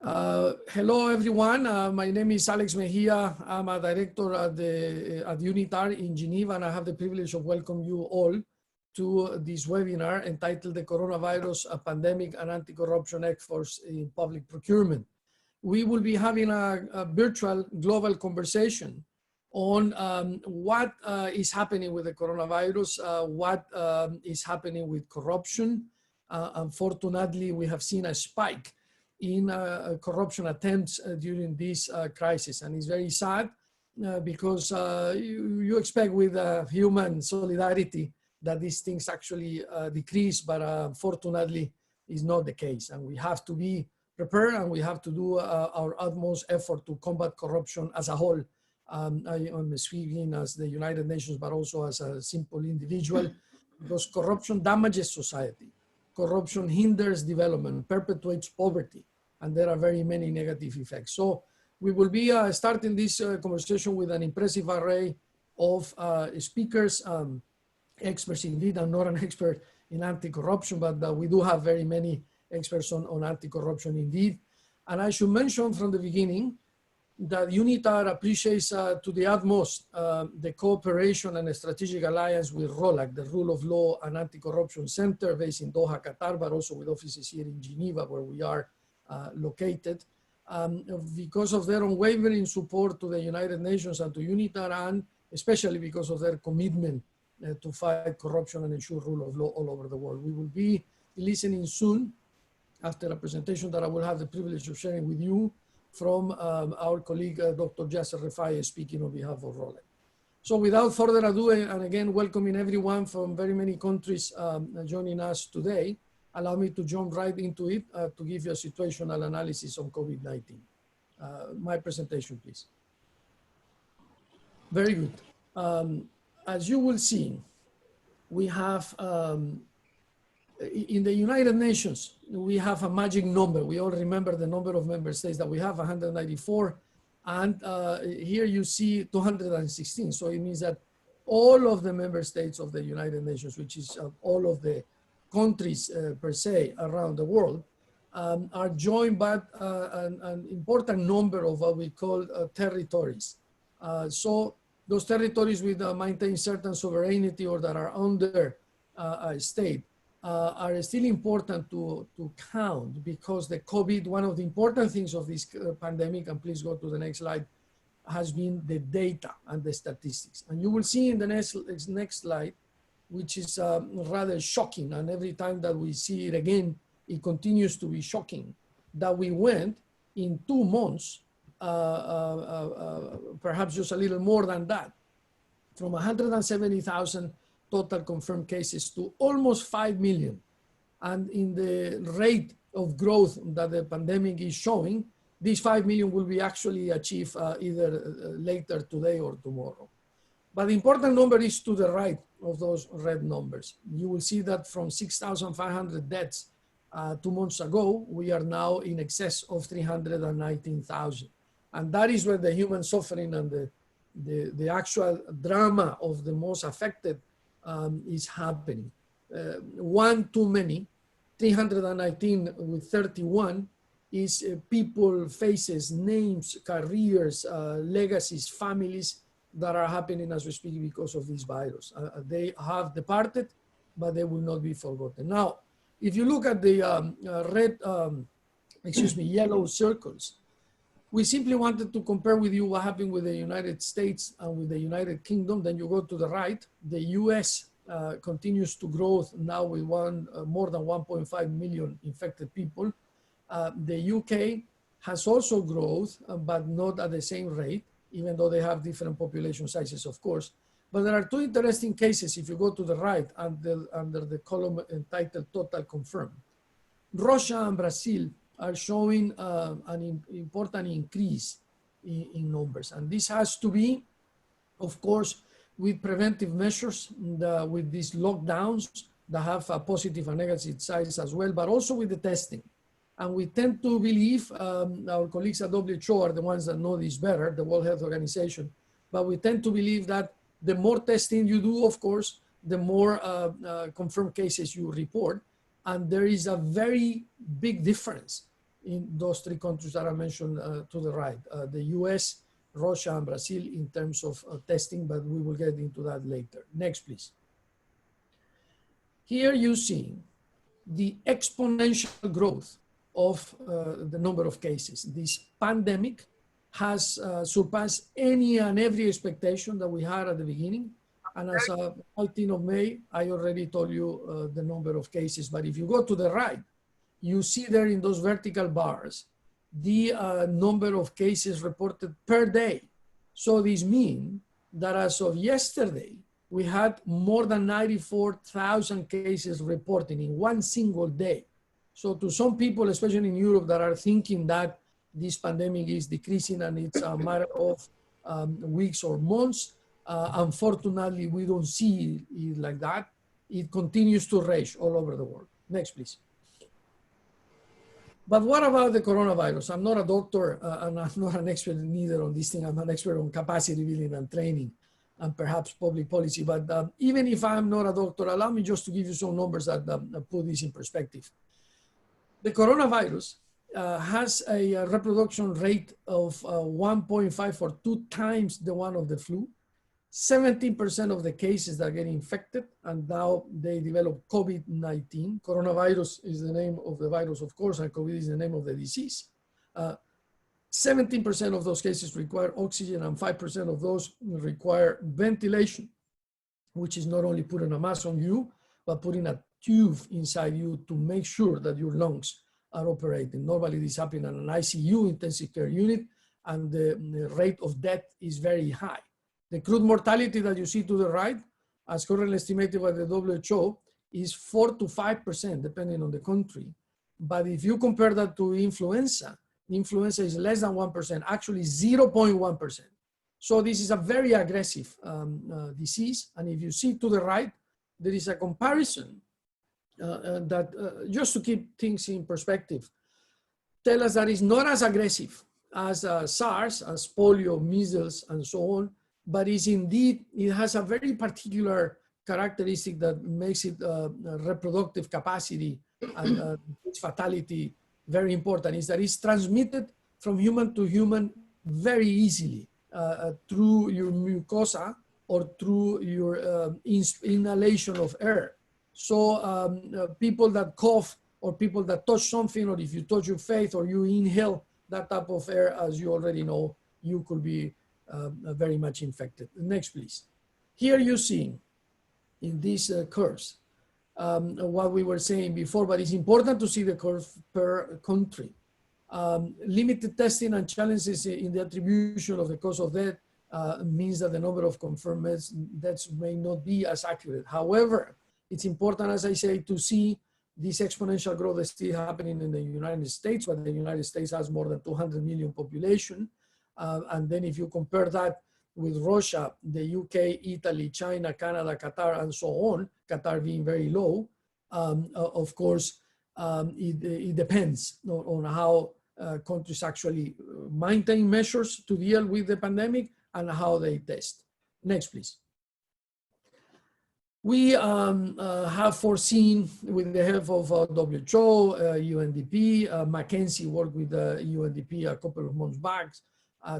Hello, everyone. My name is Alex Mejia. I'm a director at UNITAR in Geneva, and I have the privilege of welcoming you all to this webinar entitled The Coronavirus Pandemic and Anti-Corruption Efforts in Public Procurement. We will be having a virtual global conversation on what is happening with the coronavirus, what is happening with corruption. Unfortunately, we have seen a spike in corruption attempts during this crisis. And it's very sad because you expect with human solidarity that these things actually decrease, but unfortunately is not the case. And we have to be prepared, and we have to do our utmost effort to combat corruption as a whole. I'm speaking as the United Nations, but also as a simple individual, because corruption damages society. Corruption hinders development, perpetuates poverty, and there are very many negative effects. So we will be starting this conversation with an impressive array of speakers, experts indeed. I'm not an expert in anti-corruption, but we do have very many experts on anti-corruption indeed. And I should mention from the beginning that UNITAR appreciates to the utmost the cooperation and strategic alliance with ROLACC, the Rule of Law and Anti-Corruption Center based in Doha, Qatar, but also with offices here in Geneva, where we are located, because of their unwavering support to the United Nations and to UNITAR, and especially because of their commitment to fight corruption and ensure rule of law all over the world. We will be listening soon after a presentation that I will have the privilege of sharing with you from our colleague, Dr. Yasser Refai, speaking on behalf of ROLACC. So without further ado, and again, welcoming everyone from very many countries joining us today, allow me to jump right into it to give you a situational analysis on COVID-19. My presentation, please. Very good. As you will see, we have, in the United Nations, we have a magic number. We all remember the number of member states that we have, 194. And here you see 216. So it means that all of the member states of the United Nations, which is all of the countries per se around the world, are joined by an important number of what we call territories. So those territories with maintain certain sovereignty or that are under a state are still important to count, because the COVID, one of the important things of this pandemic, and please go to the next slide, has been the data and the statistics. And you will see in the next slide, which is rather shocking, and every time that we see it again, it continues to be shocking, that we went in 2 months, perhaps just a little more than that, from 170,000 total confirmed cases to almost 5 million. And in the rate of growth that the pandemic is showing, these 5 million will be actually achieved either later today or tomorrow. But the important number is to the right of those red numbers. You will see that from 6,500 deaths 2 months ago, we are now in excess of 319,000. And that is where the human suffering and the actual drama of the most affected is happening. One too many, 319 with 31 is people, faces, names, careers, legacies, families that are happening as we speak because of this virus. They have departed, but they will not be forgotten. Now, if you look at the yellow circles, we simply wanted to compare with you what happened with the United States and with the United Kingdom. Then you go to the right. The US continues to grow now with more than 1.5 million infected people. The UK has also growth, but not at the same rate, even though they have different population sizes, of course. But there are 2 interesting cases if you go to the right under the column entitled Total Confirmed. Russia and Brazil are showing an important increase in numbers. And this has to be, of course, with preventive measures, with these lockdowns that have a positive and negative sides as well, but also with the testing. And we tend to believe, our colleagues at WHO are the ones that know this better, the World Health Organization, but we tend to believe that the more testing you do, of course, the more confirmed cases you report. And there is a very big difference in those three countries that I mentioned to the right, the US, Russia, and Brazil in terms of testing, but we will get into that later. Next, please. Here you see the exponential growth of the number of cases. This pandemic has surpassed any and every expectation that we had at the beginning. And as of 19th of May, I already told you the number of cases. But if you go to the right, you see there in those vertical bars, the number of cases reported per day. So this means that as of yesterday, we had more than 94,000 cases reported in one single day. So to some people, especially in Europe, that are thinking that this pandemic is decreasing and it's a matter of weeks or months, unfortunately, we don't see it like that. It continues to rage all over the world. Next, please. But what about the coronavirus? I'm not a doctor and I'm not an expert neither on this thing. I'm an expert on capacity building and training and perhaps public policy. But even if I'm not a doctor, allow me just to give you some numbers that put this in perspective. The coronavirus has a reproduction rate of 1.5 or 2 times the one of the flu. 17% of the cases that get infected, and now they develop COVID-19. Coronavirus is the name of the virus, of course, and COVID is the name of the disease. 17% of those cases require oxygen, and 5% of those require ventilation, which is not only putting a mask on you, but putting a tube inside you to make sure that your lungs are operating. Normally this happens in an ICU, intensive care unit, and the rate of death is very high. The crude mortality that you see to the right, as currently estimated by the WHO, is 4 to 5%, depending on the country. But if you compare that to influenza, influenza is less than 1%, actually 0.1%. So this is a very aggressive disease. And if you see to the right, there is a comparison that, just to keep things in perspective, tell us that it's not as aggressive as SARS, as polio, measles, and so on, but is indeed, it has a very particular characteristic that makes it reproductive capacity and its fatality very important, is that it's transmitted from human to human very easily through your mucosa or through your inhalation of air. So people that cough or people that touch something, or if you touch your face or you inhale that type of air, as you already know, you could be very much infected. Next, please. Here you see in these curves what we were saying before, but it's important to see the curve per country. Limited testing and challenges in the attribution of the cause of death means that the number of confirmed deaths may not be as accurate. However, it's important, as I say, to see this exponential growth is still happening in the United States, but the United States has more than 200 million population. And then if you compare that with Russia, the UK, Italy, China, Canada, Qatar, and so on, Qatar being very low, of course, it depends on how countries actually maintain measures to deal with the pandemic and how they test. Next, please. We have foreseen, with the help of WHO, UNDP, McKinsey worked with UNDP a couple of months back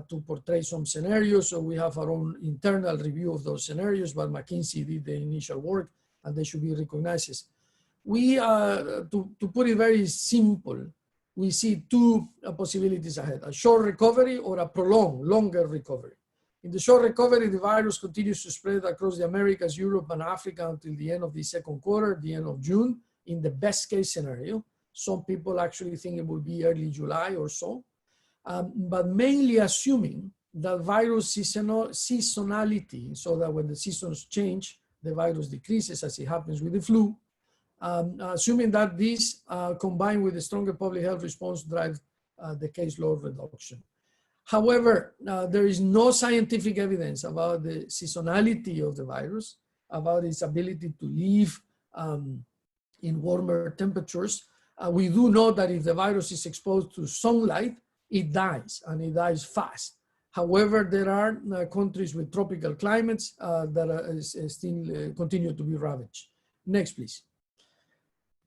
to portray some scenarios. So we have our own internal review of those scenarios, but McKinsey did the initial work and they should be recognized. We, to put it very simple, we see two possibilities ahead, a short recovery or a prolonged, longer recovery. In the short recovery, the virus continues to spread across the Americas, Europe, and Africa until the end of the second quarter, the end of June, in the best case scenario. Some people actually think it will be early July or so. But mainly assuming that virus seasonality, so that when the seasons change, the virus decreases as it happens with the flu, assuming that this combined with a stronger public health response drives the caseload reduction. However, there is no scientific evidence about the seasonality of the virus, about its ability to live in warmer temperatures. We do know that if the virus is exposed to sunlight, it dies, and it dies fast. However, there are countries with tropical climates that still continue to be ravaged. Next, please.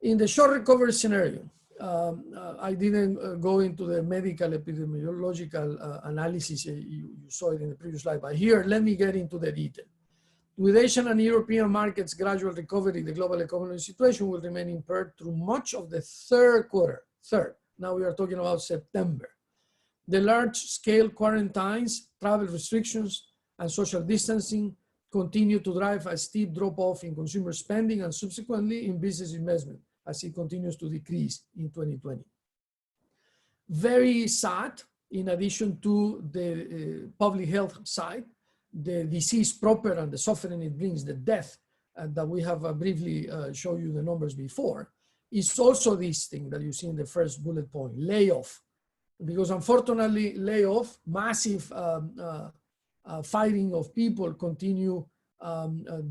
In the short recovery scenario, I didn't go into the medical epidemiological analysis. You saw it in the previous slide, but here, let me get into the detail. With Asian and European markets' gradual recovery, the global economic situation will remain impaired through much of the third quarter. Now we are talking about September. The large-scale quarantines, travel restrictions, and social distancing continue to drive a steep drop-off in consumer spending and subsequently in business investment as it continues to decrease in 2020. Very sad, in addition to the public health side, the disease proper and the suffering it brings, the death that we have briefly shown you the numbers before, is also this thing that you see in the first bullet point, layoff. Because unfortunately, layoff, massive firing of people continue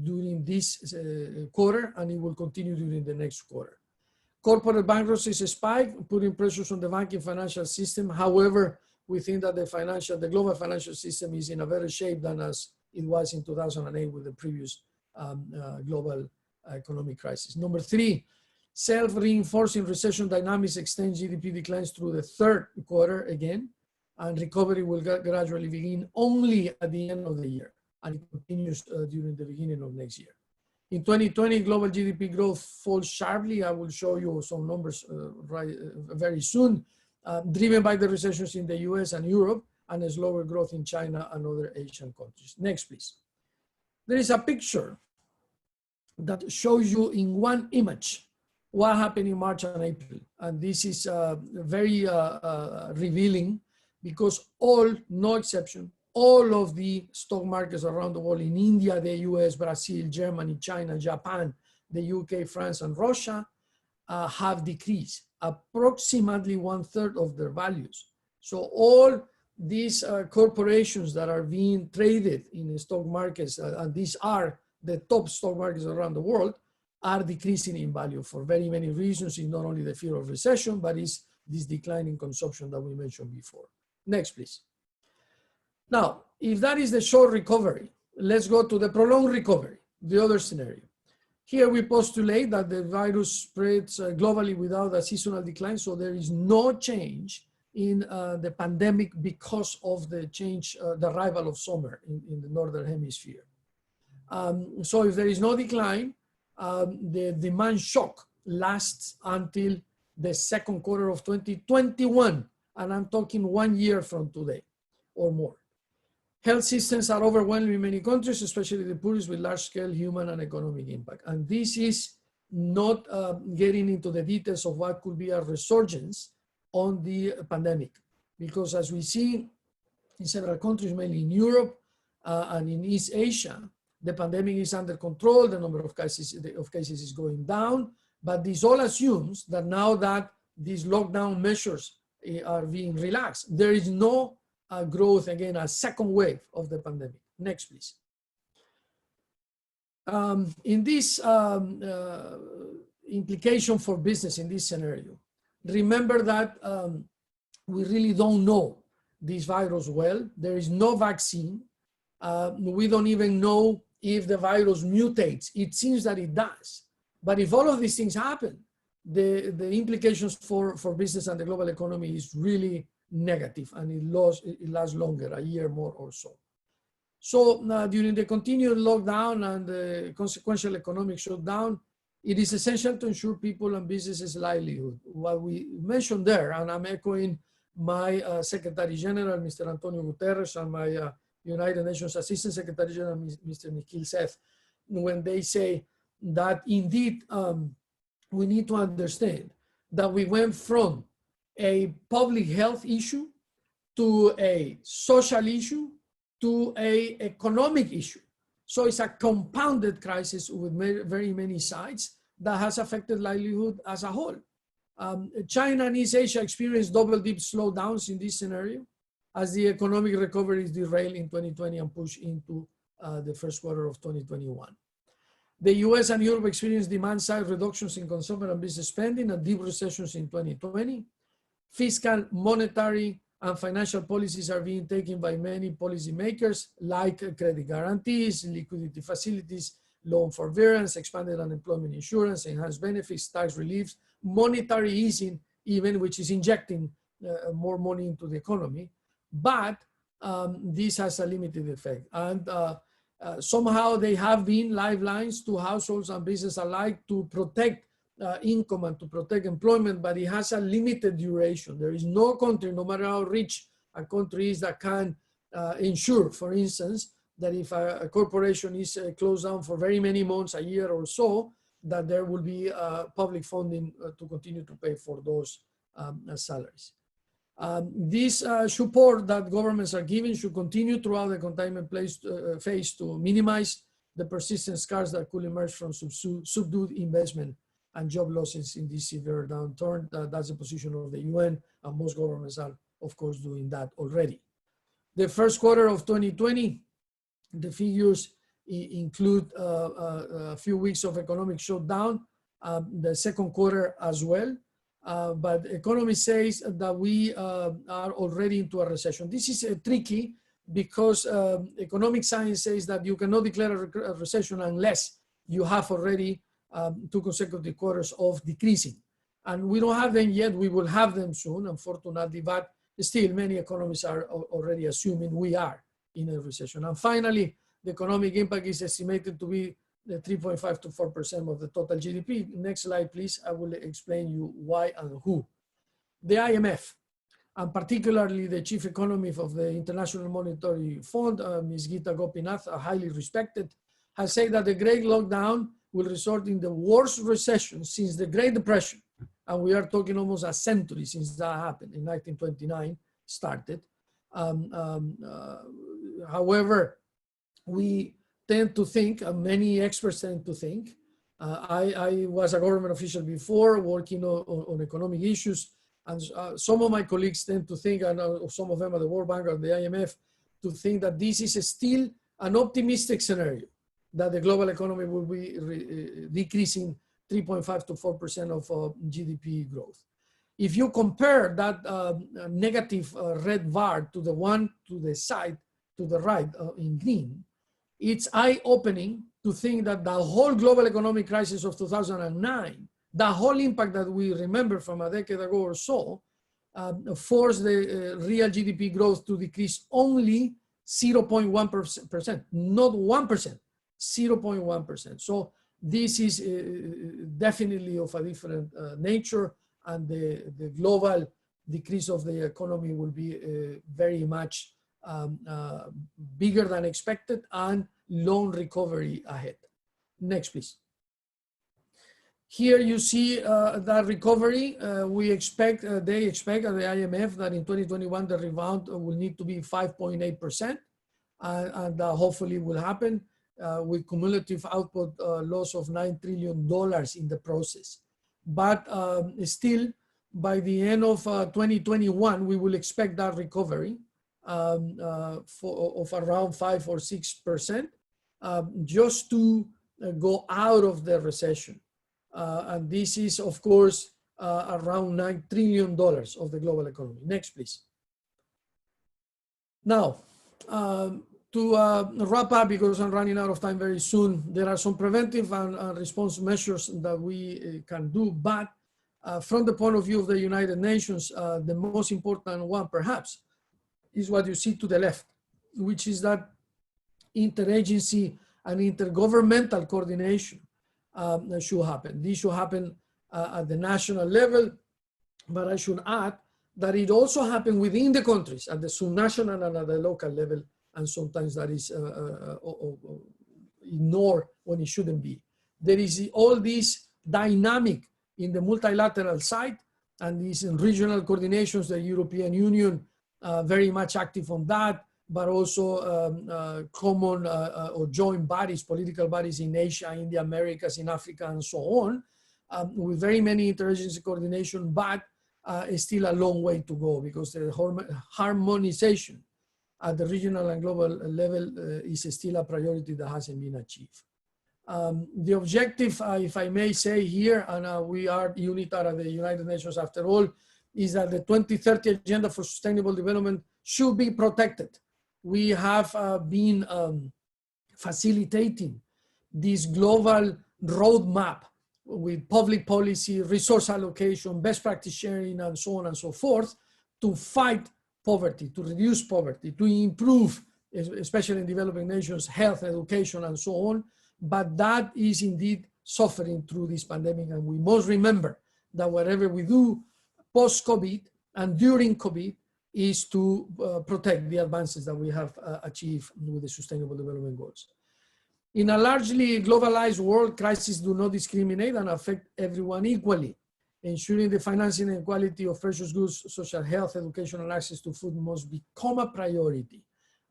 during this quarter, and it will continue during the next quarter. Corporate bankruptcies spike, putting pressures on the banking financial system. However, we think that the global financial system is in a better shape than as it was in 2008 with the previous global economic crisis. Number three, self-reinforcing recession dynamics extend GDP declines through the third quarter again, and recovery will gradually begin only at the end of the year, and it continues during the beginning of next year. In 2020, global GDP growth falls sharply. I will show you some numbers very soon, driven by the recessions in the US and Europe, and a slower growth in China and other Asian countries. Next, please. There is a picture that shows you in one image what happened in March and April. And this is very revealing, because no exception, all of the stock markets around the world, in India, the US, Brazil, Germany, China, Japan, the UK, France, and Russia, have decreased approximately 1/3 of their values. So all these corporations that are being traded in the stock markets, and these are the top stock markets around the world, are decreasing in value for very many reasons. It's not only the fear of recession, but it's this decline in consumption that we mentioned before. Next, please. Now, if that is the short recovery, let's go to the prolonged recovery, the other scenario. Here we postulate that the virus spreads globally without a seasonal decline, so there is no change in the pandemic because of the the arrival of summer in the Northern Hemisphere. So if there is no decline, the demand shock lasts until the second quarter of 2021, and I'm talking 1 year from today or more. Health systems are overwhelmed in many countries, especially the poorest, with large-scale human and economic impact. And this is not getting into the details of what could be a resurgence on the pandemic, because as we see in several countries, mainly in Europe and in East Asia, the pandemic is under control, the number of cases is going down, but this all assumes that now that these lockdown measures are being relaxed, there is no growth, again, a second wave of the pandemic. Next, please. In this implication for business in this scenario, remember that we really don't know this virus well. There is no vaccine. We don't even know if the virus mutates. It seems that it does. But if all of these things happen, the implications for business and the global economy is really negative, and it lasts longer, a year more or so. So during the continued lockdown and the consequential economic shutdown, it is essential to ensure people and businesses' livelihood. What we mentioned there, and I'm echoing my Secretary General, Mr. Antonio Guterres, and my United Nations Assistant Secretary General, Mr. Nikhil Seth, when they say that indeed we need to understand that we went from a public health issue to a social issue to an economic issue. So it's a compounded crisis with very many sides that has affected livelihood as a whole. China and East Asia experienced double-dip slowdowns in this scenario as the economic recovery is derailed in 2020 and pushed into the first quarter of 2021. The US and Europe experienced demand-side reductions in consumer and business spending and deep recessions in 2020. Fiscal, monetary, and financial policies are being taken by many policymakers, like credit guarantees, liquidity facilities, loan forbearance, expanded unemployment insurance, enhanced benefits, tax reliefs. Monetary easing even, which is injecting more money into the economy. But this has a limited effect. And somehow they have been lifelines to households and businesses alike to protect income and to protect employment, but it has a limited duration. There is no country, no matter how rich a country is, that can ensure, for instance, that if a corporation is closed down for very many months, a year or so, that there will be public funding to continue to pay for those salaries. This support that governments are giving should continue throughout the containment phase to minimize the persistent scars that could emerge from subdued investment and job losses in this severe downturn. That's the position of the UN, and most governments are, of course, doing that already. The first quarter of 2020, the figures include a few weeks of economic shutdown, the second quarter as well. But economists say that we are already into a recession. This is tricky because economic science says that you cannot declare a recession unless you have already 2 consecutive quarters of decreasing. And we don't have them yet. We will have them soon, unfortunately, but still many economists are already assuming we are in a recession. And finally, the economic impact is estimated to be 3.5 to 4% of the total GDP. Next slide, please. I will explain you why and who. The IMF, and particularly the chief economist of the International Monetary Fund, Ms. Geeta Gopinath, highly respected, has said that the Great Lockdown will result in the worst recession since the Great Depression. And we are talking almost a century since that happened, in 1929 started. However, we tend to think, many experts tend to think, I was a government official before working on economic issues, and some of my colleagues tend to think, and some of them at the World Bank or the IMF, to think that this is still an optimistic scenario, that the global economy will be decreasing 3.5 to 4% of GDP growth. If you compare that negative red bar to the one to the side, to the right in green, it's eye-opening to think that the whole global economic crisis of 2009, the whole impact that we remember from a decade ago or so, forced the real GDP growth to decrease only 0.1%, not 1%, 0.1%. So this is definitely of a different nature, and the global decrease of the economy will be very much bigger than expected, and long recovery ahead. Next, please. Here you see that recovery. We expect, they expect at the IMF that in 2021 the rebound will need to be 5.8%, and hopefully will happen with cumulative output loss of $9 trillion in the process. But still, by the end of 2021, we will expect that recovery of around 5 or 6%, just to go out of the recession. And this is, of course, around $9 trillion of the global economy. Next, please. Now, to wrap up, because I'm running out of time very soon, there are some preventive and response measures that we can do, but from the point of view of the United Nations, the most important one, perhaps, is what you see to the left, which is that interagency and intergovernmental coordination should happen. This should happen at the national level, but I should add that it also happens within the countries at the subnational and at the local level, and sometimes that is ignored when it shouldn't be. There is all this dynamic in the multilateral side, and these regional coordinations, the European Union, very much active on that, but also common or joint bodies, political bodies in Asia, in the Americas, in Africa, and so on, with very many interagency coordination, but still a long way to go, because the harmonization at the regional and global level is still a priority that hasn't been achieved. The objective, if I may say here, and we are UNITAR at the United Nations after all, is that the 2030 Agenda for Sustainable Development should be protected. We have been facilitating this global roadmap with public policy, resource allocation, best practice sharing, and so on and so forth, to fight poverty, to reduce poverty, to improve, especially in developing nations, health, education, and so on. But that is indeed suffering through this pandemic. And we must remember that whatever we do post-COVID and during COVID is to protect the advances that we have achieved with the Sustainable Development Goals. In a largely globalized world, crises do not discriminate and affect everyone equally. Ensuring the financing and quality of precious goods such as health, education, and access to food must become a priority.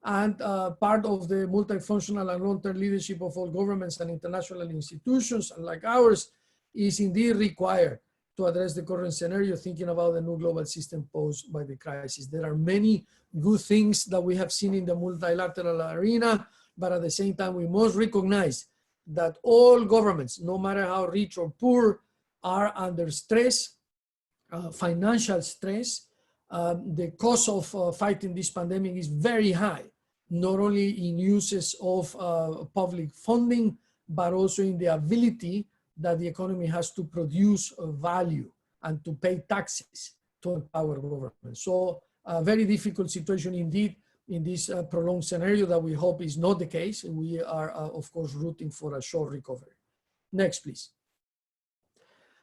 And part of the multifunctional and long-term leadership of all governments and international institutions like ours is indeed required to address the current scenario, thinking about the new global system posed by the crisis. There are many good things that we have seen in the multilateral arena, but at the same time, we must recognize that all governments, no matter how rich or poor, are under stress, financial stress. The cost of fighting this pandemic is very high, not only in uses of public funding, but also in the ability that the economy has to produce value and to pay taxes to empower government. So a very difficult situation indeed in this prolonged scenario that we hope is not the case. We are, of course, rooting for a short recovery. Next, please.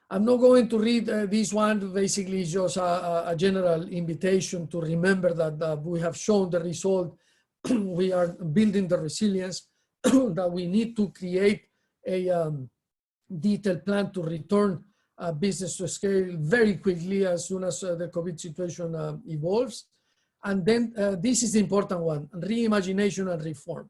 I'm not going to read this one. Basically, it's just a general invitation to remember that we have shown the result. We are building the resilience, that we need to create a detailed plan to return business to scale very quickly as soon as the COVID situation evolves. And then this is the important one, reimagination and reform.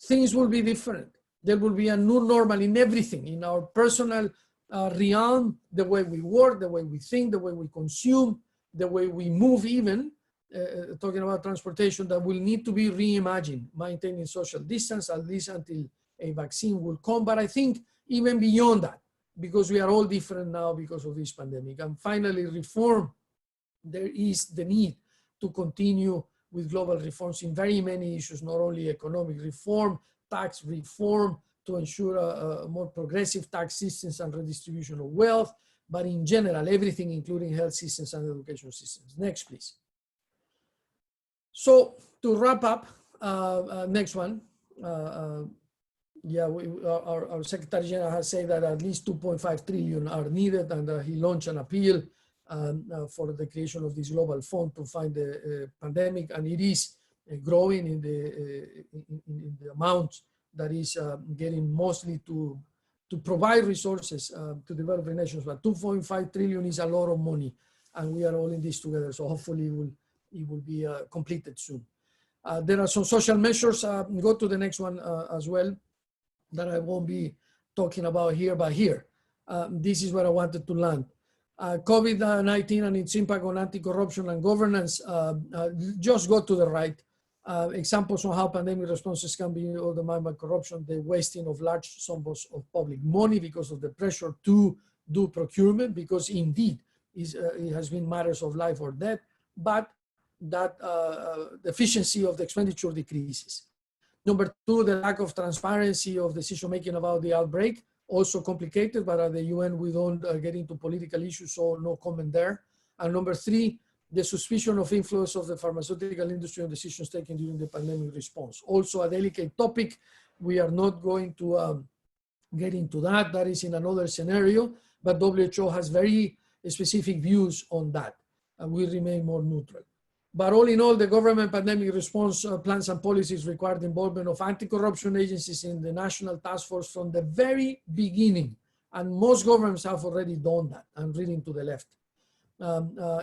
Things will be different. There will be a new normal in everything, in our personal realm, the way we work, the way we think, the way we consume, the way we move even, talking about transportation, that will need to be reimagined, maintaining social distance, at least until a vaccine will come. But I think even beyond that, because we are all different now because of this pandemic. And finally, reform. There is the need to continue with global reforms in very many issues, not only economic reform, tax reform, to ensure a more progressive tax systems and redistribution of wealth, but in general, everything, including health systems and education systems. Next, please. So to wrap up, next one. Yeah, our Secretary General has said that at least 2.5 trillion are needed, and he launched an appeal for the creation of this global fund to fight the pandemic, and it is growing in the amount that is getting mostly to provide resources to developing nations. But 2.5 trillion is a lot of money, and we are all in this together. So hopefully it will be completed soon. There are some social measures. Go to the next one as well, that I won't be talking about here, but here. This is where I wanted to land. COVID-19 and its impact on anti-corruption and governance, just go to the right. Examples on how pandemic responses can be undermined by corruption, the wasting of large sums of public money because of the pressure to do procurement, because indeed it has been matters of life or death, but that the efficiency of the expenditure decreases. Number two, the lack of transparency of decision-making about the outbreak, also complicated, but at the UN we don't get into political issues, so no comment there. And number three, the suspicion of influence of the pharmaceutical industry on decisions taken during the pandemic response. Also a delicate topic. We are not going to get into that. That is in another scenario, but WHO has very specific views on that, and we remain more neutral. But all in all, the government pandemic response plans and policies require the involvement of anti-corruption agencies in the national task force from the very beginning. And most governments have already done that. I'm reading to the left.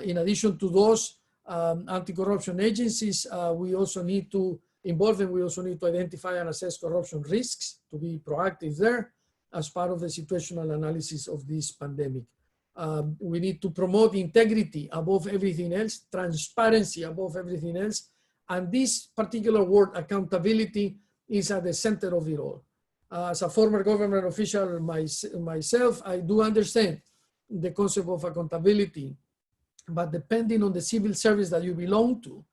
In addition to those anti-corruption agencies, we also need to involve them. We also need to identify and assess corruption risks, to be proactive there as part of the situational analysis of this pandemic. We need to promote integrity above everything else, transparency above everything else. And this particular word, accountability, is at the center of it all. As a former government official myself, I do understand the concept of accountability, but depending on the civil service that you belong to,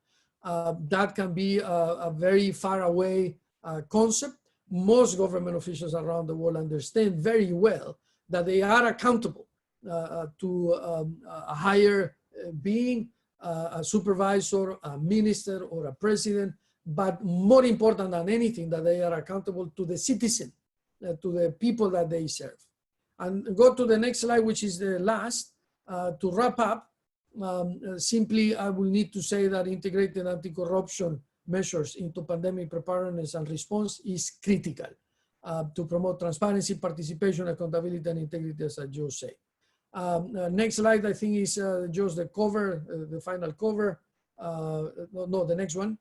that can be a very far away concept. Most government officials around the world understand very well that they are accountable to a higher being, a supervisor, a minister, or a president, but more important than anything, that they are accountable to the citizen, to the people that they serve. And go to the next slide, which is the last. To wrap up, simply I will need to say that integrated anti-corruption measures into pandemic preparedness and response is critical to promote transparency, participation, accountability, and integrity, as I just say. Next slide, I think, is just the cover, the final cover. No, the next one.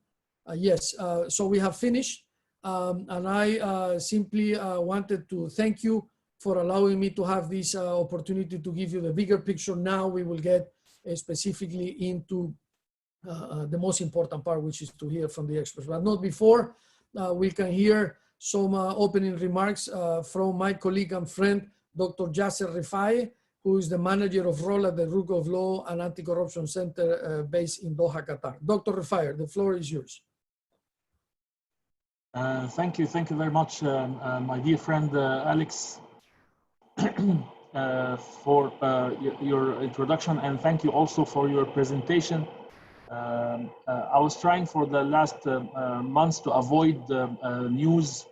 Yes, so we have finished. And I simply wanted to thank you for allowing me to have this opportunity to give you the bigger picture. Now we will get specifically into the most important part, which is to hear from the experts. But not before, we can hear some opening remarks from my colleague and friend, Dr. Yasser Rifai, who is the manager of ROLACC, the Rule of Law and Anti-Corruption Center based in Doha, Qatar. Dr. Rifai, the floor is yours. Thank you very much, my dear friend Alex, for your introduction, and thank you also for your presentation. I was trying for the last months to avoid news,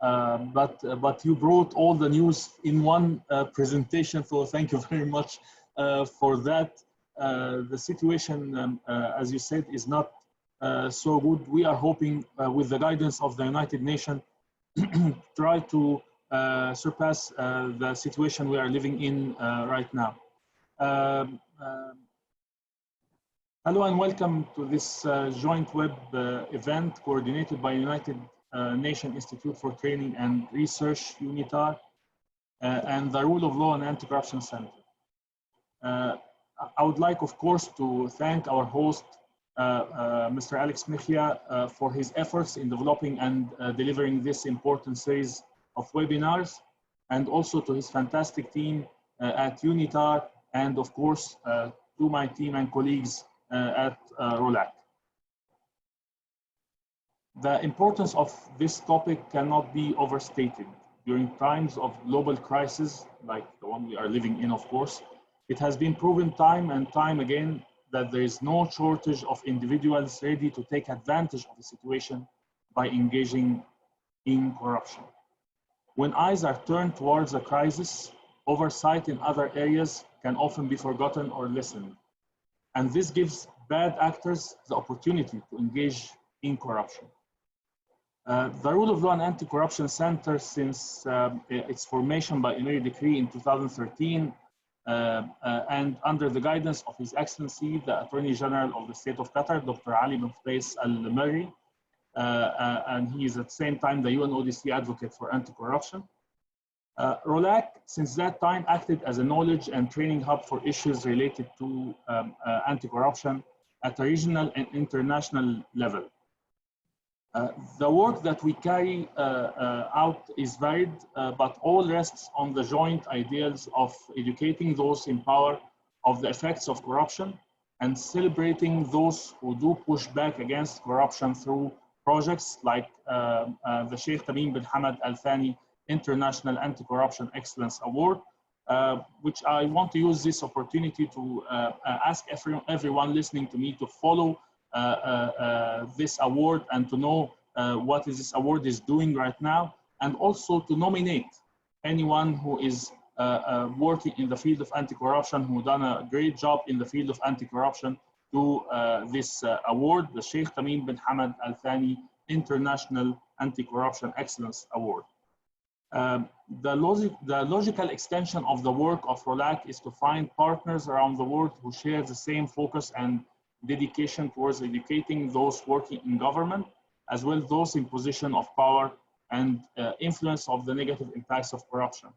but you brought all the news in one presentation, so thank you very much for that. The situation, as you said, is not so good. We are hoping, with the guidance of the United Nations, try to surpass the situation we are living in right now. Hello and welcome to this joint web event coordinated by United Nations Institute for Training and Research, UNITAR, and the Rule of Law and Anti-Corruption Center. I would like, of course, to thank our host, Mr. Alex Mejia, for his efforts in developing and delivering this important series of webinars, and also to his fantastic team at UNITAR, and of course to my team and colleagues at ROLACC. The importance of this topic cannot be overstated. During times of global crisis, like the one we are living in, of course, it has been proven time and time again that there is no shortage of individuals ready to take advantage of the situation by engaging in corruption. When eyes are turned towards a crisis, oversight in other areas can often be forgotten or lessened. And this gives bad actors the opportunity to engage in corruption. The Rule of Law and Anti-Corruption Center, since its formation by Emir Decree in 2013, and under the guidance of His Excellency, the Attorney General of the State of Qatar, Dr. Ali bin Qais Al-Marri, and he is at the same time the UNODC advocate for anti-corruption. ROLACC, since that time, acted as a knowledge and training hub for issues related to anti-corruption at a regional and international level. The work that we carry out is varied, but all rests on the joint ideals of educating those in power of the effects of corruption and celebrating those who do push back against corruption through projects like the Sheikh Tamim bin Hamad Al Thani International Anti-Corruption Excellence Award, which I want to use this opportunity to ask everyone listening to me to follow this award and to know what this award is doing right now, and also to nominate anyone who is working in the field of anti-corruption, who done a great job in the field of anti-corruption, to this award, the Sheikh Tamim bin Hamad Al Thani International Anti-Corruption Excellence Award. The logical extension of the work of ROLACC is to find partners around the world who share the same focus and dedication towards educating those working in government, as well as those in position of power and influence of the negative impacts of corruption.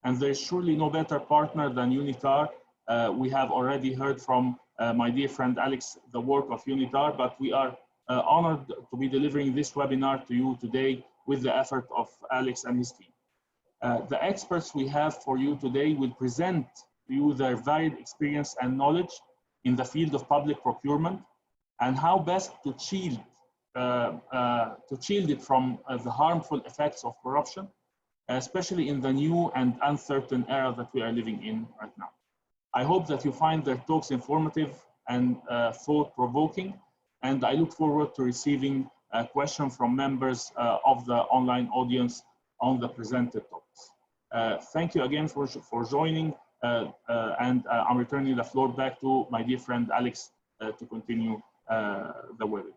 And there is surely no better partner than UNITAR. We have already heard from my dear friend Alex the work of UNITAR, but we are honored to be delivering this webinar to you today with the effort of Alex and his team. The experts we have for you today will present to you their varied experience and knowledge in the field of public procurement and how best to shield it from the harmful effects of corruption, especially in the new and uncertain era that we are living in right now. I hope that you find their talks informative and thought-provoking, and I look forward to receiving a question from members of the online audience on the presented topics. Thank you again for joining, and I'm returning the floor back to my dear friend Alex to continue the webinar.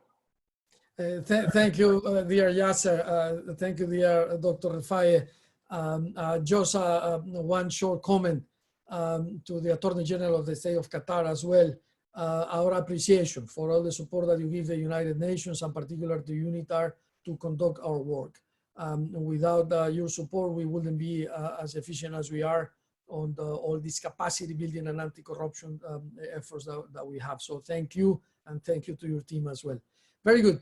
Thank you, dear Yasser. Thank you, dear Dr. Rifai. Just one short comment to the Attorney General of the State of Qatar as well. Our appreciation for all the support that you give the United Nations, and particular to UNITAR, to conduct our work. Without your support, we wouldn't be as efficient as we are on all this capacity building and anti-corruption efforts that we have. So thank you, and thank you to your team as well. Very good.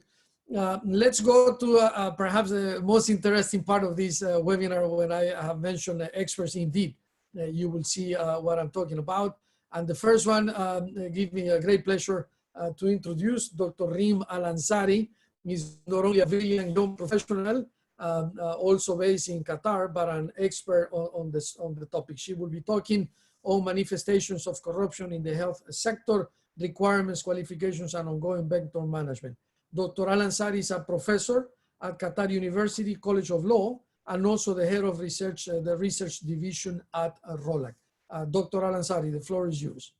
Let's go to perhaps the most interesting part of this webinar, when I have mentioned experts indeed. You will see what I'm talking about. And the first one, give me a great pleasure to introduce Dr. Reem Al-Ansari. He's not only a very young professional, also based in Qatar, but an expert on the topic. She will be talking on manifestations of corruption in the health sector, requirements, qualifications, and ongoing vector management. Dr. Al-Ansari is a professor at Qatar University College of Law, and also the head of research, the research division at ROLACC. Dr. Al-Ansari, the floor is yours.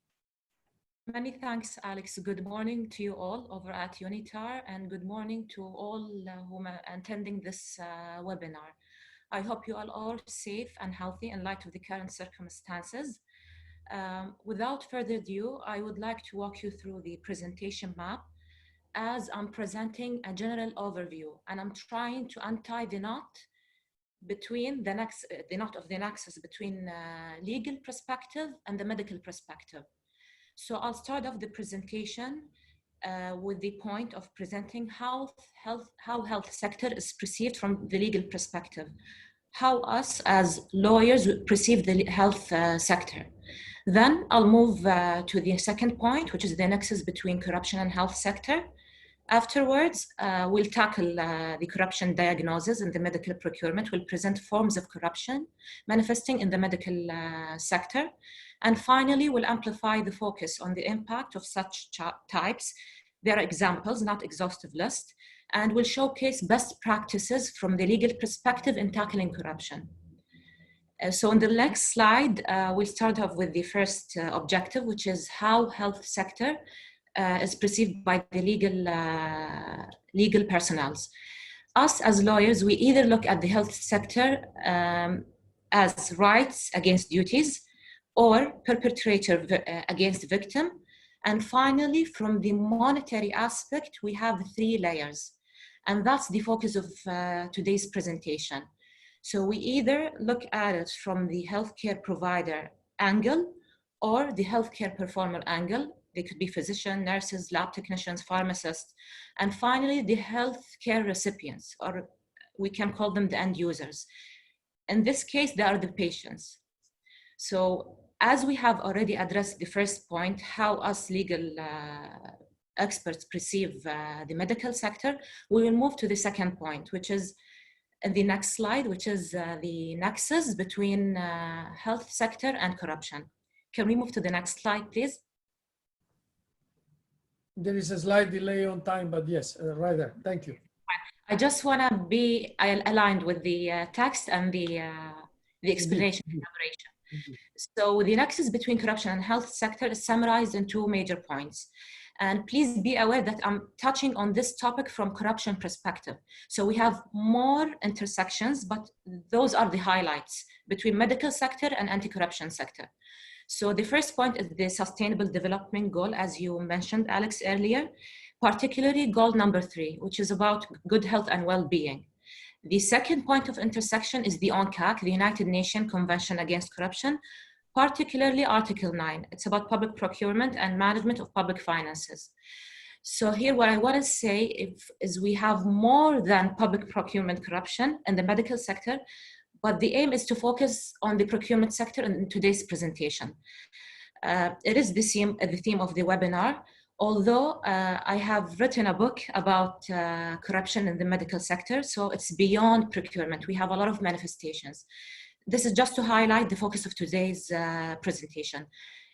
Many thanks, Alex. Good morning to you all over at UNITAR, and good morning to all who are attending this webinar. I hope you all are safe and healthy in light of the current circumstances. Without further ado, I would like to walk you through the presentation map, as I'm presenting a general overview, and I'm trying to untie the knot between the knot of the nexus between legal perspective and the medical perspective. So I'll start off the presentation with the point of presenting how health sector is perceived from the legal perspective, how us as lawyers perceive the health sector. Then I'll move to the second point, which is the nexus between corruption and health sector. Afterwards, we'll tackle the corruption diagnosis in the medical procurement. We'll present forms of corruption manifesting in the medical sector. And finally, we'll amplify the focus on the impact of such types. There are examples, not exhaustive list, and we'll showcase best practices from the legal perspective in tackling corruption. So on the next slide, we'll start off with the first objective, which is how health sector is perceived by the legal personnels. Us as lawyers, we either look at the health sector as rights against duties, or perpetrator against victim. And finally, from the monetary aspect, we have 3 layers. And that's the focus of today's presentation. So we either look at it from the healthcare provider angle or the healthcare performer angle. They could be physicians, nurses, lab technicians, pharmacists. And finally, the healthcare recipients, or we can call them the end users. In this case, they are the patients. So as we have already addressed the first point, how us legal experts perceive the medical sector, we will move to the second point, which is in the next slide, which is the nexus between health sector and corruption. Can we move to the next slide, please? There is a slight delay on time, but yes, right there. Thank you. I just want to be aligned with the text and the explanation and elaboration. So the nexus between corruption and health sector is summarized in 2 major points. And please be aware that I'm touching on this topic from corruption perspective. So we have more intersections, but those are the highlights between medical sector and anti-corruption sector. So the first point is the Sustainable Development Goal, as you mentioned, Alex, earlier, particularly goal number 3, which is about good health and well-being. The second point of intersection is the UNCAC, the United Nations Convention Against Corruption, particularly Article 9. It's about public procurement and management of public finances. So here what I want to say is we have more than public procurement corruption in the medical sector, but the aim is to focus on the procurement sector in today's presentation. It is the theme of the webinar. Although I have written a book about corruption in the medical sector, so it's beyond procurement. We have a lot of manifestations. This is just to highlight the focus of today's presentation.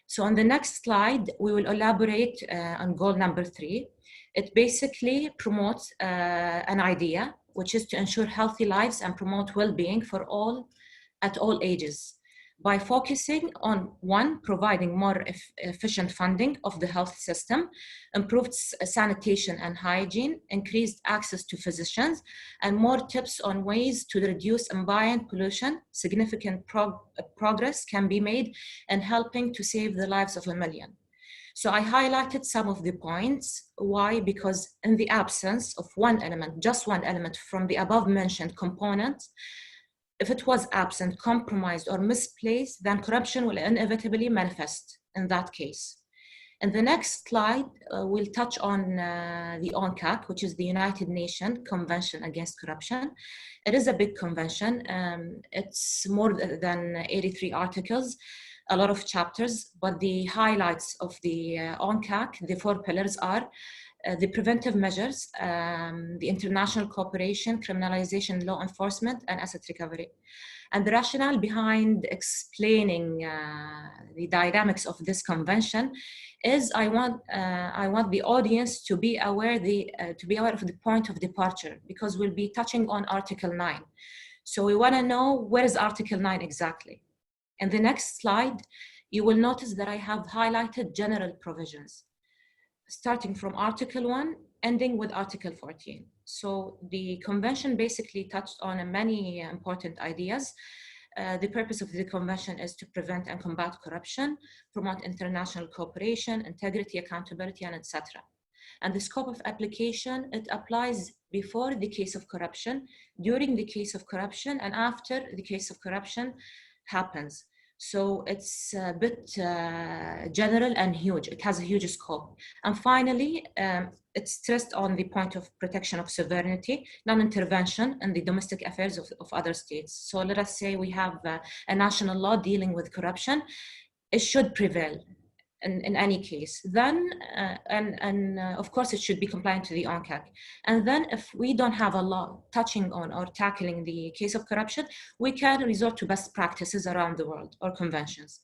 So on the next slide, we will elaborate on goal number 3. It basically promotes an idea, which is to ensure healthy lives and promote well-being for all at all ages, by focusing on 1, providing more efficient funding of the health system, improved sanitation and hygiene, increased access to physicians, and more tips on ways to reduce ambient pollution. Significant progress can be made in helping to save the lives of 1 million. So I highlighted some of the points. Why? Because in the absence of one element, just one element from the above mentioned components, if it was absent, compromised, or misplaced, then corruption will inevitably manifest in that case. In the next slide, we'll touch on the UNCAC, which is the United Nations Convention Against Corruption. It is a big convention. It's more than 83 articles, a lot of chapters, but the highlights of the UNCAC, the 4 pillars are the preventive measures, the international cooperation, criminalization, law enforcement, and asset recovery. And the rationale behind explaining the dynamics of this convention is I want the audience to be aware of the point of departure, because we'll be touching on Article 9. So we want to know, where is Article 9 exactly? In the next slide, you will notice that I have highlighted general provisions, starting from Article 1, ending with Article 14. So the convention basically touched on many important ideas. The purpose of the convention is to prevent and combat corruption, promote international cooperation, integrity, accountability, and etc. And the scope of application, it applies before the case of corruption, during the case of corruption, and after the case of corruption happens. So it's a bit general and huge. It has a huge scope. And finally, it's stressed on the point of protection of sovereignty, non-intervention in the domestic affairs of other states. So let us say we have a national law dealing with corruption. It should prevail in any case. Then, of course, it should be compliant to the UNCAC. And then if we don't have a law touching on or tackling the case of corruption, we can resort to best practices around the world or conventions.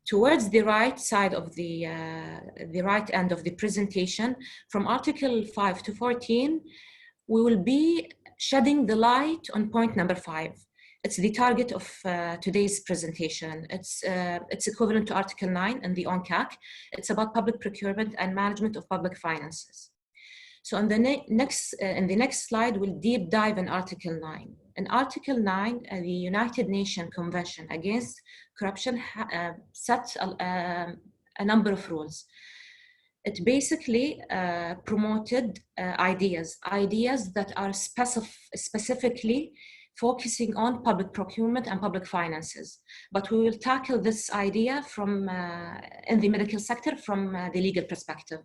Towards the right side of the right end of the presentation, from Article 5 to 14, we will be shedding the light on point number 5. It's the target of today's presentation. It's equivalent to Article 9 in the UNCAC. It's about public procurement and management of public finances. So in the next slide, we'll deep dive in Article 9. In Article 9, the United Nations Convention Against Corruption sets a number of rules. It basically promoted ideas that are specifically focusing on public procurement and public finances. But we will tackle this idea from in the medical sector from the legal perspective.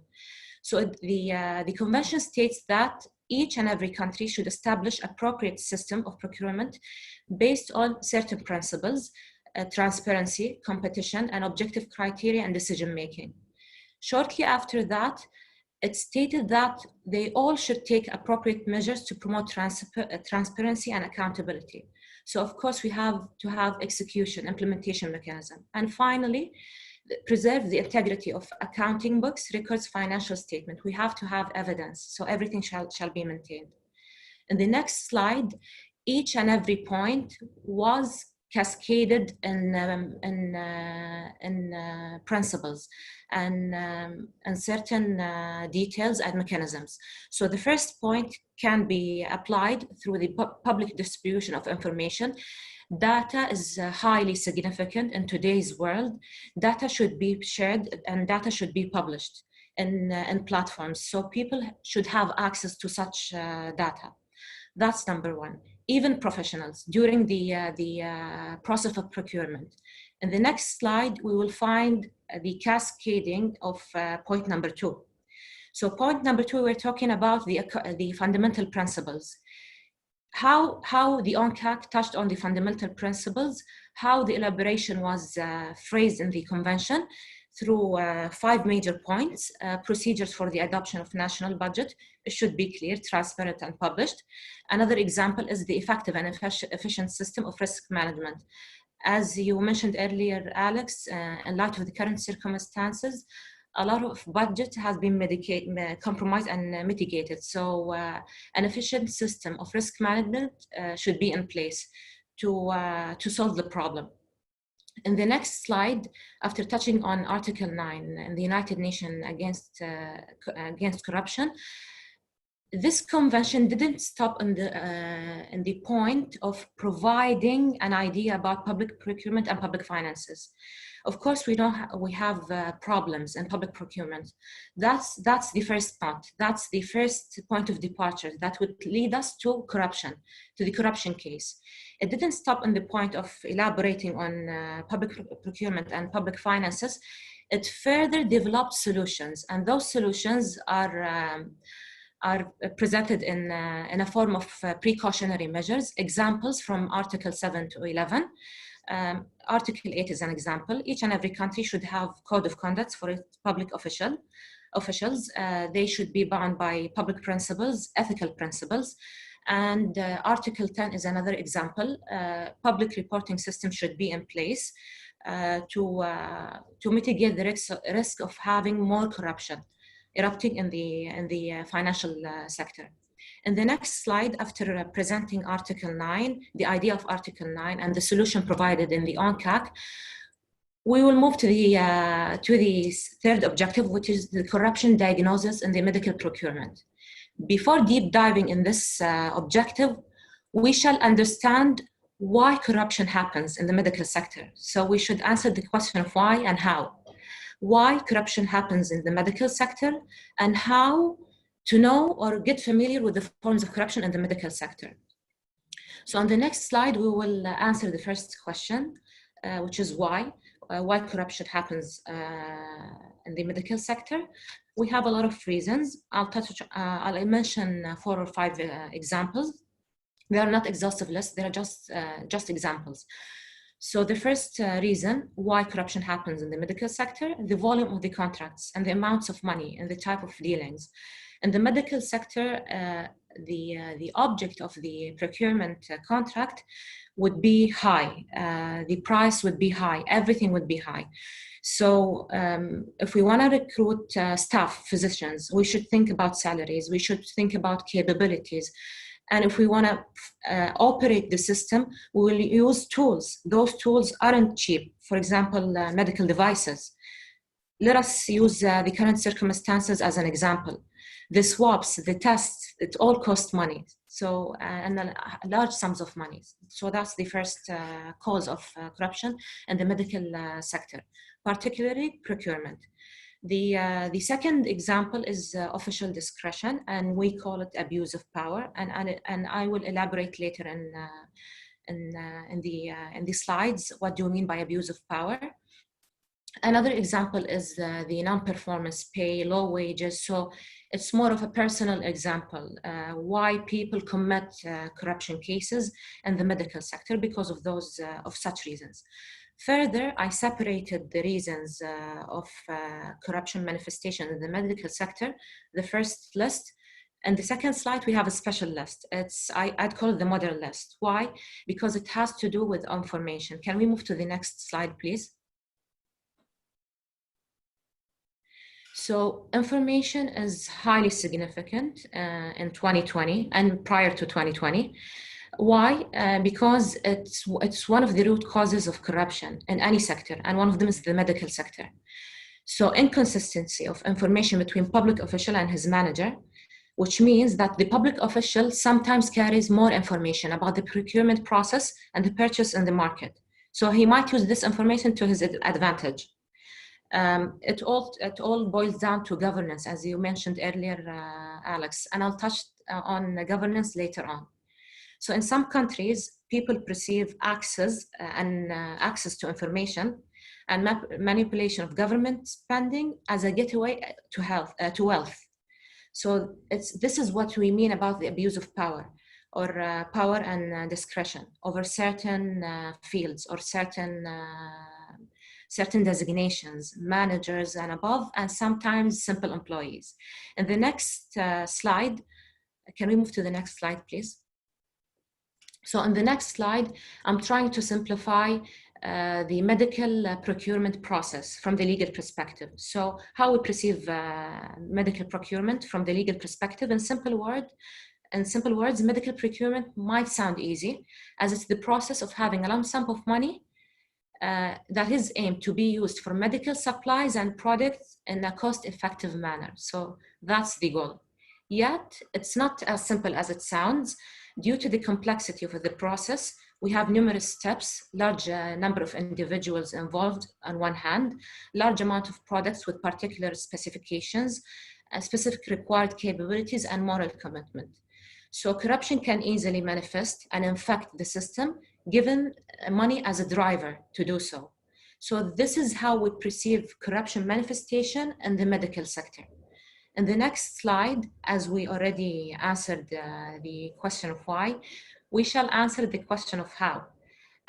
So the convention states that each and every country should establish appropriate system of procurement based on certain principles, transparency, competition, and objective criteria and decision-making. Shortly after that, it stated that they all should take appropriate measures to promote transparency and accountability. So of course we have to have execution, implementation mechanism. And finally, preserve the integrity of accounting books, records, financial statement. We have to have evidence, so everything shall be maintained. In the next slide, each and every point was cascaded in principles and certain details and mechanisms. So the first point can be applied through the public distribution of information. Data is highly significant in today's world. Data should be shared and data should be published in platforms. So people should have access to such data. That's number one. Even professionals during the process of procurement. In the next slide, we will find the cascading of point number 2. So point number 2, we're talking about the fundamental principles. How the UNCAC touched on the fundamental principles, how the elaboration was phrased in the convention. through 5 major points. Procedures for the adoption of national budget should be clear, transparent, and published. Another example is the effective and efficient system of risk management. As you mentioned earlier, Alex, in light of the current circumstances, a lot of budget has been compromised and mitigated. So an efficient system of risk management should be in place to solve the problem. In the next slide, after touching on Article 9 and the United Nations against corruption, this convention didn't stop in the point of providing an idea about public procurement and public finances. Of course, we have problems in public procurement. That's the first part. That's the first point of departure that would lead us to corruption, to the corruption case. It didn't stop in the point of elaborating on public procurement and public finances. It further developed solutions, and those solutions are presented in a form of precautionary measures. Examples from Article 7 to 11. Article 8 is an example. Each and every country should have code of conduct for its public officials. They should be bound by public principles, ethical principles. And Article 10 is another example. Public reporting system should be in place to mitigate the risk of having more corruption erupting in the financial sector. In the next slide, after presenting Article 9, the idea of Article 9 and the solution provided in the UNCAC, we will move to the third objective, which is the corruption diagnosis in the medical procurement. Before deep diving in this objective, we shall understand why corruption happens in the medical sector. So we should answer the question of why and how. Why corruption happens in the medical sector, and how to know or get familiar with the forms of corruption in the medical sector. So on the next slide, we will answer the first question, which is why corruption happens in the medical sector. We have a lot of reasons. I'll mention 4 or 5 examples. They are not exhaustive lists, they are just examples. So the first reason why corruption happens in the medical sector, the volume of the contracts and the amounts of money and the type of dealings. In the medical sector, the object of the procurement contract would be high. The price would be high, everything would be high. So if we want to recruit staff, physicians, we should think about salaries, we should think about capabilities. And if we want to operate the system, we will use tools. Those tools aren't cheap. For example, medical devices. Let us use the current circumstances as an example. The swabs, the tests, it all cost money. So, and large sums of money. So that's the first cause of corruption in the medical sector, particularly procurement. The second example is official discretion, and we call it abuse of power. And I will elaborate later in the slides. What do you mean by abuse of power? Another example is the non-performance pay, low wages. So it's more of a personal example, why people commit corruption cases in the medical sector because of those of such reasons. Further, I separated the reasons of corruption manifestation in the medical sector, the first list. And the second slide, we have a special list. I'd call it the modern list. Why? Because it has to do with information. Can we move to the next slide, please? So information is highly significant in 2020 and prior to 2020. Why? Because it's one of the root causes of corruption in any sector, and one of them is the medical sector. So inconsistency of information between public official and his manager, which means that the public official sometimes carries more information about the procurement process and the purchase in the market. So he might use this information to his advantage. It all boils down to governance, as you mentioned earlier, Alex, and I'll touch on governance later on. So in some countries, people perceive access to information and manipulation of government spending as a gateway to wealth. So this is what we mean about the abuse of power, or power and discretion over certain fields or certain certain designations, managers and above, and sometimes simple employees. In the next slide, can we move to the next slide, please? So on the next slide, I'm trying to simplify the medical procurement process from the legal perspective. So how we perceive medical procurement from the legal perspective. In simple words, medical procurement might sound easy, as it's the process of having a lump sum of money that is aimed to be used for medical supplies and products in a cost-effective manner. So that's the goal. Yet, it's not as simple as it sounds. Due to the complexity of the process, we have numerous steps, large number of individuals involved on one hand, large amount of products with particular specifications, specific required capabilities and moral commitment. So corruption can easily manifest and infect the system, given money as a driver to do so. So this is how we perceive corruption manifestation in the medical sector. In the next slide, as we already answered the question of why, we shall answer the question of how.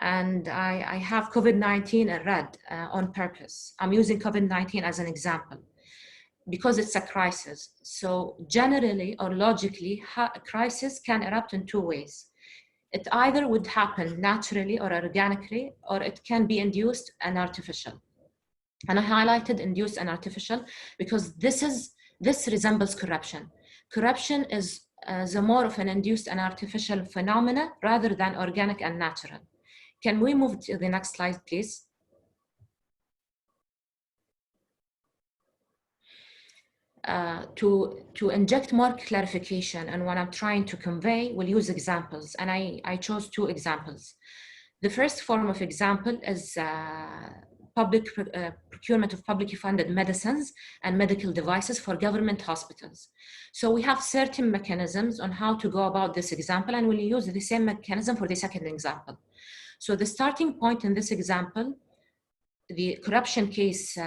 And I have COVID-19 in red on purpose. I'm using COVID-19 as an example because it's a crisis. So generally or logically, a crisis can erupt in two ways. It either would happen naturally or organically, or it can be induced and artificial. And I highlighted induced and artificial because this resembles corruption. Corruption is more of an induced and artificial phenomena rather than organic and natural. Can we move to the next slide, please? To inject more clarification and what I'm trying to convey, we'll use examples, and I chose two examples. The first form of example is procurement of publicly funded medicines and medical devices for government hospitals. So we have certain mechanisms on how to go about this example, and we'll use the same mechanism for the second example. So the starting point in this example, the corruption case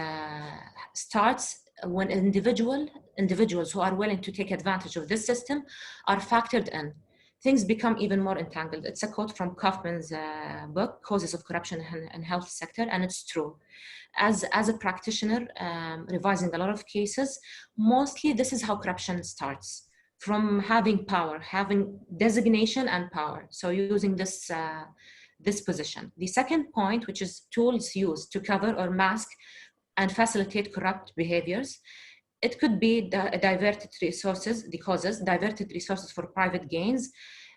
starts when individuals who are willing to take advantage of this system are factored in. Things become even more entangled. It's a quote from Kaufman's book, Causes of Corruption in Health Sector, and it's true. As a practitioner, revising a lot of cases, mostly this is how corruption starts, from having power, having designation and power. So using this position. The second point, which is tools used to cover or mask and facilitate corrupt behaviors. It could be diverted resources for private gains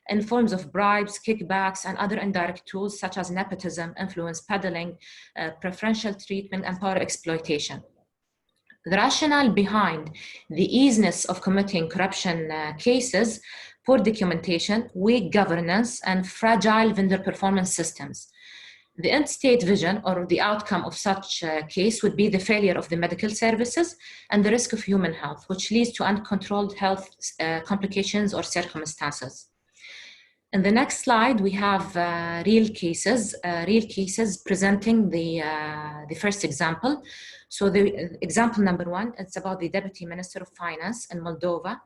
in forms of bribes, kickbacks, and other indirect tools such as nepotism, influence peddling, preferential treatment, and power exploitation. The rationale behind the easiness of committing corruption cases, poor documentation, weak governance, and fragile vendor performance systems. The end state vision or the outcome of such a case would be the failure of the medical services and the risk of human health, which leads to uncontrolled health complications or circumstances. In the next slide, we have real cases presenting the first example. So the example number one, it's about the Deputy Minister of Finance in Moldova.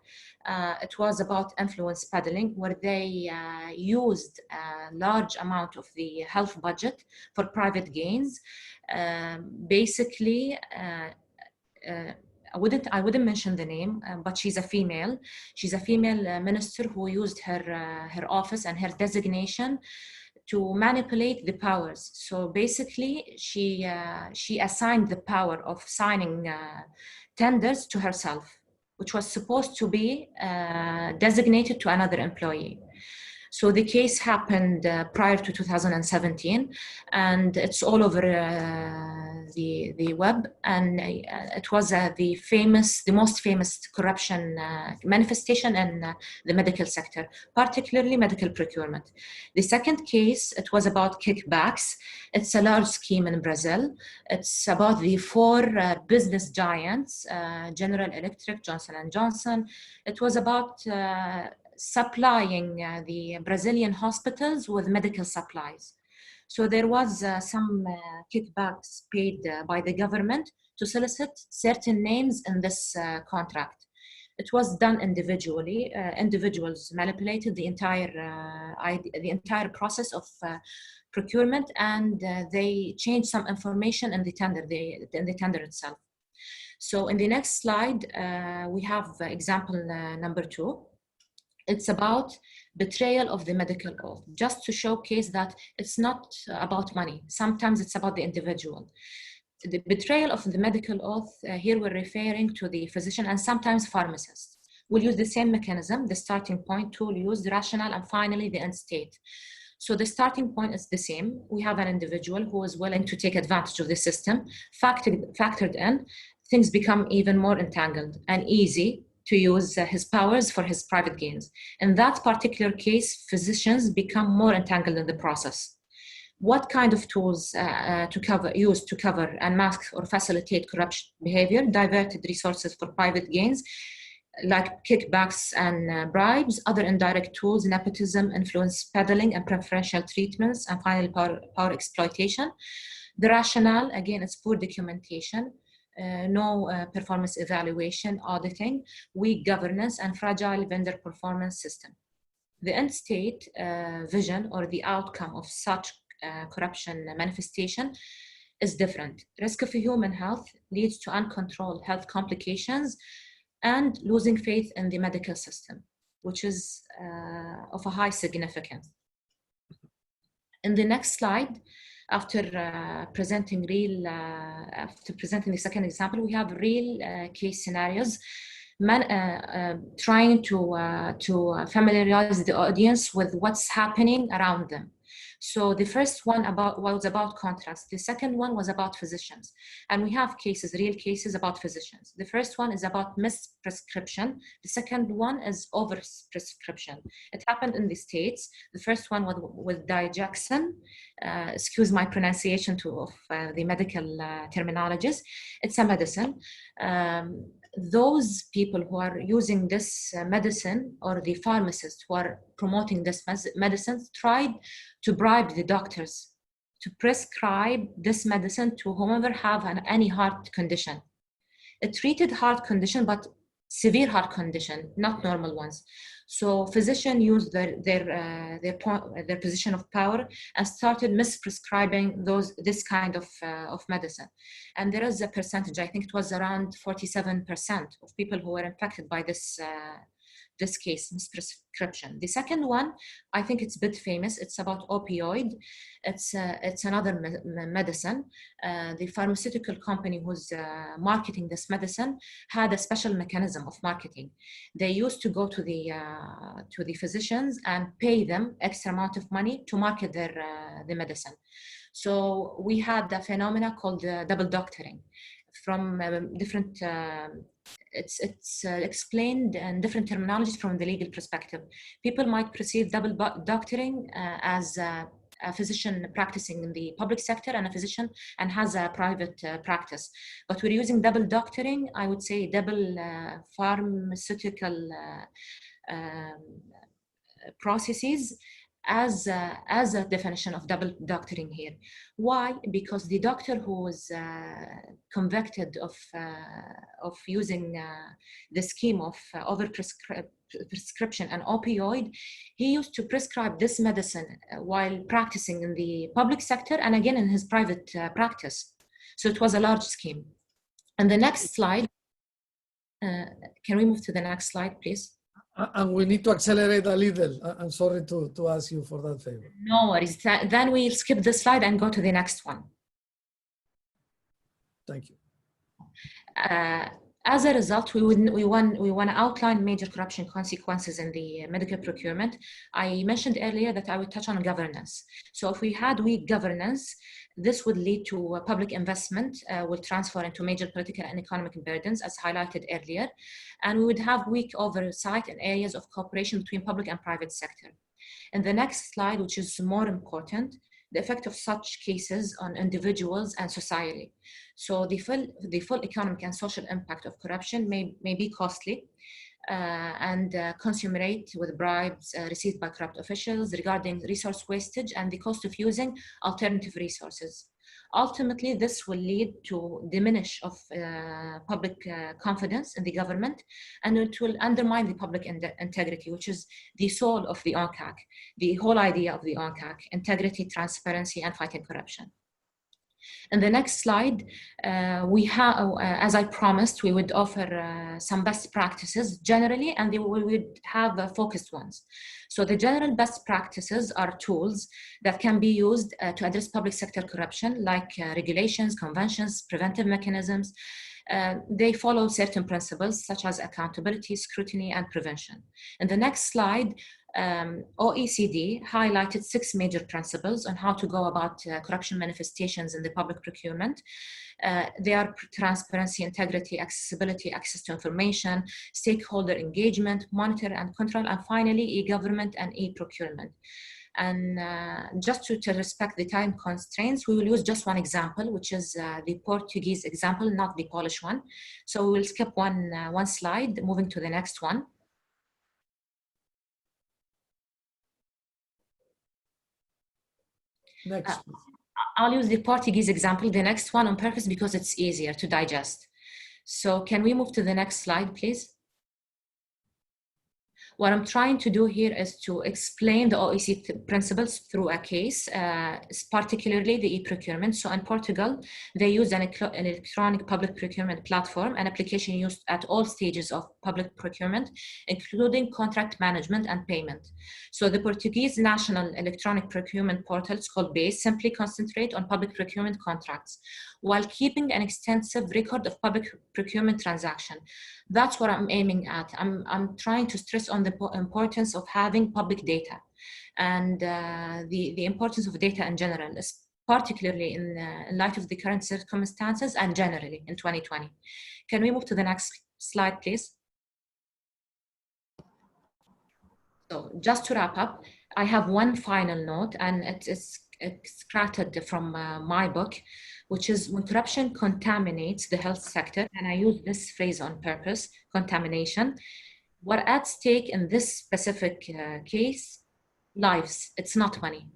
It was about influence peddling, where they used a large amount of the health budget for private gains. Basically, I wouldn't mention the name, but she's a female. She's a female minister who used her office and her designation to manipulate the powers. So basically, she assigned the power of signing tenders to herself, which was supposed to be designated to another employee. So the case happened prior to 2017, and it's all over the web. And it was the most famous corruption manifestation in the medical sector, particularly medical procurement. The second case, it was about kickbacks. It's a large scheme in Brazil. It's about the four business giants, General Electric, Johnson & Johnson. It was about supplying the Brazilian hospitals with medical supplies. So there was some kickbacks paid by the government to solicit certain names in this contract. It was done individually. Individuals manipulated the entire process of procurement, and they changed some information in the tender itself. So in the next slide, we have example number 2. It's about betrayal of the medical oath, just to showcase that it's not about money. Sometimes it's about the individual. The betrayal of the medical oath, here we're referring to the physician and sometimes pharmacists. We'll use the same mechanism, the starting point, tool used, rationale, and finally the end state. So the starting point is the same. We have an individual who is willing to take advantage of the system, factored in, things become even more entangled and easy to use his powers for his private gains. In that particular case, physicians become more entangled in the process. What kind of tools used to cover and mask or facilitate corruption behavior? Diverted resources for private gains, like kickbacks and bribes, other indirect tools, nepotism, influence peddling, and preferential treatments, and finally power exploitation. The rationale, again, it's poor documentation, no performance evaluation, auditing, weak governance, and fragile vendor performance system. The end state vision or the outcome of such corruption manifestation is different. Risk of human health leads to uncontrolled health complications and losing faith in the medical system, which is of a high significance. In the next slide, after presenting the second example, we have real case scenarios, trying to familiarize the audience with what's happening around them. So the first one was about contracts. The second one was about physicians. And we have cases, real cases about physicians. The first one is about misprescription. The second one is overprescription. It happened in the States. The first one was with digoxin. Excuse my pronunciation of the medical terminologies. It's a medicine. Those people who are using this medicine, or the pharmacists who are promoting this medicine, tried to bribe the doctors to prescribe this medicine to whomever have any heart condition. It treated heart condition, but severe heart condition, not normal ones. So physicians used their position of power and started misprescribing this kind of medicine. And there is a percentage, I think it was around 47% of people who were infected by this case, misprescription. The second one, I think it's a bit famous. It's about opioid. It's another medicine. The pharmaceutical company who's marketing this medicine had a special mechanism of marketing. They used to go to the physicians and pay them extra amount of money to market the medicine. So we had a phenomena called double doctoring from different. It's explained in different terminologies from the legal perspective. People might perceive double doctoring as a physician practicing in the public sector and a physician and has a private practice. But we're using double doctoring, I would say double pharmaceutical processes as a definition of double doctoring here. Why? Because the doctor who was convicted of using the scheme of overprescription and opioid, he used to prescribe this medicine while practicing in the public sector and again in his private practice. So it was a large scheme. And the next slide, can we move to the next slide, please? And we need to accelerate a little. I'm sorry to ask you for that favor. No worries. Then we'll skip this slide and go to the next one. Thank you. As a result, we want to outline major corruption consequences in the medical procurement. I mentioned earlier that I would touch on governance. So if we had weak governance, this would lead to public investment will transfer into major political and economic burdens, as highlighted earlier. And we would have weak oversight in areas of cooperation between public and private sector. In the next slide, which is more important, the effect of such cases on individuals and society. So the full economic and social impact of corruption may be costly and consummate with bribes received by corrupt officials regarding resource wastage and the cost of using alternative resources. Ultimately, this will lead to diminish of public confidence in the government, and it will undermine the public integrity, which is the soul of the UNCAC, the whole idea of the UNCAC: integrity, transparency, and fighting corruption. In the next slide, we have, as I promised, we would offer some best practices generally, and we would have focused ones. So the general best practices are tools that can be used to address public sector corruption, like regulations, conventions, preventive mechanisms. They follow certain principles such as accountability, scrutiny, and prevention. In the next slide, OECD highlighted 6 major principles on how to go about corruption manifestations in the public procurement. They are transparency, integrity, accessibility, access to information, stakeholder engagement, monitor and control, and finally, e-government and e-procurement. And just to respect the time constraints, we will use just one example, which is the Portuguese example, not the Polish one. So we will skip one slide, moving to the next one. Next. I'll use the Portuguese example, the next one, on purpose because it's easier to digest. So can we move to the next slide, please? What I'm trying to do here is to explain the OECD principles through a case, particularly the e-procurement. So in Portugal, they use an electronic public procurement platform, an application used at all stages of public procurement, including contract management and payment. So the Portuguese national electronic procurement portal, it's called BASE, simply concentrate on public procurement contracts while keeping an extensive record of public procurement transaction. That's what I'm aiming at. I'm trying to stress on the importance of having public data and the importance of data in general, particularly in light of the current circumstances and generally in 2020. Can we move to the next slide, please? So just to wrap up, I have one final note, and it's extracted from my book, which is when corruption contaminates the health sector, and I use this phrase on purpose, contamination. What at stake in this specific case, lives, it's not money.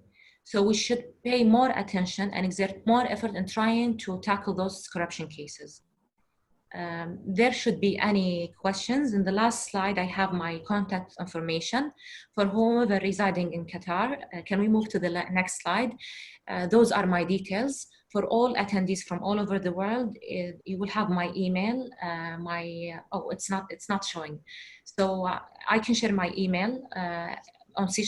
So we should pay more attention and exert more effort in trying to tackle those corruption cases. There should be any questions. In the last slide, I have my contact information for whoever residing in Qatar. Can we move to the next slide? Those are my details. For all attendees from all over the world, you will have my email. Oh, it's not showing. So I can share my email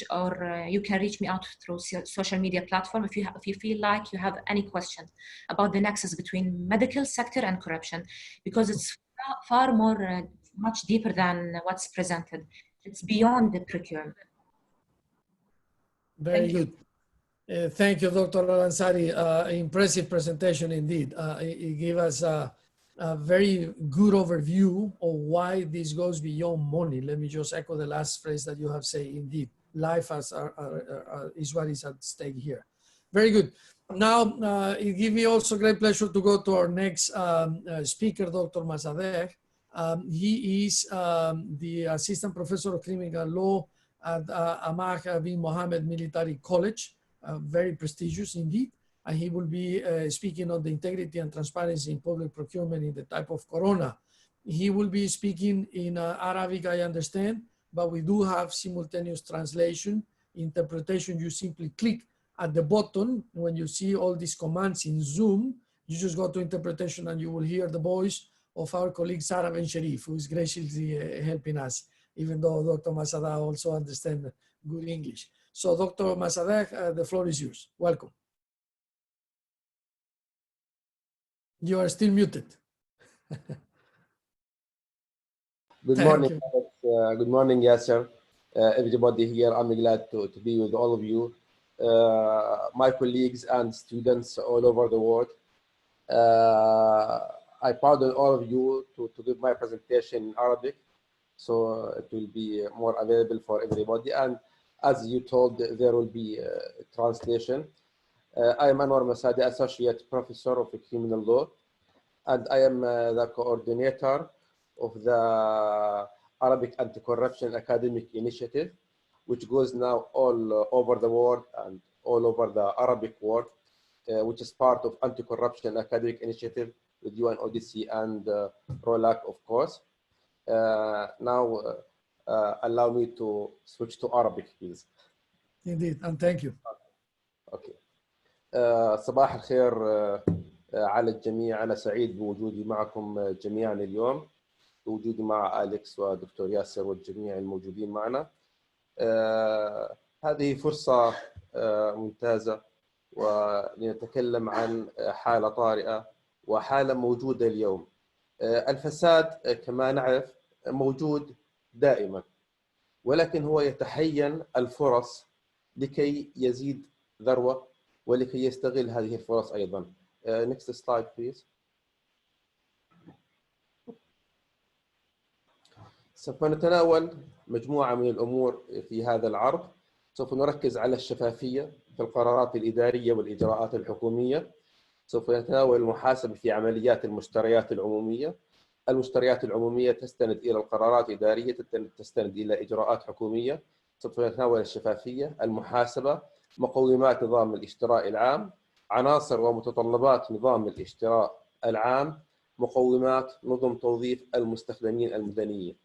or you can reach me out through social media platform if you feel like you have any question about the nexus between medical sector and corruption, because it's far more, much deeper than what's presented. It's beyond the procurement. Very good. Thank you, Dr. Al-Ansari. Impressive presentation indeed. It gave us a very good overview of why this goes beyond money. Let me just echo the last phrase that you have said. Indeed, life is what is at stake here. Very good. Now, it gives me also great pleasure to go to our next speaker, Dr. Masadeh. He is the Assistant Professor of Criminal Law at Ahmad bin Mohammed Military College, very prestigious indeed. And he will be speaking on the integrity and transparency in public procurement in the type of corona. He will be speaking in Arabic, I understand, but we do have simultaneous translation, interpretation. You simply click at the button when you see all these commands in Zoom. You just go to interpretation and you will hear the voice of our colleague Sarah Ben Sherif, who is graciously helping us, even though Dr. Masadeh also understands good English. So Dr. Masadeh, the floor is yours. Welcome. You are still muted. Good morning. Good morning, Yasser. Everybody here, I'm glad to be with all of you, my colleagues and students all over the world. I pardon all of you to give my presentation in Arabic, so it will be more available for everybody. And as you told, there will be translation. I am Anwar Masadi, Associate Professor of Criminal Law, and I am the coordinator of the Arabic Anti-Corruption Academic Initiative, which goes now all over the world and all over the Arabic world. which is part of anti-corruption academic initiative with UNODC and ROLACC, of course. Now, allow me to switch to Arabic, please. Indeed, and thank you. Okay. صباح الخير على الجميع. أنا سعيد بوجودي معكم جميعا اليوم، بوجودي مع أليكس ودكتور ياسر والجميع الموجودين معنا. هذه فرصة ممتازة ولنتكلم عن حالة طارئة وحالة موجودة اليوم. الفساد كما نعرف موجود دائما، ولكن هو يتحين الفرص لكي يزيد ذروة ولكي يستغل هذه الفرص أيضا. Next slide please. سوف نتناول مجموعة من الأمور في هذا العرض. سوف نركز على الشفافية في القرارات الإدارية والإجراءات الحكومية. سوف نتناول المحاسبة في عمليات المشتريات العمومية. المشتريات العمومية تستند إلى القرارات الإدارية، تستند إلى إجراءات حكومية. سوف نتناول الشفافية، المحاسبة، مقومات نظام الاشتراء العام، عناصر ومتطلبات نظام الاشتراء العام، مقومات نظم توظيف المستخدمين المدنيين.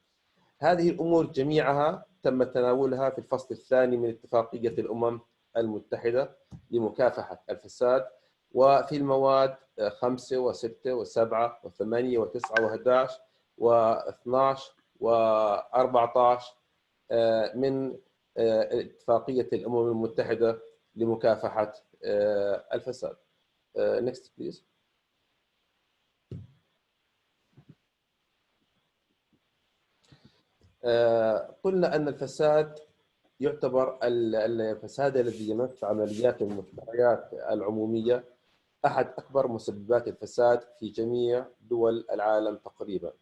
هذه الأمور جميعها تم تناولها في الفصل الثاني من اتفاقية الأمم المتحدة لمكافحة الفساد، وفي المواد 5 و6 و7 و8 و9 و11 و12 و14 من اتفاقية الأمم المتحدة لمكافحة الفساد. Next please. قلنا أن الفساد يعتبر الفساد الذي يمس عمليات المشتريات العمومية أحد أكبر مسببات الفساد في جميع دول العالم تقريبا،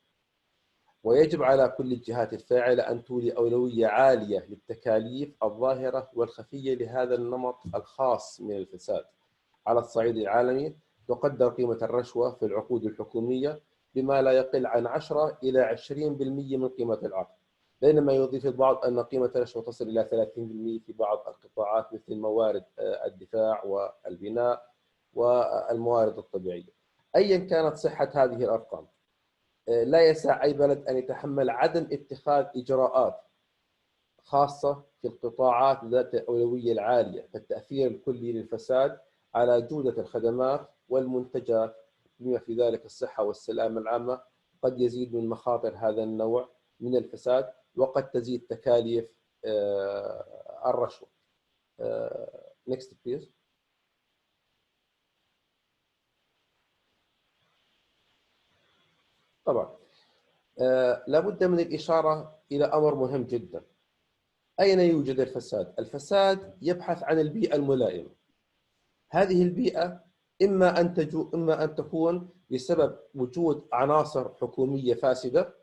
ويجب على كل الجهات الفاعلة أن تولي أولوية عالية للتكاليف الظاهرة والخفية لهذا النمط الخاص من الفساد. على الصعيد العالمي تقدر قيمة الرشوة في العقود الحكومية بما لا يقل عن 10 إلى 20% من قيمة العقد، بينما يضيف البعض أن قيمة الرشوة تصل إلى 30% في بعض القطاعات مثل موارد الدفاع والبناء والموارد الطبيعية. أيا كانت صحة هذه الأرقام، لا يسع أي بلد أن يتحمل عدم اتخاذ إجراءات خاصة في القطاعات ذات الأولوية العالية، فالتأثير الكلي للفساد على جودة الخدمات والمنتجات بما في ذلك الصحة والسلامة العامة قد يزيد من مخاطر هذا النوع من الفساد، وقد تزيد تكاليف الرشوة. Next please. طبعا لابد من الإشارة إلى أمر مهم جدا. أين يوجد الفساد؟ الفساد يبحث عن البيئة الملائمة. هذه البيئة إما أن تكون بسبب وجود عناصر حكومية فاسدة،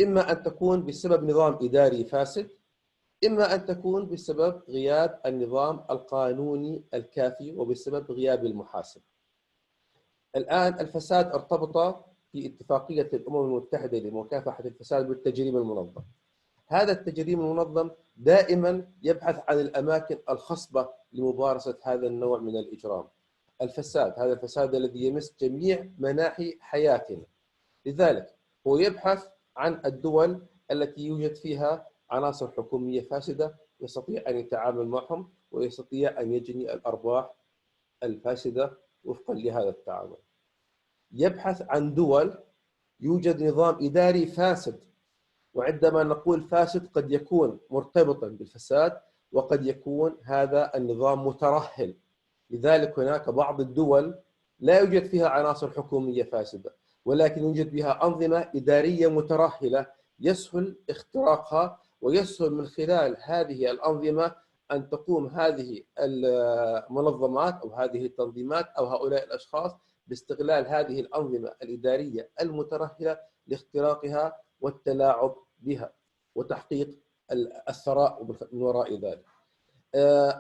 إما أن تكون بسبب نظام إداري فاسد، إما أن تكون بسبب غياب النظام القانوني الكافي وبسبب غياب المحاسبة. الآن الفساد ارتبط في اتفاقية الأمم المتحدة لمكافحة الفساد بالتجريم المنظم. هذا التجريم المنظم دائما يبحث عن الأماكن الخصبة لممارسة هذا النوع من الإجرام. الفساد، هذا الفساد الذي يمس جميع مناحي حياتنا، لذلك هو يبحث عن الدول التي يوجد فيها عناصر حكومية فاسدة، يستطيع أن يتعامل معهم ويستطيع أن يجني الأرباح الفاسدة وفقا لهذا التعامل. يبحث عن دول يوجد نظام إداري فاسد، وعندما نقول فاسد قد يكون مرتبطا بالفساد وقد يكون هذا النظام مترهل. لذلك هناك بعض الدول لا يوجد فيها عناصر حكومية فاسدة، ولكن يوجد بها أنظمة إدارية مترهلة يسهل اختراقها، ويسهل من خلال هذه الأنظمة أن تقوم هذه المنظمات أو هذه التنظيمات أو هؤلاء الأشخاص باستغلال هذه الأنظمة الإدارية المترهلة لاختراقها والتلاعب بها وتحقيق الثراء من وراء ذلك.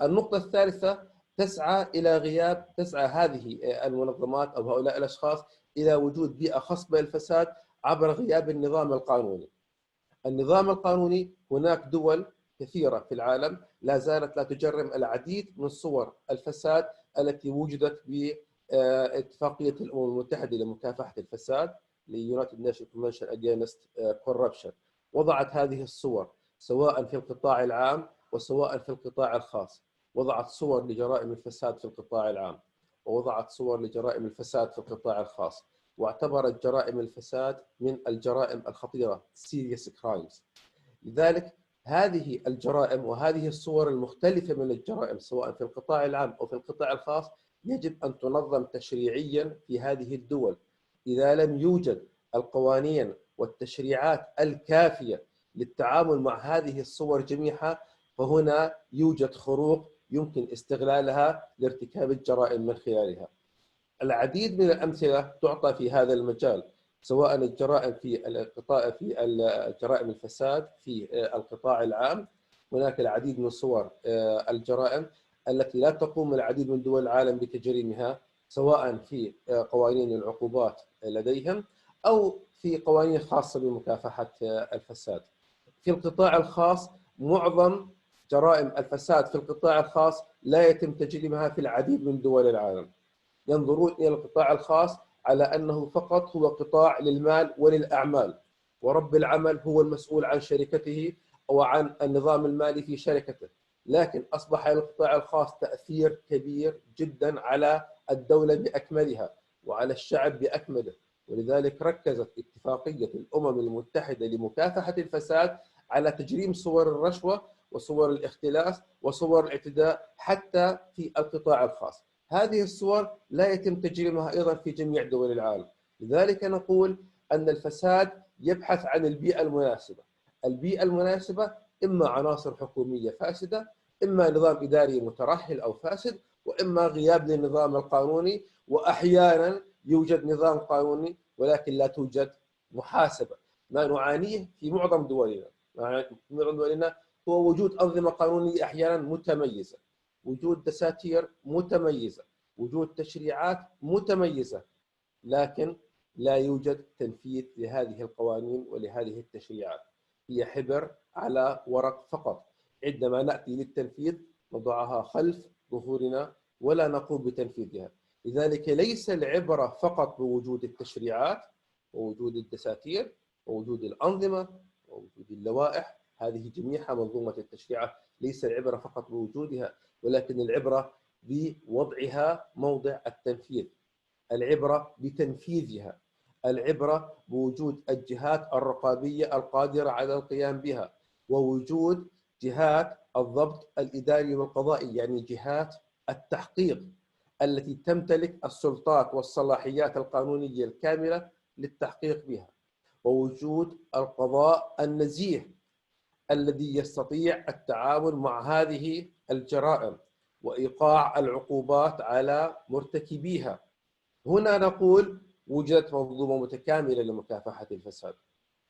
النقطة الثالثة، تسعى هذه المنظمات أو هؤلاء الأشخاص إلى وجود بيئة خصبة للفساد عبر غياب النظام القانوني. النظام القانوني، هناك دول كثيرة في العالم لا زالت لا تجرم العديد من صور الفساد التي وجدت باتفاقية الأمم المتحدة لمكافحة الفساد United Nations Convention Against Corruption. وضعت هذه الصور سواء في القطاع العام وسواء في القطاع الخاص. وضعت صور لجرائم الفساد في القطاع العام ووضعت صور لجرائم الفساد في القطاع الخاص، واعتبرت جرائم الفساد من الجرائم الخطيرة serious crimes. لذلك هذه الجرائم وهذه الصور المختلفة من الجرائم سواء في القطاع العام أو في القطاع الخاص يجب أن تنظم تشريعيا في هذه الدول. إذا لم يوجد القوانين والتشريعات الكافية للتعامل مع هذه الصور جميعها فهنا يوجد خروق يمكن استغلالها لارتكاب الجرائم من خلالها. العديد من الأمثلة تعطى في هذا المجال سواء الجرائم في الجرائم الفساد في القطاع العام. هناك العديد من صور الجرائم التي لا تقوم العديد من دول العالم بتجريمها سواء في قوانين العقوبات لديهم أو في قوانين خاصة بمكافحة الفساد. في القطاع الخاص معظم جرائم الفساد في القطاع الخاص لا يتم تجريمها في العديد من دول العالم. ينظرون إلى القطاع الخاص على أنه فقط هو قطاع للمال وللأعمال، ورب العمل هو المسؤول عن شركته أو عن النظام المالي في شركته. لكن أصبح للقطاع الخاص تأثير كبير جدا على الدولة بأكملها وعلى الشعب بأكمله، ولذلك ركزت اتفاقية الأمم المتحدة لمكافحة الفساد على تجريم صور الرشوة وصور الاختلاس وصور الاعتداء حتى في القطاع الخاص. هذه الصور لا يتم تجريمها أيضا في جميع دول العالم. لذلك نقول أن الفساد يبحث عن البيئة المناسبة. البيئة المناسبة إما عناصر حكومية فاسدة، إما نظام إداري مترهل أو فاسد، وإما غياب للنظام القانوني، وأحيانا يوجد نظام قانوني ولكن لا توجد محاسبة. ما نعانيه في معظم دولنا هو وجود أنظمة قانونية أحيانا متميزة، وجود دساتير متميزة، وجود تشريعات متميزة، لكن لا يوجد تنفيذ لهذه القوانين ولهذه التشريعات. هي حبر على ورق فقط. عندما نأتي للتنفيذ نضعها خلف ظهورنا ولا نقوم بتنفيذها. لذلك ليس العبرة فقط بوجود التشريعات ووجود الدساتير ووجود الأنظمة ووجود اللوائح، هذه جميعها منظومة التشريعات. ليس العبرة فقط بوجودها، ولكن العبرة بوضعها موضع التنفيذ، العبرة بتنفيذها، العبرة بوجود الجهات الرقابية القادرة على القيام بها، ووجود جهات الضبط الإداري والقضائي، يعني جهات التحقيق التي تمتلك السلطات والصلاحيات القانونية الكاملة للتحقيق بها، ووجود القضاء النزيه الذي يستطيع التعامل مع هذه الجرائم وإيقاع العقوبات على مرتكبيها. هنا نقول وجدت منظومة متكاملة لمكافحة الفساد.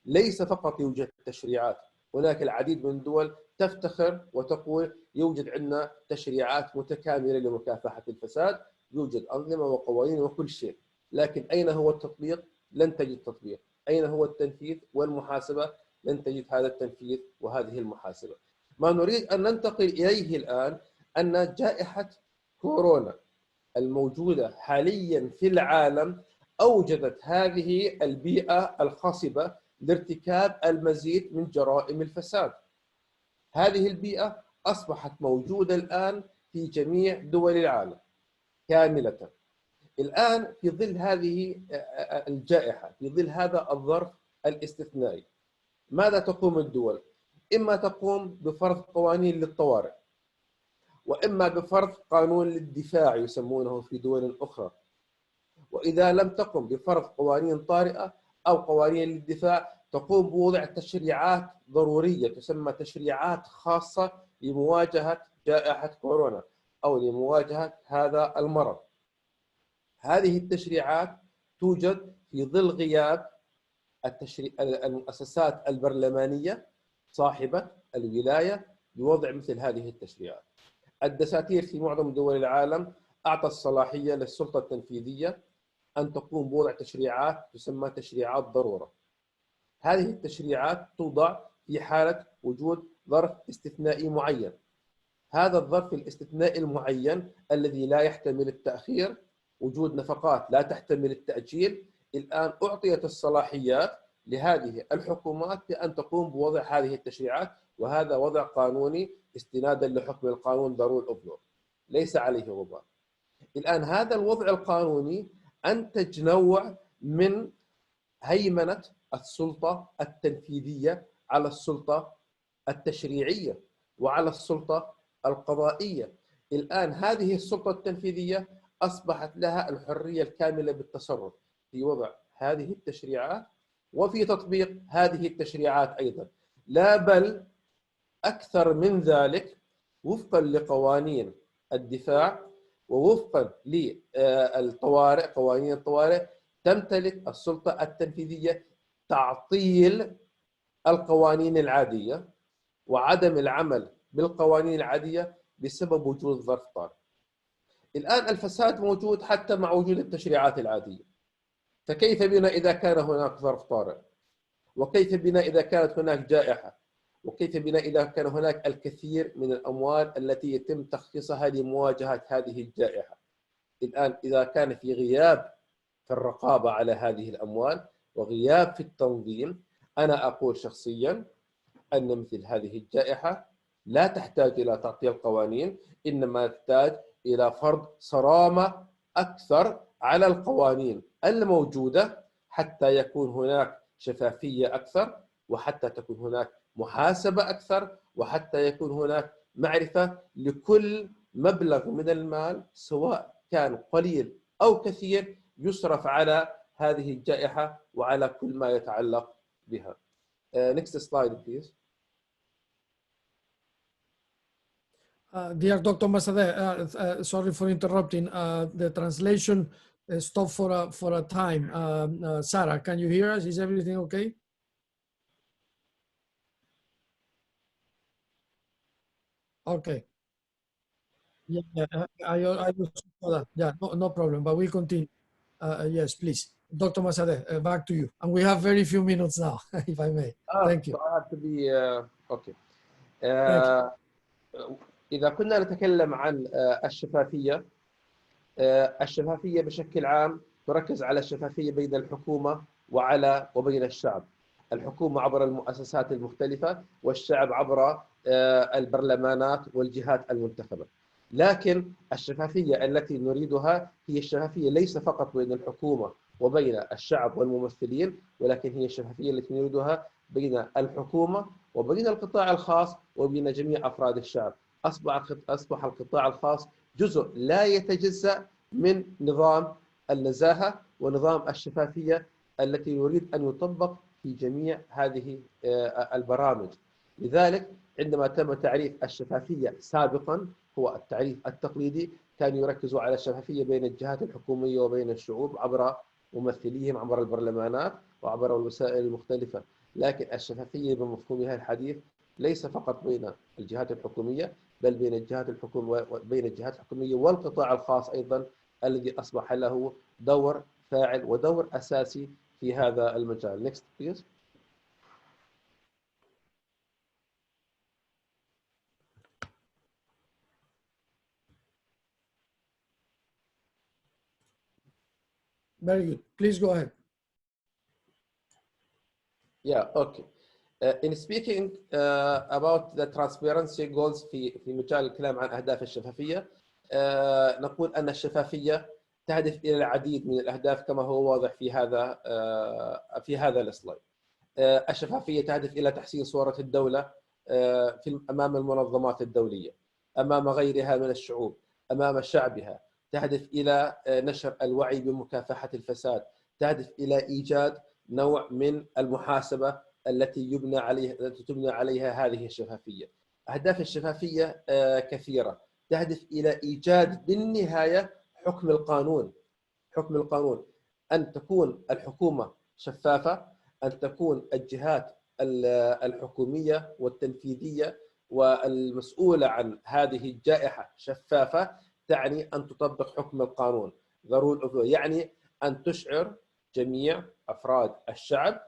ليس فقط يوجد تشريعات، هناك العديد من الدول تفتخر وتقول يوجد عندنا تشريعات متكاملة لمكافحة الفساد، يوجد أنظمة وقوانين وكل شيء، لكن أين هو التطبيق؟ لن تجد تطبيق. أين هو التنفيذ والمحاسبة؟ لن تجد هذا التنفيذ وهذه المحاسبة. ما نريد أن ننتقل إليه الآن أن جائحة كورونا الموجودة حاليا في العالم أوجدت هذه البيئة الخصبة لارتكاب المزيد من جرائم الفساد. هذه البيئة أصبحت موجودة الآن في جميع دول العالم كاملة. الآن في ظل هذه الجائحة، في ظل هذا الظرف الاستثنائي، ماذا تقوم الدول؟ إما تقوم بفرض قوانين للطوارئ، وإما بفرض قانون للدفاع يسمونه في دول أخرى. وإذا لم تقم بفرض قوانين طارئة أو قوانين للدفاع تقوم بوضع تشريعات ضرورية تسمى تشريعات خاصة لمواجهة جائحة كورونا أو لمواجهة هذا المرض. هذه التشريعات توجد في ظل غياب المؤسسات البرلمانية صاحبة الولاية بوضع مثل هذه التشريعات. الدساتير في معظم دول العالم أعطت الصلاحية للسلطة التنفيذية أن تقوم بوضع تشريعات تسمى تشريعات ضرورة. هذه التشريعات توضع في حالة وجود ظرف استثنائي معين. هذا الظرف الاستثنائي المعين الذي لا يحتمل التأخير، وجود نفقات لا تحتمل التأجيل، الآن أعطيت الصلاحيات لهذه الحكومات بأن تقوم بوضع هذه التشريعات، وهذا وضع قانوني استنادا لحكم القانون the rule of law، ليس عليه غبار. الآن هذا الوضع القانوني أنتج نوع من هيمنة السلطة التنفيذية على السلطة التشريعية وعلى السلطة القضائية. الآن هذه السلطة التنفيذية أصبحت لها الحرية الكاملة بالتصرف في وضع هذه التشريعات وفي تطبيق هذه التشريعات أيضا، لا بل أكثر من ذلك، وفقا لقوانين الدفاع ووفقا للطوارئ، قوانين الطوارئ، تمتلك السلطة التنفيذية تعطيل القوانين العادية وعدم العمل بالقوانين العادية بسبب وجود ظرف طارئ. الآن الفساد موجود حتى مع وجود التشريعات العادية، فكيف بنا إذا كان هناك ظرف طارئ؟ وكيف بنا إذا كانت هناك جائحة؟ وكيف بنا إذا كان هناك الكثير من الأموال التي يتم تخصيصها لمواجهة هذه الجائحة؟ الآن إذا كان في غياب في الرقابة على هذه الأموال وغياب في التنظيم، أنا أقول شخصياً أن مثل هذه الجائحة لا تحتاج إلى تعطيل قوانين، إنما تحتاج إلى فرض صرامة أكثر على القوانين الموجودة حتى يكون هناك شفافية أكثر، وحتى تكون هناك محاسبة أكثر، وحتى يكون هناك معرفة لكل مبلغ من المال سواء كان قليل أو كثير يصرف على هذه الجائحة وعلى كل ما يتعلق بها. Next slide, please. Dear Dr. Masadeh, sorry for interrupting. The translation stopped for a time. Sarah, can you hear us? Is everything okay? Okay. Yeah, I saw that. Yeah, no problem, but we'll continue. Yes, please. Dr. Masadeh, back to you. And we have very few minutes now, if I may. Thank you. So I have to be, okay. Thank you. إذا كنا نتكلم عن الشفافية، الشفافية بشكل عام تركز على الشفافية بين الحكومة وبين الشعب. الحكومة عبر المؤسسات المختلفة، والشعب عبر البرلمانات والجهات المنتخبة. لكن الشفافية التي نريدها هي الشفافية ليس فقط بين الحكومة وبين الشعب والممثلين، ولكن هي الشفافية التي نريدها بين الحكومة وبين القطاع الخاص وبين جميع أفراد الشعب. أصبح القطاع الخاص جزء لا يتجزأ من نظام النزاهة ونظام الشفافية التي يريد أن يطبق في جميع هذه البرامج. لذلك عندما تم تعريف الشفافية سابقا، هو التعريف التقليدي، كان يركز على الشفافية بين الجهات الحكومية وبين الشعوب عبر ممثليهم عبر البرلمانات وعبر الوسائل المختلفة. لكن الشفافية بمفهومها الحديث ليس فقط بين الجهات الحكومية، بل بين الجهات الحكومية والقطاع الخاص أيضا، الذي أصبح له دور فاعل ودور أساسي في هذا المجال. Next please. Very good. Please go ahead. Yeah, okay. In speaking about the transparency goals في مجال الكلام عن أهداف الشفافية، نقول أن الشفافية تهدف إلى العديد من الأهداف كما هو واضح في هذا السلايد. الشفافية تهدف إلى تحسين صورة الدولة أمام المنظمات الدولية، أمام غيرها من الشعوب، أمام شعبها. تهدف إلى نشر الوعي بمكافحة الفساد، تهدف إلى إيجاد نوع من المحاسبة التي تبنى عليها هذه الشفافية. أهداف الشفافية كثيرة، تهدف إلى إيجاد بالنهاية حكم القانون. حكم القانون، أن تكون الحكومة شفافة، أن تكون الجهات الحكومية والتنفيذية والمسؤولة عن هذه الجائحة شفافة، تعني أن تطبق حكم القانون the rule of law، يعني أن تشعر جميع أفراد الشعب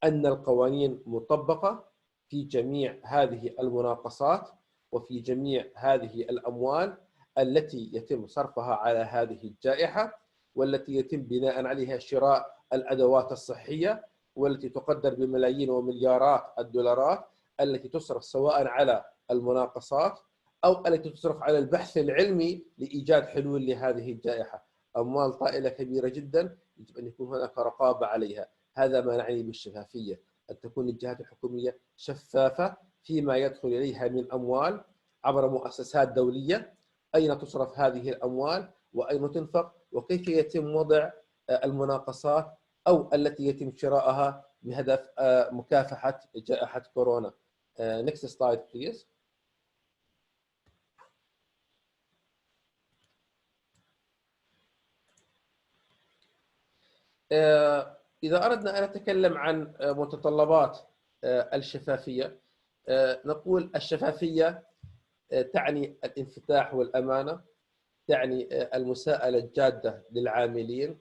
أن القوانين مطبقة في جميع هذه المناقصات، وفي جميع هذه الأموال التي يتم صرفها على هذه الجائحة، والتي يتم بناء عليها شراء الأدوات الصحية، والتي تقدر بملايين ومليارات الدولارات، التي تصرف سواء على المناقصات أو التي تصرف على البحث العلمي لإيجاد حلول لهذه الجائحة. أموال طائلة كبيرة جدا، يجب أن يكون هناك رقابة عليها. هذا ما نعني بالشفافية، أن تكون الجهات الحكومية شفافة فيما يدخل إليها من أموال عبر مؤسسات دولية، أين تصرف هذه الأموال وأين تنفق، وكيف يتم وضع المناقصات أو التي يتم شراءها بهدف مكافحة جائحة كورونا. Next slide please. إذا أردنا أن نتكلم عن متطلبات الشفافية، نقول الشفافية تعني الانفتاح والأمانة، تعني المساءلة الجادة للعاملين.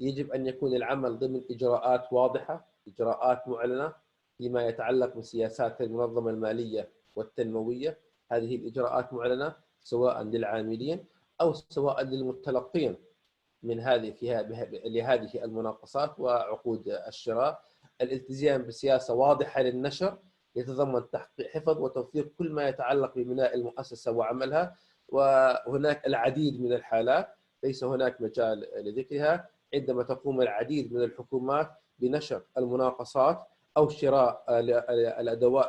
يجب أن يكون العمل ضمن إجراءات واضحة، إجراءات معلنة فيما يتعلق بسياسات المنظمة المالية والتنموية. هذه الإجراءات معلنة سواء للعاملين أو سواء للمتلقين من لهذه المناقصات وعقود الشراء. الالتزام بسياسة واضحة للنشر يتضمن تحقيق حفظ وتوثيق كل ما يتعلق ببناء المؤسسة وعملها، وهناك العديد من الحالات ليس هناك مجال لذكرها عندما تقوم العديد من الحكومات بنشر المناقصات أو شراء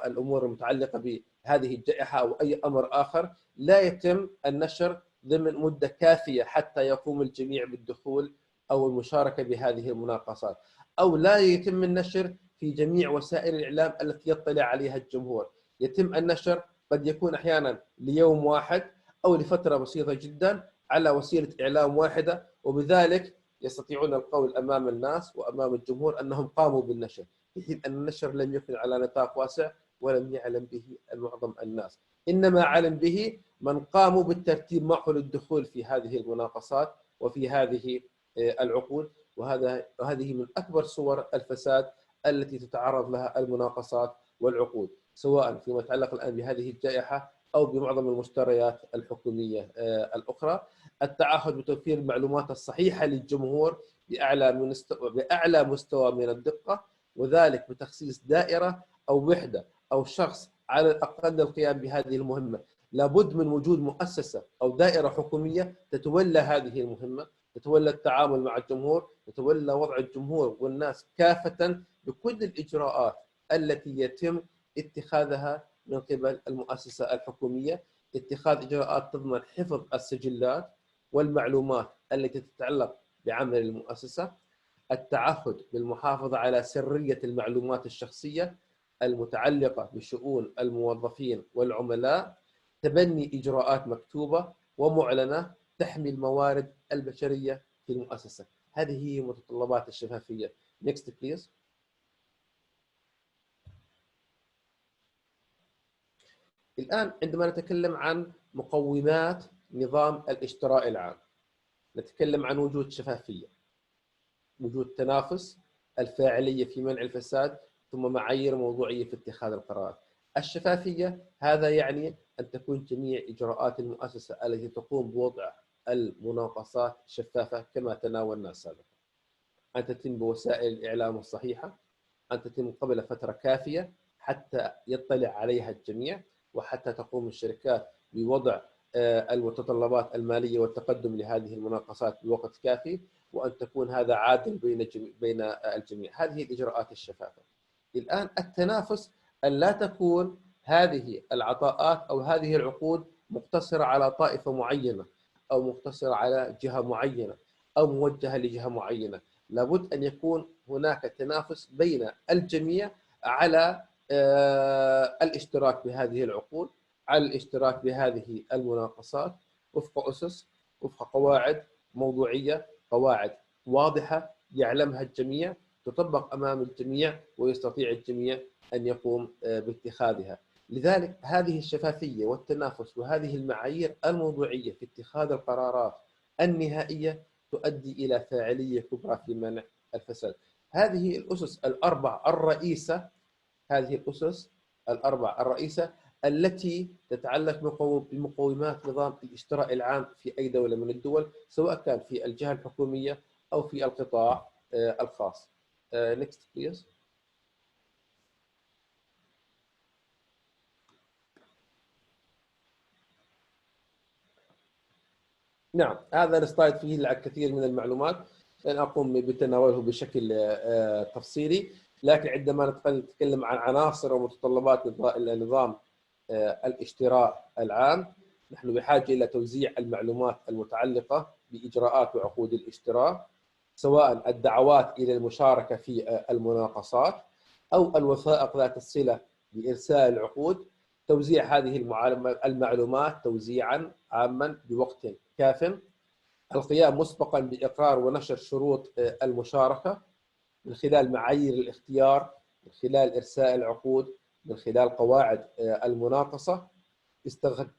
الأمور المتعلقة بهذه الجائحة أو أي أمر آخر، لا يتم النشر ضمن مدة كافية حتى يقوم الجميع بالدخول أو المشاركة بهذه المناقصات، أو لا يتم النشر في جميع وسائل الإعلام التي يطلع عليها الجمهور. يتم النشر قد يكون أحيانا ليوم واحد أو لفترة بسيطة جدا على وسيلة إعلام واحدة، وبذلك يستطيعون القول أمام الناس وأمام الجمهور أنهم قاموا بالنشر، في حين أن النشر لم يكن على نطاق واسع ولم يعلم به معظم الناس، إنما علم به من قاموا بالترتيب معه للدخول في هذه المناقصات وفي هذه العقود. وهذه من أكبر صور الفساد التي تتعرض لها المناقصات والعقود، سواء فيما يتعلق الآن بهذه الجائحة أو بمعظم المشتريات الحكومية الأخرى. التعهد بتوفير المعلومات الصحيحة للجمهور بأعلى مستوى من الدقة، وذلك بتخصيص دائرة أو وحدة أو شخص على الأقل للقيام بهذه المهمة. لابد من وجود مؤسسة أو دائرة حكومية تتولى هذه المهمة، تتولى التعامل مع الجمهور، تتولى وضع الجمهور والناس كافة بكل الإجراءات التي يتم اتخاذها من قبل المؤسسة الحكومية. اتخاذ إجراءات تضمن حفظ السجلات والمعلومات التي تتعلق بعمل المؤسسة، التعهد بالمحافظة على سرية المعلومات الشخصية المتعلقة بشؤون الموظفين والعملاء، تبني إجراءات مكتوبة ومعلنة تحمي الموارد البشرية في المؤسسة. هذه هي متطلبات الشفافية. Next please. الآن عندما نتكلم عن مقومات نظام الاشتراء العام، نتكلم عن وجود شفافية، وجود تنافس، الفاعلية في منع الفساد، ثم معايير موضوعية في اتخاذ القرارات. الشفافية هذا يعني أن تكون جميع إجراءات المؤسسة التي تقوم بوضع المناقصات شفافة كما تناولنا سابقا، أن تتم بوسائل الإعلام الصحيحة، أن تتم قبل فترة كافية حتى يطلع عليها الجميع، وحتى تقوم الشركات بوضع المتطلبات المالية والتقدم لهذه المناقصات بوقت كافي، وأن تكون هذا عادل بين الجميع. هذه الإجراءات الشفافة. الآن التنافس أن لا تكون هذه العطاءات أو هذه العقود مقتصرة على طائفة معينة أو مقتصرة على جهة معينة أو موجهة لجهة معينة. لابد أن يكون هناك تنافس بين الجميع على الاشتراك بهذه العقود، على الاشتراك بهذه المناقصات وفق أسس، وفق قواعد موضوعية، قواعد واضحة يعلمها الجميع، تطبق أمام الجميع ويستطيع الجميع أن يقوم باتخاذها. لذلك هذه الشفافية والتنافس وهذه المعايير الموضوعية في اتخاذ القرارات النهائية تؤدي إلى فاعلية كبرى في منع الفساد. هذه الأسس الأربع الرئيسة، هذه الأسس الأربع الرئيسة التي تتعلق بمقومات نظام الاشتراء العام في أي دولة من الدول، سواء كان في الجهة الحكومية أو في القطاع الخاص. Next please. نعم، هذا السلايد فيه الكثير من المعلومات، لن أقوم بتناوله بشكل تفصيلي، لكن عندما نتكلم عن عناصر ومتطلبات النظام الاشتراء العام، نحن بحاجة إلى توزيع المعلومات المتعلقة بإجراءات وعقود الاشتراء، سواء الدعوات إلى المشاركة في المناقصات أو الوثائق ذات الصلة بإرسال العقود. توزيع هذه المعلومات توزيعا عاما بوقت كاف. القيام مسبقا بإقرار ونشر شروط المشاركة من خلال معايير الاختيار، من خلال إرساء العقود، من خلال قواعد المناقصة.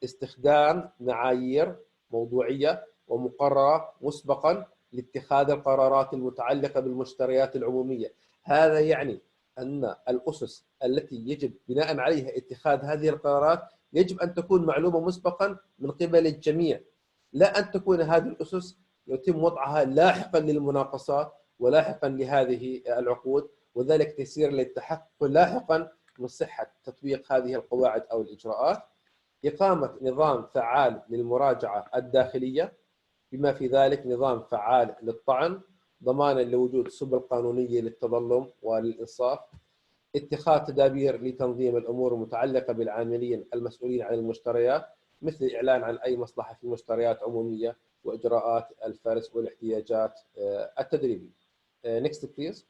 استخدام معايير موضوعية ومقررة مسبقا لاتخاذ القرارات المتعلقة بالمشتريات العمومية. هذا يعني أن الأسس التي يجب بناء عليها اتخاذ هذه القرارات يجب أن تكون معلومة مسبقا من قبل الجميع، لا أن تكون هذه الأسس يتم وضعها لاحقا للمناقصات ولاحقا لهذه العقود، وذلك تيسير للتحقق لاحقا من صحة تطبيق هذه القواعد أو الإجراءات. إقامة نظام فعال للمراجعة الداخلية، بما في ذلك نظام فعال للطعن، ضمانا لوجود سبل قانونية للتظلم وللإنصاف. اتخاذ تدابير لتنظيم الأمور المتعلقة بالعاملين المسؤولين عن المشتريات، مثل الإعلان عن أي مصلحة في مشتريات عمومية وإجراءات الفرز والاحتياجات التدريبية. Next please.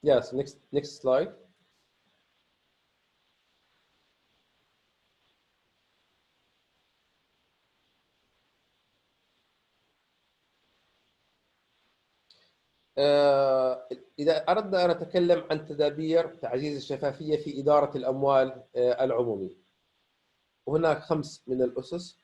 Yes, next slide. إذا أردنا أن نتكلم عن تدابير تعزيز الشفافية في إدارة الأموال العمومية، وهناك 5 من الأسس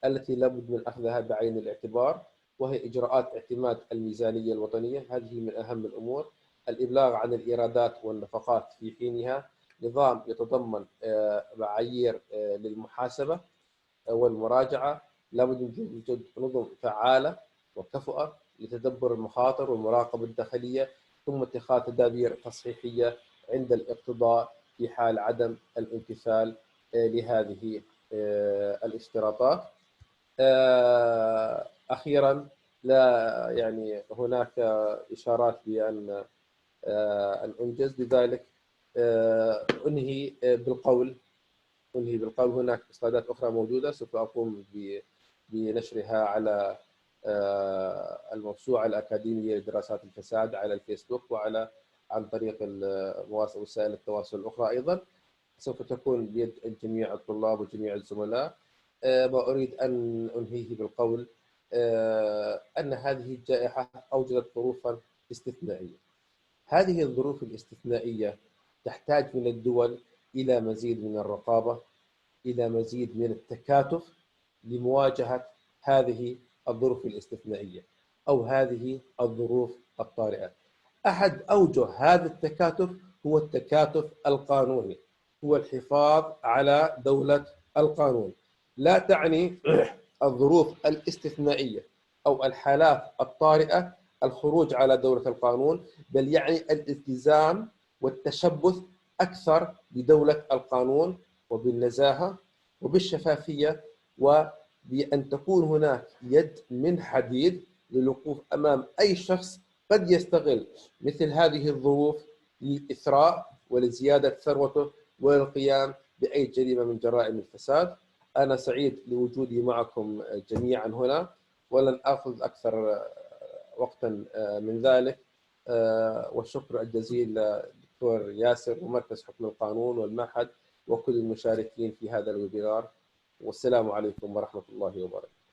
التي لابد من أخذها بعين الاعتبار، وهي إجراءات اعتماد الميزانية الوطنية، هذه من أهم الأمور. الإبلاغ عن الإيرادات والنفقات في حينها. نظام يتضمن معايير للمحاسبة والمراجعة. لابد من وجود نظم فعالة وكفؤة لتدبر المخاطر والمراقبة الداخلية، ثم اتخاذ تدابير تصحيحية عند الاقتضاء في حال عدم الامتثال لهذه الاشتراطات. أخيرا، لا يعني هناك إشارات بأن أنجز، لذلك أنهي بالقول. هناك سلايدات أخرى موجودة سوف أقوم بنشرها على الموسوعة الأكاديمية لدراسات الفساد على الفيسبوك، وعلى عن طريق وسائل التواصل الأخرى أيضا. سوف تكون بيد جميع الطلاب وجميع الزملاء. ما أريد أن أنهيه بالقول أن هذه الجائحة أوجدت ظروفا استثنائية. هذه الظروف الاستثنائية تحتاج من الدول إلى مزيد من الرقابة، إلى مزيد من التكاتف لمواجهة هذه الظروف الاستثنائية أو هذه الظروف الطارئة. أحد أوجه هذا التكاتف هو التكاتف القانوني، هو الحفاظ على دولة القانون. لا تعني الظروف الاستثنائية أو الحالات الطارئة الخروج على دولة القانون، بل يعني الالتزام والتشبث أكثر بدولة القانون وبالنزاهة وبالشفافية، وبأن تكون هناك يد من حديد للوقوف أمام أي شخص قد يستغل مثل هذه الظروف للإثراء ولزيادة ثروته وللقيام بأي جريمة من جرائم الفساد. أنا سعيد لوجودي معكم جميعا هنا، ولن آخذ أكثر وقتا من ذلك، والشكر الجزيل للدكتور ياسر ومركز حكم القانون والمعهد وكل المشاركين في هذا الويبينار، والسلام عليكم ورحمة الله وبركاته.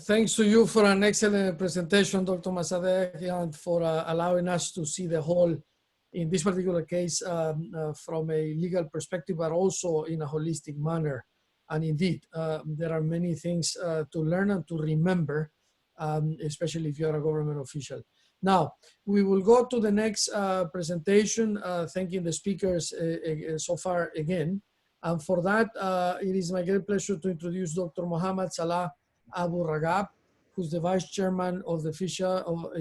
Thanks to you for an excellent presentation, Dr. Masadek, and for allowing us to see the whole, in this particular case, from a legal perspective, but also in a holistic manner. And indeed, there are many things to learn and to remember, especially if you're a government official. Now, we will go to the next presentation, thanking the speakers so far again. And for that, it is my great pleasure to introduce Dr. Mohammad Salah Abu Ragab, who's the Vice Chairman of the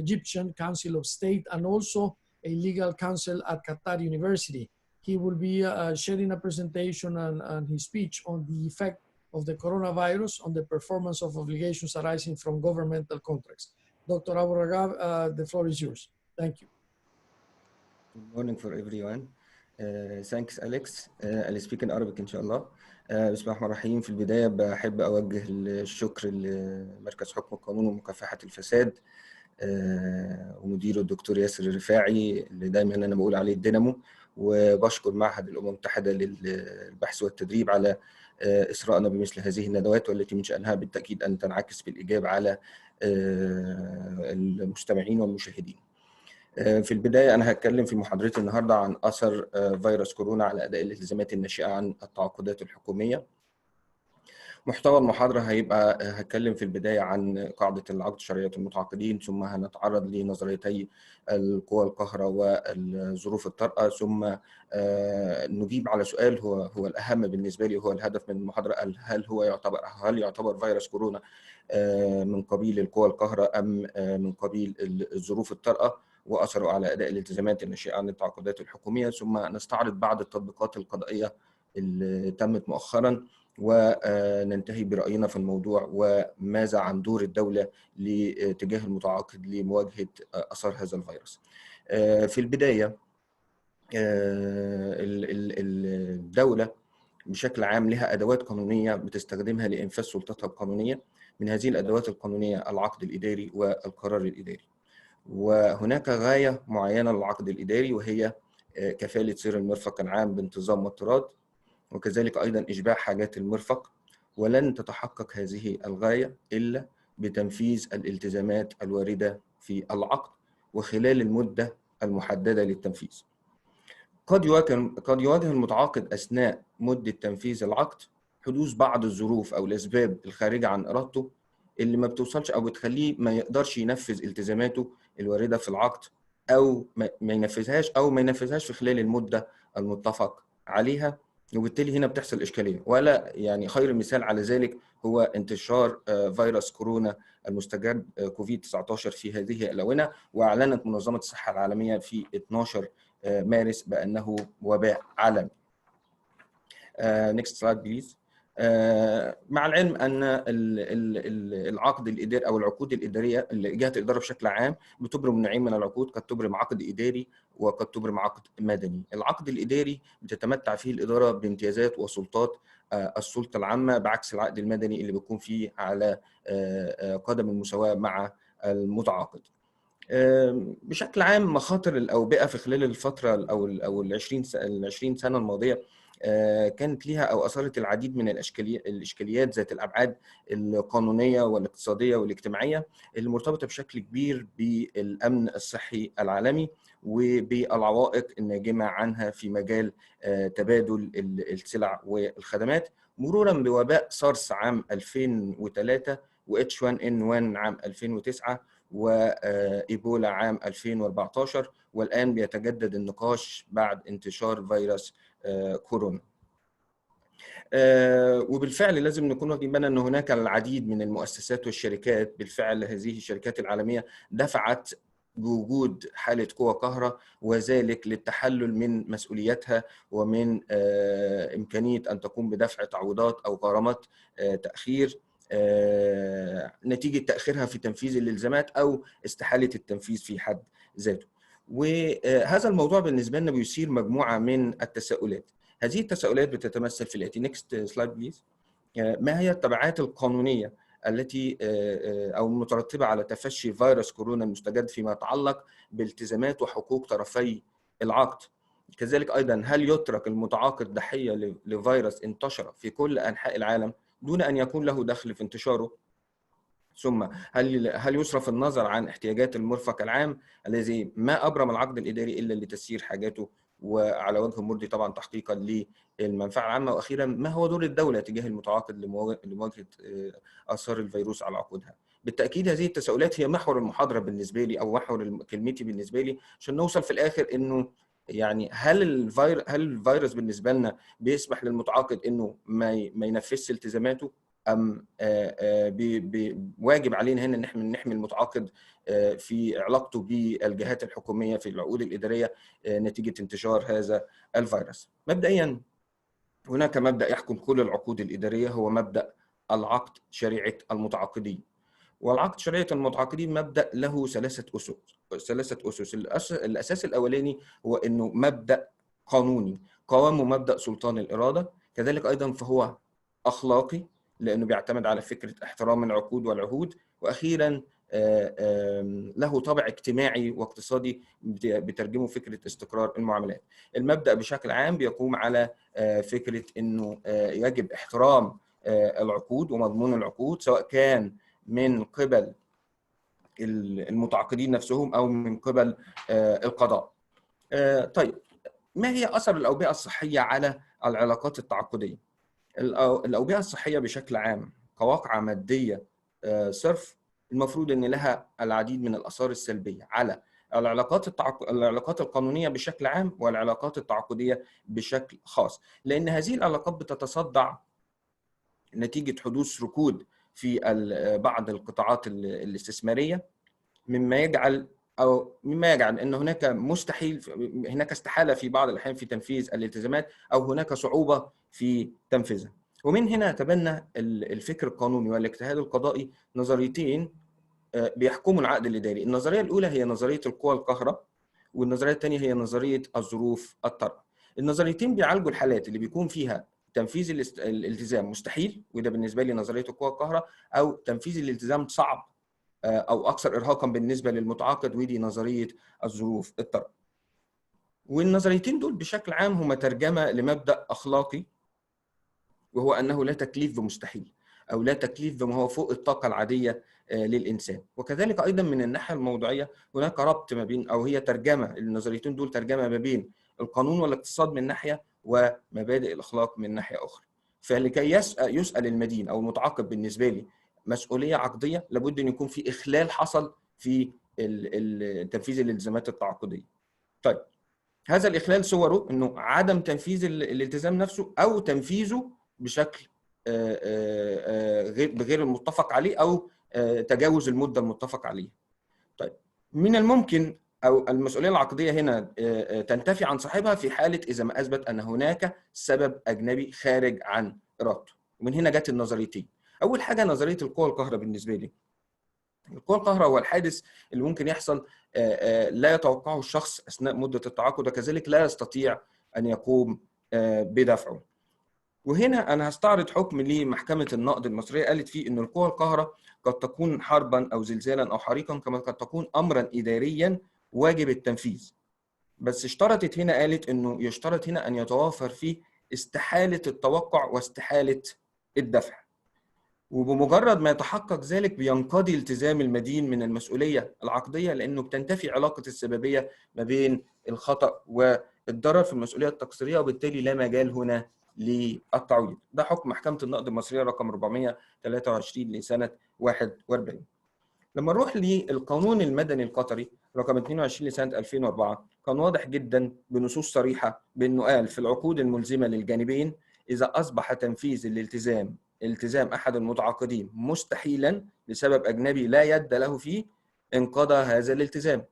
Egyptian Council of State and also a legal counsel at Qatar University. He will be sharing a presentation and his speech on the effect of the coronavirus on the performance of obligations arising from governmental contracts. Dr. Abu Ragab, the floor is yours. Thank you. Good morning for everyone. Thanks Alex. I'll speak in Arabic إن شاء الله. بسم الله الرحمن الرحيم. في البداية بحب أوجه الشكر لمركز حكم القانون ومكافحة الفساد ومديره الدكتور ياسر الرفاعي اللي دايما أنا بقول عليه الدينامو، وبشكر معهد الأمم المتحدة للبحث والتدريب على إسراءنا بمثل هذه الندوات، والتي من شأنها بالتأكيد أن تنعكس بالإيجاب على المستمعين والمشاهدين. في البداية أنا هتكلم في محاضرتي النهاردة عن أثر فيروس كورونا على أداء الالتزامات الناشئة عن التعاقدات الحكومية. محتوى المحاضرة هتكلم في البداية عن قاعدة العقد شرعية المتعاقدين، ثم هنتعرض لنظريتي القوى القاهرة والظروف الطارئة، ثم نجيب على سؤال هو الأهم بالنسبة لي، هو الهدف من المحاضرة، هل يعتبر فيروس كورونا من قبيل القوى القاهرة أم من قبيل الظروف الطارئة وأثره على أداء الالتزامات الناشئة عن التعاقدات الحكومية، ثم نستعرض بعض التطبيقات القضائية اللي تمت مؤخراً، وننتهي برأينا في الموضوع وماذا عن دور الدولة لاتجاه المتعاقد لمواجهة أثار هذا الفيروس. في البداية الدولة بشكل عام لها أدوات قانونية بتستخدمها لإنفاذ سلطتها القانونية. من هذه الأدوات القانونية العقد الإداري والقرار الإداري، وهناك غاية معينة للعقد الإداري وهي كفالة سير المرفق العام بانتظام واضطراد، وكذلك أيضا إشباع حاجات المرفق، ولن تتحقق هذه الغاية إلا بتنفيذ الالتزامات الواردة في العقد وخلال المدة المحددة للتنفيذ. قد يواجه المتعاقد أثناء مدة تنفيذ العقد حدوث بعض الظروف أو الأسباب الخارجة عن إرادته اللي ما بتوصلش أو بتخليه ما يقدرش ينفذ التزاماته الواردة في العقد، أو ما ينفذهاش في خلال المدة المتفق عليها، وبالتالي هنا بتحصل إشكالية. ولا يعني خير مثال على ذلك هو انتشار فيروس كورونا المستجد كوفيد-19 في هذه الآونة، وأعلنت منظمة الصحة العالمية في 12 مارس بأنه وباء عالمي. Next slide please. مع العلم أن العقد الإداري أو العقود الإدارية اللي جهة الإدارة بشكل عام بتبرم نوعين من العقود، قد تبرم عقد إداري وقد تبرم عقد مدني. العقد الإداري بتتمتع فيه الإدارة بامتيازات وسلطات السلطة العامة، بعكس العقد المدني اللي بيكون فيه على قدم المساواة مع المتعاقد. بشكل عام مخاطر الأوبئة في خلال الفترة أو ال 20 سنة الماضية كانت لها أو أثارت العديد من الإشكاليات ذات الأبعاد القانونية والاقتصادية والاجتماعية المرتبطة بشكل كبير بالأمن الصحي العالمي وبالعوائق الناجمة عنها في مجال تبادل السلع والخدمات، مرورا بوباء سارس عام 2003 وH1N1 عام 2009 وإيبولا عام 2014، والآن بيتجدد النقاش بعد انتشار فيروس كورونا. وبالفعل لازم نكون واخدين بالنا ان هناك العديد من المؤسسات والشركات، بالفعل هذه الشركات العالمية دفعت بوجود حالة قوى قاهرة، وذلك للتحلل من مسؤولياتها ومن إمكانية أن تقوم بدفع تعويضات أو غرامات تأخير نتيجة تأخيرها في تنفيذ الالتزامات أو استحالة التنفيذ في حد ذاته. وهذا الموضوع بالنسبة لنا بيثير مجموعة من التساؤلات. هذه التساؤلات بتتمثل في الآتي. Next slide please. ما هي التبعات القانونية التي أو المترتبة على تفشي فيروس كورونا المستجد فيما يتعلق بالتزامات وحقوق طرفي العقد؟ كذلك أيضا هل يترك المتعاقد ضحية لفيروس انتشر في كل أنحاء العالم دون أن يكون له دخل في انتشاره؟ ثم هل يصرف النظر عن احتياجات المرفق العام الذي ما أبرم العقد الإداري إلا لتسيير حاجاته وعلى وجه المرضي طبعا تحقيقا للمنفعه العامه. واخيرا ما هو دور الدوله تجاه المتعاقد لمواجهه اثار الفيروس على عقودها. بالتاكيد هذه التساؤلات هي محور المحاضره بالنسبه لي او محور كلمتي بالنسبه لي، عشان نوصل في الاخر انه يعني هل الفيروس بالنسبه لنا بيسمح للمتعاقد انه ما ينفذش التزاماته، ام واجب علينا هنا ان احنا نحمي المتعاقد في علاقته بالجهات الحكوميه في العقود الاداريه نتيجه انتشار هذا الفيروس. مبدئيا هناك مبدا يحكم كل العقود الاداريه، هو مبدا العقد شريعه المتعاقدين. والعقد شريعه المتعاقدين مبدا له ثلاثه اسس. الاساس الاولاني هو انه مبدا قانوني قوامه مبدا سلطان الاراده، كذلك ايضا فهو اخلاقي لانه بيعتمد على فكره احترام العقود والعهود، واخيرا له طابع اجتماعي واقتصادي بترجمه فكره استقرار المعاملات. المبدا بشكل عام بيقوم على فكره انه يجب احترام العقود ومضمون العقود، سواء كان من قبل المتعاقدين نفسهم او من قبل القضاء. طيب، ما هي اثر الاوبئه الصحيه على العلاقات التعاقديه؟ الاوبئه الصحيه بشكل عام كواقعه ماديه صرف المفروض ان لها العديد من الاثار السلبيه على العلاقات القانونيه بشكل عام والعلاقات التعاقديه بشكل خاص، لان هذه العلاقات بتتصدع نتيجه حدوث ركود في بعض القطاعات الاستثماريه، مما يجعل ان هناك استحاله في بعض الاحيان في تنفيذ الالتزامات او هناك صعوبه في تنفيذها. ومن هنا تبنى الفكر القانوني والاجتهاد القضائي نظريتين بيحكموا العقد الاداري. النظريه الاولى هي نظريه القوى القاهره، والنظريه الثانيه هي نظريه الظروف الطارئه. النظريتين بيعالجوا الحالات اللي بيكون فيها تنفيذ الالتزام مستحيل، وده بالنسبه لي نظريه القوى القاهره، او تنفيذ الالتزام صعب او اكثر ارهاقا بالنسبه للمتعاقد، ودي نظريه الظروف الطارئه. والنظريتين دول بشكل عام هما ترجمه لمبدا اخلاقي، وهو انه لا تكليف بمستحيل او لا تكليف بما هو فوق الطاقه العاديه للانسان. وكذلك ايضا من الناحيه الموضوعيه هناك ربط ما بين، او هي ترجمه، النظريتين دول ترجمه ما بين القانون والاقتصاد من ناحيه ومبادئ الاخلاق من ناحيه اخرى. فلكي يسال المدين او المتعاقد بالنسبه لي مسؤوليه عقديه، لابد ان يكون في اخلال حصل في تنفيذ الالتزامات التعاقديه. طيب، هذا الاخلال صوره انه عدم تنفيذ الالتزام نفسه او تنفيذه بشكل بغير المتفق عليه او تجاوز المده المتفق عليها. طيب، من الممكن او المسؤوليه العقديه هنا تنتفي عن صاحبها في حاله اذا ما اثبت ان هناك سبب اجنبي خارج عن ارادته. ومن هنا جت النظريتين. اول حاجه نظريه القوى القاهره بالنسبه لي. القوى القاهره هو الحادث اللي ممكن يحصل لا يتوقعه الشخص اثناء مده التعاقد، وكذلك لا يستطيع ان يقوم بدفعه. وهنا انا هستعرض حكم لمحكمه النقد المصريه قالت فيه ان القوى القاهره قد تكون حربا او زلزالا او حريقا، كما قد تكون امرا اداريا واجب التنفيذ. بس اشترطت هنا، قالت انه يشترط هنا ان يتوافر فيه استحاله التوقع واستحاله الدفع. وبمجرد ما يتحقق ذلك بينقضي التزام المدين من المسؤوليه العقديه، لانه بتنتفي علاقه السببيه ما بين الخطا والضرر في المسؤوليه التقصيريه، وبالتالي لا مجال هنا للتعويض. ده حكم محكمه النقد المصريه رقم 423 لسنه 41. لما نروح للقانون المدني القطري رقم 22 لسنه 2004، كان واضح جدا بنصوص صريحه بانه قال في العقود الملزمه للجانبين اذا اصبح تنفيذ التزام احد المتعاقدين مستحيلا لسبب اجنبي لا يد له فيه، انقضى هذا الالتزام،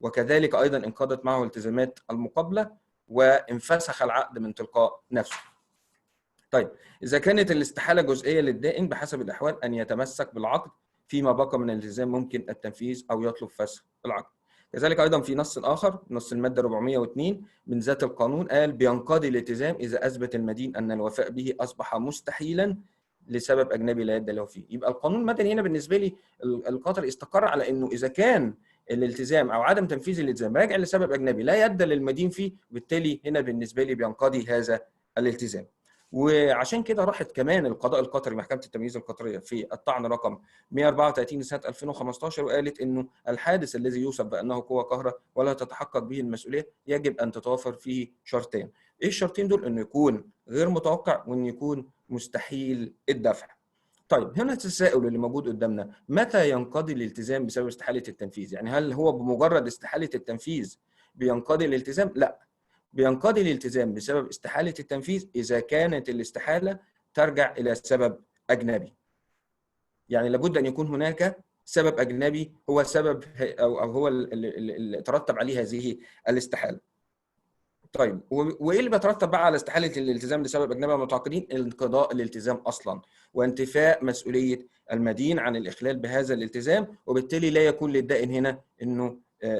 وكذلك ايضا انقضت معه التزامات المقابله وانفسخ العقد من تلقاء نفسه. طيب، اذا كانت الاستحاله جزئيه للدائن بحسب الاحوال ان يتمسك بالعقد فيما بقى من الالتزام ممكن التنفيذ او يطلب فسخ العقد. كذلك ايضا في نص اخر، نص الماده 402 من ذات القانون، قال بينقضي الالتزام اذا اثبت المدين ان الوفاء به اصبح مستحيلا لسبب اجنبي لا يد له فيه. يبقى القانون المدني هنا بالنسبه لي القطري استقر على انه اذا كان الالتزام او عدم تنفيذ الالتزام راجع لسبب اجنبي لا يد للمدين فيه، بالتالي هنا بالنسبه لي بينقضي هذا الالتزام. وعشان كده راحت كمان القضاء القطري، محكمة التمييز القطرية، في الطعن رقم 134 لسنة 2015 وقالت إنه الحادث الذي يوصف بأنه قوة قاهرة ولا تتحقق به المسؤولية يجب أن تتوفر فيه شرطين. إيه الشرطين دول؟ إنه يكون غير متوقع وإنه يكون مستحيل الدفع. طيب هنا التساؤل اللي موجود قدامنا، متى ينقضي الالتزام بسبب استحالة التنفيذ؟ يعني هل هو بمجرد استحالة التنفيذ بينقضي الالتزام؟ لا، بينقضي الالتزام بسبب استحالة التنفيذ إذا كانت الاستحالة ترجع إلى سبب أجنبي. يعني لابد أن يكون هناك سبب أجنبي هو سبب أو هو اللي ترتب عليه هذه الاستحالة. طيب وايه اللي بيترتب بقى على استحاله الالتزام لسبب اجنبي المتعاقدين؟ انقضاء الالتزام اصلا وانتفاء مسؤوليه المدين عن الاخلال بهذا الالتزام، وبالتالي لا يكون للدائن هنا انه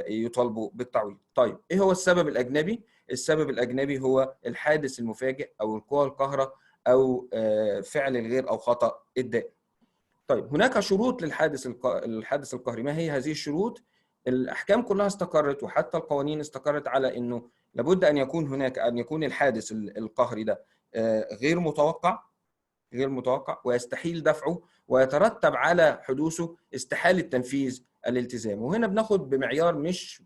يطالبوا بالتعويض. طيب ايه هو السبب الاجنبي؟ السبب الاجنبي هو الحادث المفاجئ او القوى القاهره او فعل الغير او خطا الدائن. طيب هناك شروط للحادث القهري. ما هي هذه الشروط؟ الاحكام كلها استقرت وحتى القوانين استقرت على انه لابد ان يكون الحادث القهري ده غير متوقع ويستحيل دفعه، ويترتب على حدوثه استحالة تنفيذ الالتزام. وهنا بناخد بمعيار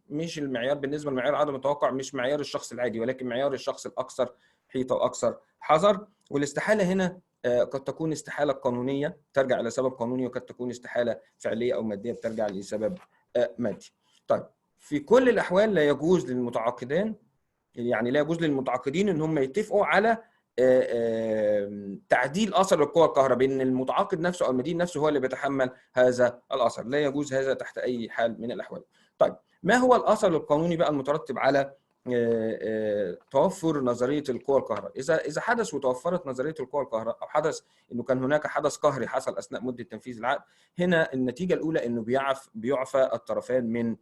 مش المعيار بالنسبة لمعيار عدم التوقع، مش معيار الشخص العادي، ولكن معيار الشخص الأكثر حيطة وأكثر حذر. والاستحالة هنا قد تكون استحالة قانونية ترجع إلى سبب قانوني، وقد تكون استحالة فعلية أو مادية بترجع لسبب مادي. طيب في كل الأحوال لا يجوز للمتعاقدين ان هم يتفقوا على تعديل اثر القوى القاهره، بان المتعاقد نفسه او المدين نفسه هو اللي بيتحمل هذا الاثر. لا يجوز هذا تحت اي حال من الاحوال. طيب ما هو الاثر القانوني بقى المترتب على توفر نظريه القوى القاهره؟ اذا حدث وتوفرت نظريه القوى القاهره، او حدث انه كان هناك حدث قهري حصل اثناء مده تنفيذ العقد، هنا النتيجه الاولى انه بيعفى الطرفان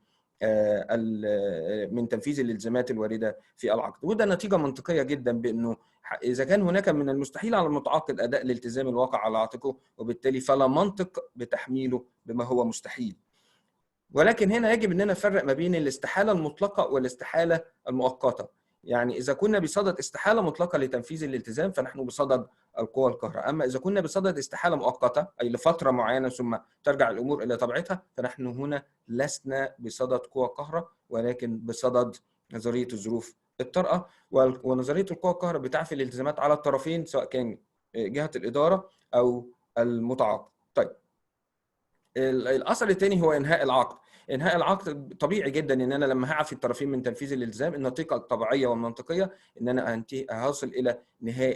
من تنفيذ الالتزامات الوارده في العقد. وده نتيجه منطقيه جدا، بانه اذا كان هناك من المستحيل على المتعاقد اداء الالتزام الواقع على عاتقه، وبالتالي فلا منطق بتحميله بما هو مستحيل. ولكن هنا يجب اننا نفرق ما بين الاستحاله المطلقه والاستحاله المؤقته. يعني اذا كنا بصدد استحاله مطلقه لتنفيذ الالتزام فنحن بصدد القوى القاهره، اما اذا كنا بصدد استحاله مؤقته اي لفتره معينه ثم ترجع الامور الى طبيعتها، فنحن هنا لسنا بصدد قوى قاهره، ولكن بصدد نظريه الظروف الطارئه. ونظريه القوى القاهره بتعفي الالتزامات على الطرفين سواء كان جهه الاداره او المتعاقد. طيب الاثر الثاني هو انهاء العقد. انهاء العقد طبيعي جدا ان انا لما هعفي الطرفين من تنفيذ الالتزام، النتيجه الطبيعيه والمنطقيه ان انا هوصل الى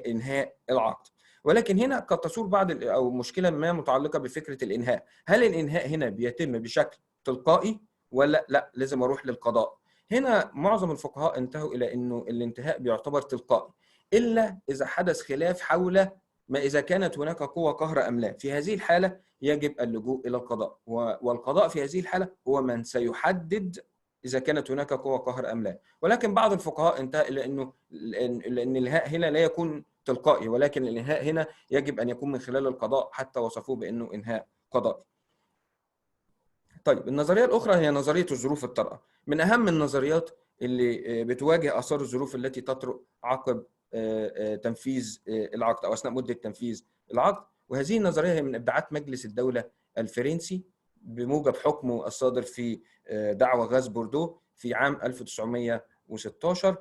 انهاء العقد. ولكن هنا قد تصور بعض او مشكله ما متعلقه بفكره الانهاء. هل الانهاء هنا بيتم بشكل تلقائي ولا لا لازم اروح للقضاء؟ هنا معظم الفقهاء انتهوا الى انه الانتهاء بيعتبر تلقائي، الا اذا حدث خلاف حول ما إذا كانت هناك قوة قاهرة أم لا. في هذه الحالة يجب اللجوء إلى القضاء، والقضاء في هذه الحالة هو من سيحدد إذا كانت هناك قوة قاهرة أم لا. ولكن بعض الفقهاء انتهى إلى أنه الإنهاء هنا لا يكون تلقائي، ولكن الإنهاء هنا يجب أن يكون من خلال القضاء، حتى وصفوه بأنه إنهاء قضائي. طيب النظرية الأخرى هي نظرية الظروف الطارئة، من أهم النظريات اللي بتواجه آثار الظروف التي تطرأ عقب تنفيذ العقد أو أثناء مدة تنفيذ العقد. وهذه النظرية هي من إبداعات مجلس الدولة الفرنسي بموجب حكمه الصادر في دعوى غاز بوردو في عام 1916.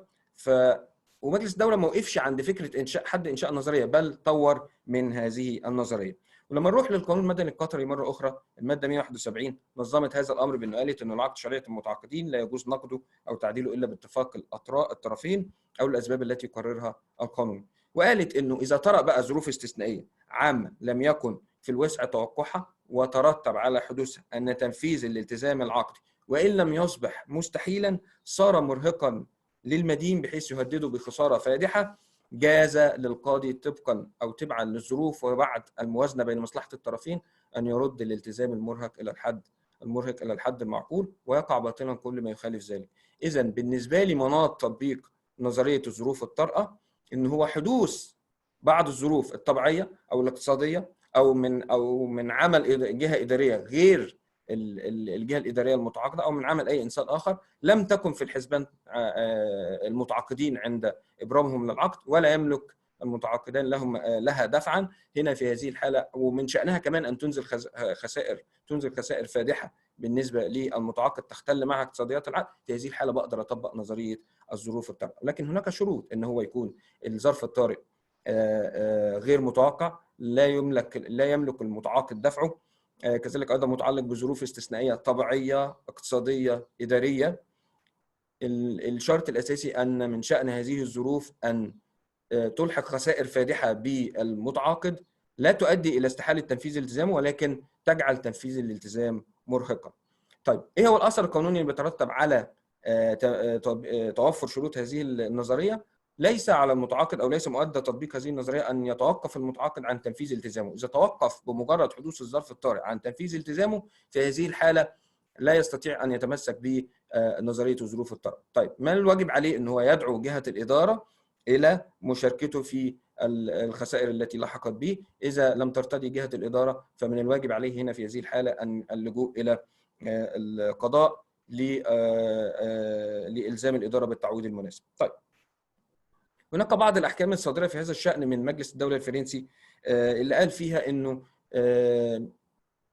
ومجلس الدولة ما وقفش عند فكرة إنشاء النظرية، بل طور من هذه النظرية. ولما نروح للقانون المدني القطري مرة أخرى، المادة 171 نظمت هذا الأمر بأنه قالت أنه العقد شرعية المتعاقدين لا يجوز نقده أو تعديله إلا باتفاق الطرفين أو الأسباب التي يقررها القانون. وقالت أنه إذا طرأ بقى ظروف استثنائية عامة لم يكن في الوسع توقعها وترتب على حدوثها أن تنفيذ الالتزام العقدي وإن لم يصبح مستحيلا صار مرهقا للمدين بحيث يهدده بخسارة فادحة، جاز للقاضي طبقا أو تبعا للظروف وبعد الموازنة بين مصلحة الطرفين أن يرد الالتزام المرهق إلى الحد المعقول، ويقع باطلا كل ما يخالف ذلك. إذن بالنسبة لي مناط تطبيق نظرية الظروف الطارئة إن هو حدوث بعض الظروف الطبيعية أو الاقتصادية أو من عمل جهة إدارية غير الجهة الإدارية المتعاقدة أو من عمل أي إنسان آخر لم تكن في الحسبان المتعاقدين عند إبرامهم للعقد، ولا يملك المتعاقدان لها دفعا هنا في هذه الحاله، ومن شانها كمان ان تنزل خسائر فادحه بالنسبه للمتعاقد تختل مع اقتصاديات العقد. في هذه الحاله بقدر اطبق نظريه الظروف الطارئه، لكن هناك شروط ان هو يكون الظرف الطارئ غير متوقع، لا يملك المتعاقد دفعه، كذلك ايضا متعلق بظروف استثنائيه طبيعيه اقتصاديه اداريه. الشرط الاساسي ان من شان هذه الظروف ان تلحق خسائر فادحه بالمتعاقد لا تؤدي الى استحاله تنفيذ الالتزام، ولكن تجعل تنفيذ الالتزام مرهقا. طيب ايه هو الاثر القانوني اللي بيترتب على توفر شروط هذه النظريه؟ ليس على المتعاقد او ليس مؤدى تطبيق هذه النظريه ان يتوقف المتعاقد عن تنفيذ التزامه. اذا توقف بمجرد حدوث الظرف الطارئ عن تنفيذ التزامه في هذه الحاله لا يستطيع ان يتمسك بنظريه الظروف الطارئه. طيب ما الواجب عليه؟ ان هو يدعو جهه الاداره الى مشاركته في الخسائر التي لحقت به. اذا لم ترتضي جهه الاداره فمن الواجب عليه هنا في هذه الحاله ان اللجوء الى القضاء لإلزام الإدارة بالتعويض المناسب. طيب هناك بعض الأحكام الصادرة في هذا الشأن من مجلس الدولة الفرنسي اللي قال فيها إنه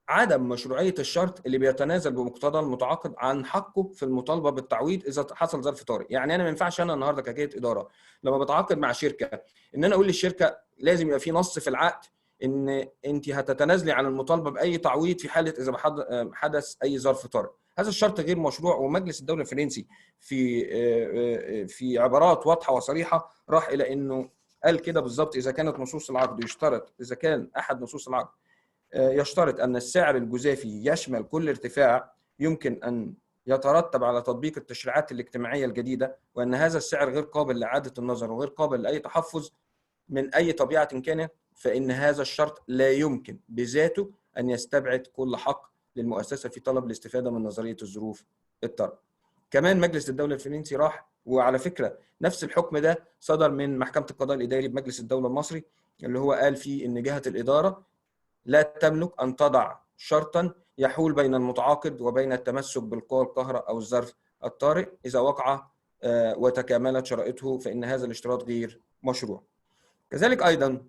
عدم مشروعية الشرط اللي بيتنازل بمقتضى المتعاقد عن حقه في المطالبة بالتعويض إذا حصل ظرف طارئ. يعني أنا ما ينفعش أنا النهارده كجهة إدارة لما بتعاقد مع شركة إن أنا أقول للشركة لازم يبقى في نص في العقد إن أنت هتتنازلي عن المطالبة بأي تعويض في حالة إذا حدث أي ظرف طارئ. هذا الشرط غير مشروع، ومجلس الدولة الفرنسي في عبارات واضحة وصريحة راح إلى إنه قال كده بالظبط: إذا كانت نصوص العقد يشترط، إذا كان أحد نصوص العقد يشترط أن السعر الجزافي يشمل كل ارتفاع يمكن أن يترتب على تطبيق التشريعات الاجتماعية الجديدة، وأن هذا السعر غير قابل لإعادة النظر وغير قابل لأي تحفظ من أي طبيعة كانت، فإن هذا الشرط لا يمكن بذاته أن يستبعد كل حق للمؤسسة في طلب الاستفادة من نظرية الظروف الطارئة. كمان مجلس الدولة الفرنسي راح، وعلى فكرة نفس الحكم ده صدر من محكمة القضاء الإداري بمجلس الدولة المصري، اللي هو قال فيه إن جهة الإدارة لا تملك أن تضع شرطا يحول بين المتعاقد وبين التمسك بالقوى القاهرة أو الظرف الطارئ. إذا وقع وتكاملت شرائطه فإن هذا الاشتراط غير مشروع. كذلك أيضا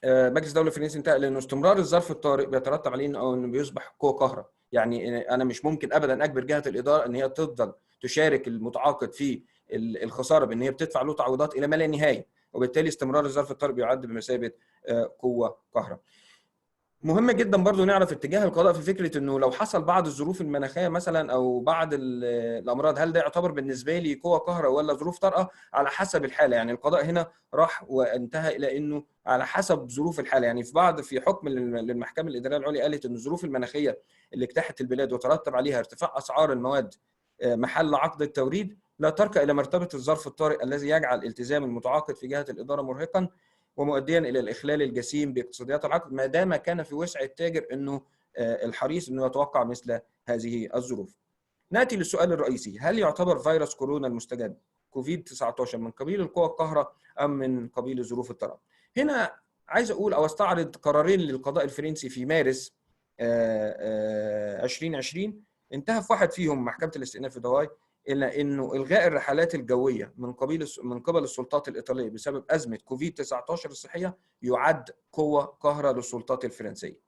مجلس الدولة الفرنسي انتهى لأنه استمرار الظرف الطارئ بيترتب عليه أنه بيصبح قوة قاهرة. يعني أنا مش ممكن أبدا أجبر جهة الإدارة أن هي تفضل تشارك المتعاقد في الخسارة بأن هي بتدفع له تعويضات إلى ما لا نهاية، وبالتالي استمرار الظرف الطارئ بيعد بمثابة قوة قاهرة. مهم جدا برضو نعرف اتجاه القضاء في فكرة انه لو حصل بعض الظروف المناخية مثلا او بعض الامراض، هل ده يعتبر بالنسبة لي قوة قاهرة ولا ظروف طارئة؟ على حسب الحالة. يعني القضاء هنا راح وانتهى الى انه على حسب ظروف الحالة. يعني في حكم للمحكمة الإدارية العليا قالت ان الظروف المناخية اللي اجتاحت البلاد وترتب عليها ارتفاع اسعار المواد محل عقد التوريد لا ترقى الى مرتبة الظرف الطارئ الذي يجعل التزام المتعاقد في جهة الإدارة مرهقا ومؤديا الى الاخلال الجسيم باقتصاديات العقد، ما دام كان في وسع التاجر انه الحريص انه يتوقع مثل هذه الظروف. ناتي للسؤال الرئيسي: هل يعتبر فيروس كورونا المستجد كوفيد-19 من قبيل القوى القاهرة ام من قبيل ظروف الطارئة؟ هنا عايز اقول او استعرض قرارين للقضاء الفرنسي في مارس 2020 انتهى في واحد فيهم محكمة الاستئناف في دواي إلا إنه إلغاء الرحلات الجوية من قبل السلطات الإيطالية بسبب أزمة كوفيد-19 الصحية يعد قوة قاهرة للسلطات الفرنسية.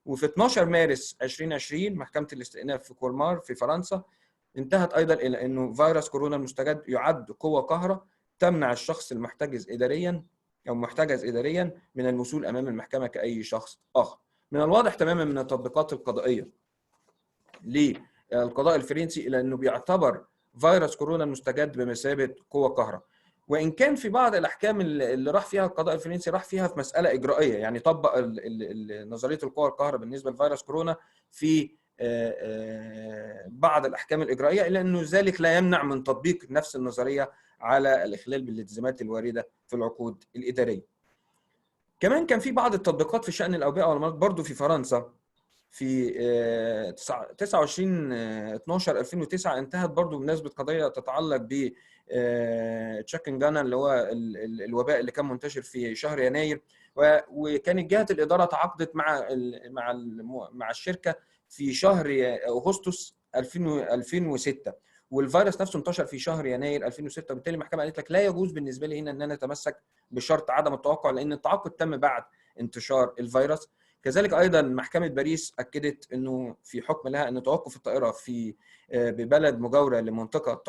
وفي 12 مارس 2020 محكمة الاستئناف في كولمار في فرنسا انتهت أيضا إلى إنه فيروس كورونا المستجد يعد قوة قاهرة تمنع الشخص المحتجز إداريا أو محتجز إداريا من الوصول أمام المحكمة كأي شخص آخر. من الواضح تماما من التطبيقات القضائية للقضاء الفرنسي إلى أنه بيعتبر فيروس كورونا المستجد بمثابة قوة قاهرة، وإن كان في بعض الأحكام اللي راح فيها القضاء الفرنسي راح فيها في مسألة إجرائية، يعني طبق نظرية القوى القاهرة بالنسبة لفيروس كورونا في بعض الأحكام الإجرائية، إلا أنه ذلك لا يمنع من تطبيق نفس النظرية على الإخلال بالالتزامات الواردة في العقود الإدارية. كمان كان في بعض التطبيقات في شأن الأوبئة والأمراض برضو في فرنسا في 29/12/2009 انتهت برضو بمناسبة قضية تتعلق ب تشاكنجانا اللي هو الوباء اللي كان منتشر في شهر يناير، وكانت جهة الإدارة تعاقدت مع الشركة في شهر أغسطس 2006، والفيروس نفسه انتشر في شهر يناير 2006، وبالتالي المحكمه قالت لك لا يجوز بالنسبه لي هنا ان انا اتمسك بشرط عدم التوقع، لان التعاقد تم بعد انتشار الفيروس. كذلك ايضا محكمه باريس اكدت انه في حكم لها ان توقف الطائره في ببلد مجاوره لمنطقه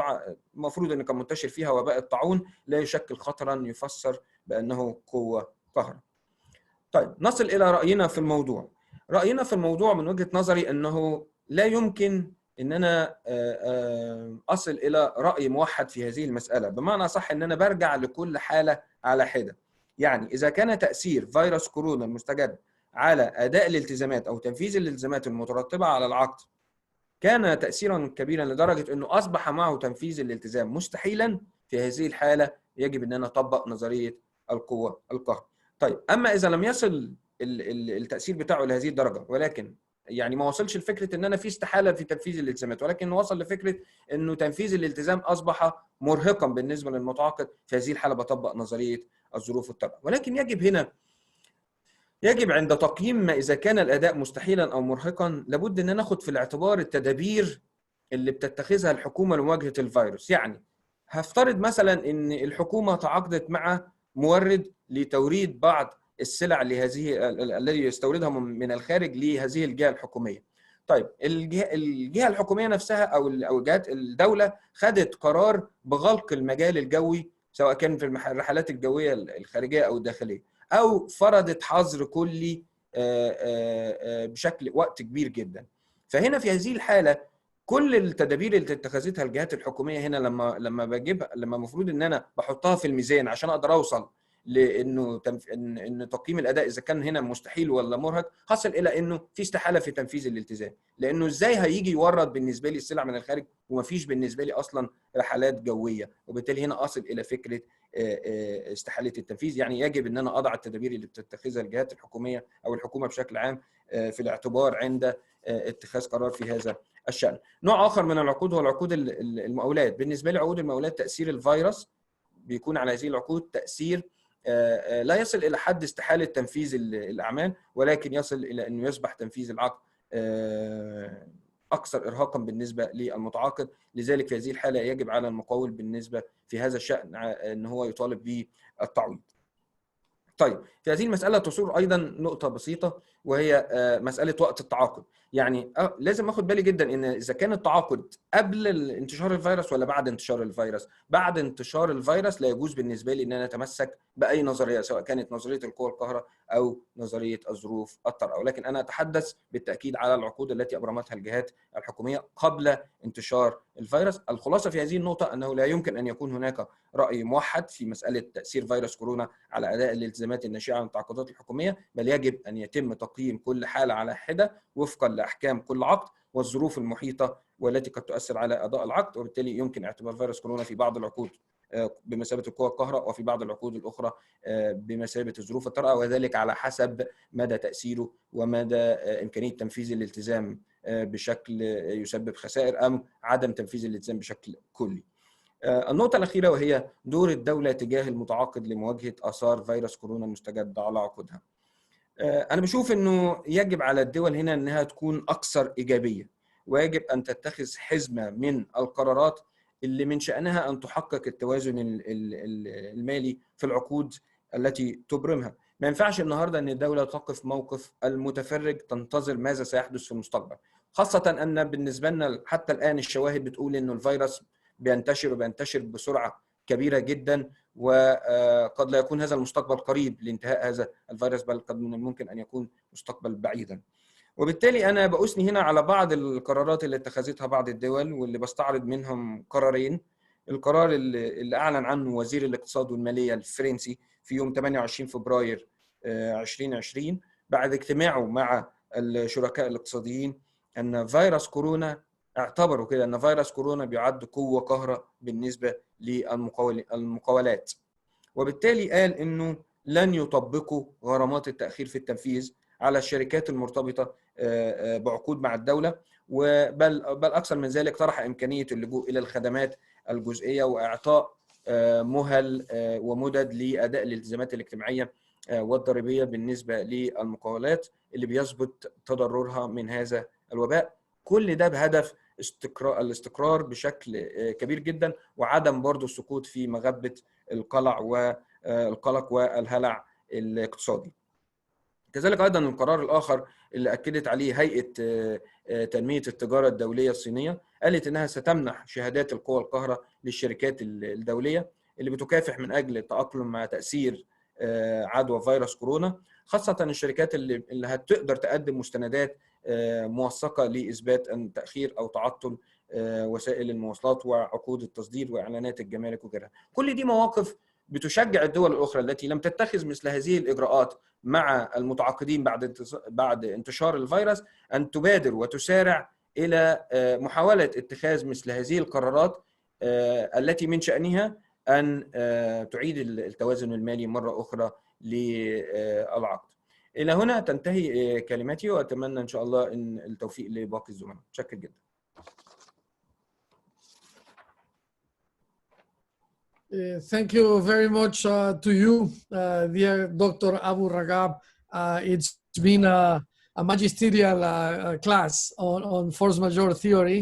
المفروض ان كان منتشر فيها وباء الطاعون لا يشكل خطرا يفسر بانه قوه قهرة. طيب نصل الى راينا في الموضوع. راينا في الموضوع من وجهه نظري انه لا يمكن ان انا اصل الى راي موحد في هذه المساله، بمعنى صح ان انا برجع لكل حاله على حده. يعني اذا كان تاثير فيروس كورونا المستجد على اداء الالتزامات او تنفيذ الالتزامات المترتبه على العقد كان تاثيرا كبيرا لدرجه انه اصبح معه تنفيذ الالتزام مستحيلا، في هذه الحاله يجب ان انا اطبق نظريه القوه القهر. طيب اما اذا لم يصل التاثير بتاعه لهذه الدرجه، ولكن يعني ما وصلش لفكره ان انا في استحاله في تنفيذ الالتزامات، ولكن وصل لفكره انه تنفيذ الالتزام اصبح مرهقا بالنسبه للمتعاقد، في هذه الحاله بطبق نظريه الظروف الطارئه. ولكن يجب عند تقييم ما اذا كان الاداء مستحيلا او مرهقا لابد ان ناخد في الاعتبار التدابير اللي بتتخذها الحكومه لمواجهه الفيروس. يعني هفترض مثلا ان الحكومه تعاقدت مع مورد لتوريد بعض السلع لهذه الذي يستوردها من الخارج لهذه الجهه الحكوميه. طيب الجهه الحكوميه نفسها او جهات الدوله خدت قرار بغلق المجال الجوي، سواء كان في الرحلات الجويه الخارجيه او الداخليه، او فرضت حظر كلي بشكل وقت كبير جدا. فهنا في هذه الحاله كل التدابير اللي اتخذتها الجهات الحكوميه هنا لما المفروض ان انا بحطها في الميزان عشان اقدر اوصل لانه ان تقييم الاداء اذا كان هنا مستحيل ولا مرهق، حصل الى انه في استحاله في تنفيذ الالتزام، لانه ازاي هيجي يورد بالنسبه لي السلع من الخارج ومفيش بالنسبه لي اصلا رحلات جويه، وبالتالي هنا اصل الى فكره استحاله التنفيذ. يعني يجب ان انا اضع التدابير اللي بتتخذها الجهات الحكوميه او الحكومه بشكل عام في الاعتبار عند اتخاذ قرار في هذا الشأن. نوع آخر من العقود هو العقود المقاولات. بالنسبة لي عقود المقاولات تأثير الفيروس بيكون على هذه العقود تأثير لا يصل إلى حد استحالة تنفيذ الأعمال، ولكن يصل إلى أنه يصبح تنفيذ العقد أكثر إرهاقا بالنسبة للمتعاقد. لذلك في هذه الحالة يجب على المقاول بالنسبة في هذا الشأن أن هو يطالب بالتعويض. طيب في هذه المسألة تصور أيضا نقطة بسيطة، وهي مسألة وقت التعاقد. يعني لازم أخد بالي جدا إن إذا كان التعاقد قبل انتشار الفيروس ولا بعد انتشار الفيروس. بعد انتشار الفيروس لا يجوز بالنسبة لي إن أنا أتمسك بأي نظرية، سواء كانت نظرية القوى القاهرة أو نظرية الظروف الطارئة، ولكن أنا أتحدث بالتأكيد على العقود التي أبرمتها الجهات الحكومية قبل انتشار الفيروس. الخلاصة في هذه النقطة أنه لا يمكن أن يكون هناك رأي موحد في مسألة تأثير فيروس كورونا على أداء الالتزامات الناشئة عن التعاقدات الحكومية، بل يجب أن يتم تقييم كل حالة على حدة وفقا لأحكام كل عقد والظروف المحيطة والتي قد تؤثر على أداء العقد. وبالتالي يمكن اعتبار فيروس كورونا في بعض العقود بمثابة القوى القاهرة، وفي بعض العقود الأخرى بمثابة الظروف الطارئة، وذلك على حسب مدى تأثيره ومدى إمكانية تنفيذ الالتزام بشكل يسبب خسائر أم عدم تنفيذ الالتزام بشكل كلي. النقطة الأخيرة وهي دور الدولة تجاه المتعاقد لمواجهة آثار فيروس كورونا المستجد على عقودها. أنا بشوف أنه يجب على الدول هنا أنها تكون أكثر إيجابية، ويجب أن تتخذ حزمة من القرارات اللي من شأنها أن تحقق التوازن المالي في العقود التي تبرمها. ما ينفعش النهاردة أن الدولة تقف موقف المتفرج تنتظر ماذا سيحدث في المستقبل، خاصة أن بالنسبة لنا حتى الآن الشواهد بتقول أنه الفيروس بينتشر بسرعة كبيرة جدا، وقد لا يكون هذا المستقبل قريب لانتهاء هذا الفيروس، بل قد من الممكن أن يكون مستقبل بعيدا. وبالتالي أنا بأثني هنا على بعض القرارات اللي اتخذتها بعض الدول، واللي بستعرض منهم قرارين. القرار اللي أعلن عنه وزير الاقتصاد والمالية الفرنسي في يوم 28 فبراير 2020 بعد اجتماعه مع الشركاء الاقتصاديين، أن فيروس كورونا اعتبروا كده أن فيروس كورونا بيعد قوة قاهرة بالنسبة للمقاولات، وبالتالي قال أنه لن يطبقوا غرامات التأخير في التنفيذ على الشركات المرتبطة بعقود مع الدولة، بل أكثر من ذلك طرح إمكانية اللجوء إلى الخدمات الجزئية وإعطاء مهل ومدد لأداء الالتزامات الاجتماعية والضريبية بالنسبة للمقاولات اللي بيثبت تضررها من هذا الوباء. كل ده بهدف الاستقرار بشكل كبير جدا، وعدم برضو السقوط في مغبة القلق والهلع الاقتصادي. كذلك أيضا القرار الآخر اللي أكدت عليه هيئة تنمية التجارة الدولية الصينية، قالت إنها ستمنح شهادات القوى القاهرة للشركات الدولية اللي بتكافح من أجل التأقلم مع تأثير عدوى فيروس كورونا، خاصة الشركات اللي هتقدر تقدم مستندات موثقة لإثبات أن تأخير أو تعطل وسائل المواصلات وعقود التصدير وإعلانات الجمارك وغيرها. كل دي مواقف بتشجع الدول الأخرى التي لم تتخذ مثل هذه الإجراءات مع المتعاقدين بعد انتشار الفيروس أن تبادر وتسارع إلى محاولة اتخاذ مثل هذه القرارات التي من شأنها أن تعيد التوازن المالي مرة أخرى للعقد. إلى هنا تنتهي كلمتي، وأتمنى إن شاء الله إن التوفيق لباقي الزملاء. شكرا جدا. Thank you very much to you, dear Dr. Abu Ragab. It's been a magisterial class on force majeure theory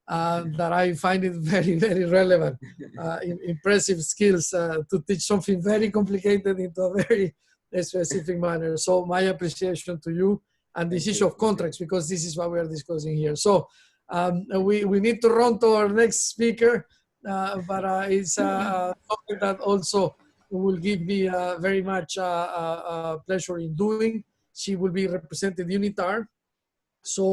that I find it very, very relevant. Impressive skills to teach something very complicated into a very specific manner. So my appreciation to you, and this issue of contracts, because this is what we are discussing here. So we need to run to our next speaker. But it's something that also will give me very much pleasure in doing. She will be representing UNITAR. So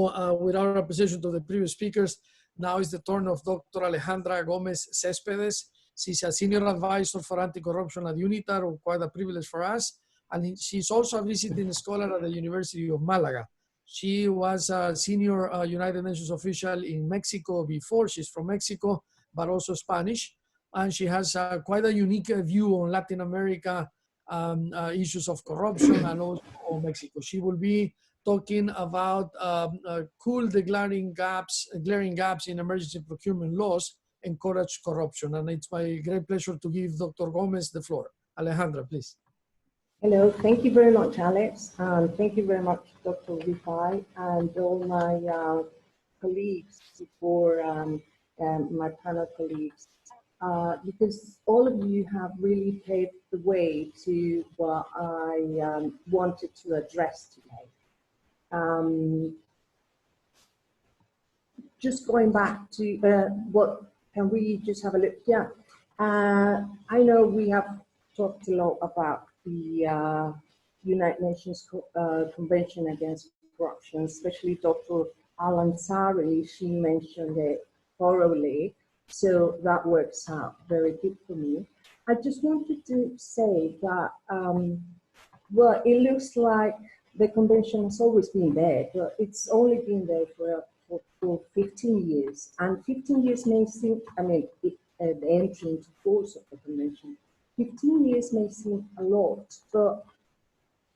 with our appreciation to the previous speakers, now is the turn of Dr. Alejandra Gomez Céspedes. She's a senior advisor for anti-corruption at UNITAR, quite a privilege for us. And she's also a visiting scholar at the University of Malaga. She was a senior United Nations official in Mexico before. She's from Mexico, but also Spanish. And she has quite a unique view on Latin America issues of corruption and also on Mexico. She will be talking about cool the glaring gaps in emergency procurement laws encourage corruption. And it's my great pleasure to give Dr. Gomez the floor. Alejandra, please. Hello, thank you very much, Alex. And thank you very much, Dr. Rifai, and all my colleagues before my panel colleagues, because all of you have really paved the way to what I wanted to address today. Just going back to what, can we just have a look? Yeah, I know we have talked a lot about the United Nations Convention Against Corruption, especially Dr. Al-Ansari. She mentioned it thoroughly, so that works out very good for me. I just wanted to say that, well, it looks like the convention has always been there, but it's only been there for 15 years. And 15 years may seem, I mean, the entry into force of the convention, 15 years may seem a lot, but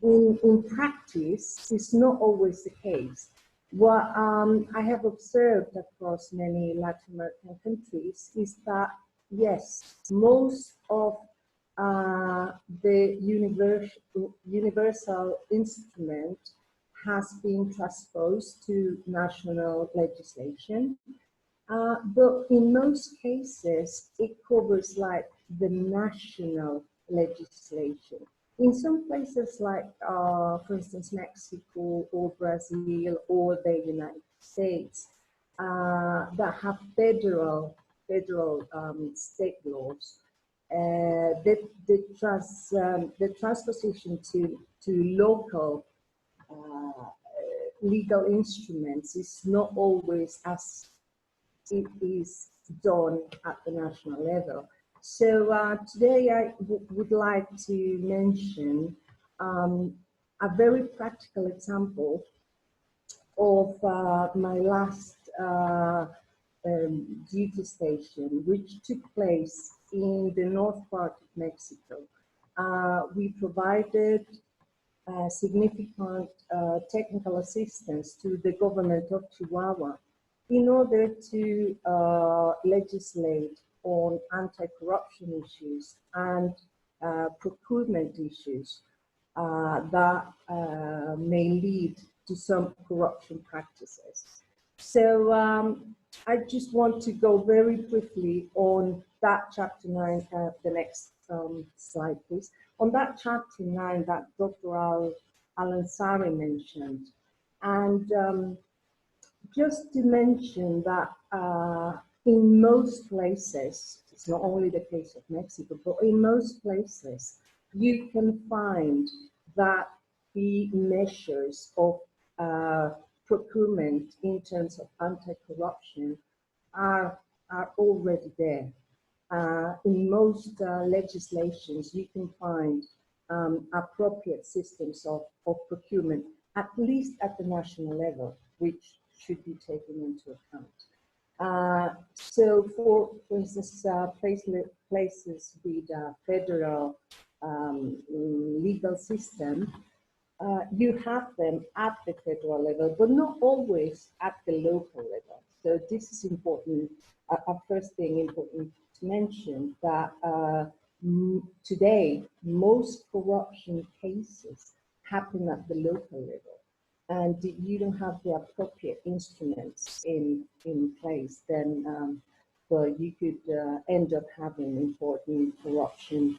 in practice, it's not always the case. What I have observed across many Latin American countries is that, yes, most of the universal instrument has been transposed to national legislation, but in most cases, it covers like the national legislation. In some places like, for instance, Mexico or Brazil or the United States that have federal state laws, the transposition to local legal instruments is not always as it is done at the national level. So today I would like to mention a very practical example of my last duty station, which took place in the north part of Mexico. We provided significant technical assistance to the government of Chihuahua in order to legislate on anti-corruption issues and procurement issues that may lead to some corruption practices. So I just want to go very briefly on that chapter 9, the next slide, please. On that chapter 9 that Dr. Al-Ansari mentioned, and just to mention that in most places, it's not only the case of Mexico, but in most places, you can find that the measures of procurement in terms of anti-corruption are already there. In most legislations, you can find appropriate systems of procurement, at least at the national level, which should be taken into account. So for instance, places with a federal legal system, you have them at the federal level, but not always at the local level. So this is important, a first thing important to mention, that today, most corruption cases happen at the local level. And if you don't have the appropriate instruments in place, then well, you could end up having important corruption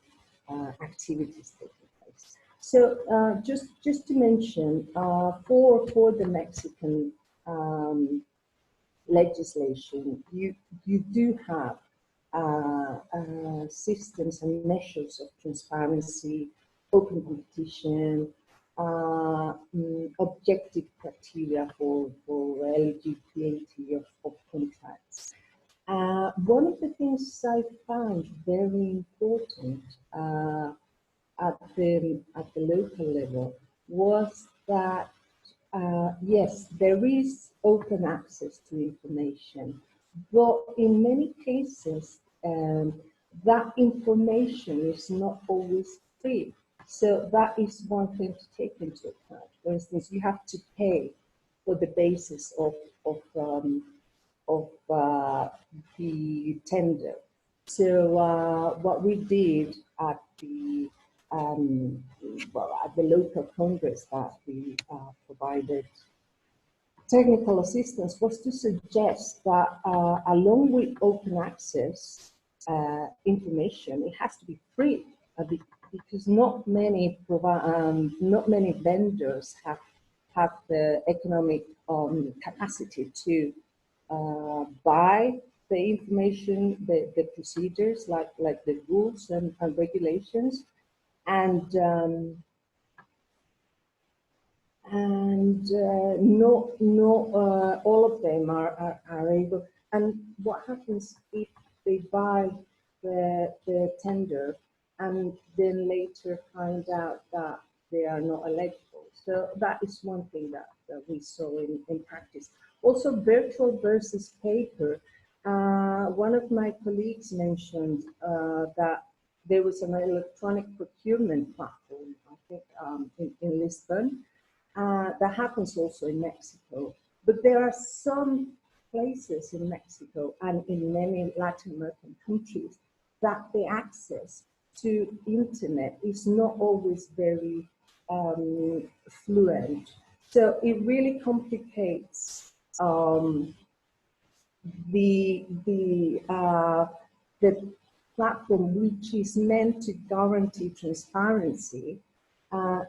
activities taking place. So just to mention, for the Mexican legislation, you do have systems and measures of transparency, open competition, objective criteria for eligibility of contracts. One of the things I found very important at the local level was that yes, there is open access to information, but in many cases that information is not always free. So that is one thing to take into account. For instance, you have to pay for the basis of the tender. So what we did at the at the local congress that we provided technical assistance was to suggest that along with open access information, it has to be free because not many vendors have the economic capacity to buy the information, the procedures, like the rules and regulations, and not all of them are able. And what happens if they buy the tender and then later find out that they are not eligible? So that is one thing that we saw in practice. Also, virtual versus paper. One of my colleagues mentioned that there was an electronic procurement platform, I think, in Lisbon. That happens also in Mexico. But there are some places in Mexico and in many Latin American countries that the access to internet is not always very fluent. So it really complicates the platform, which is meant to guarantee transparency.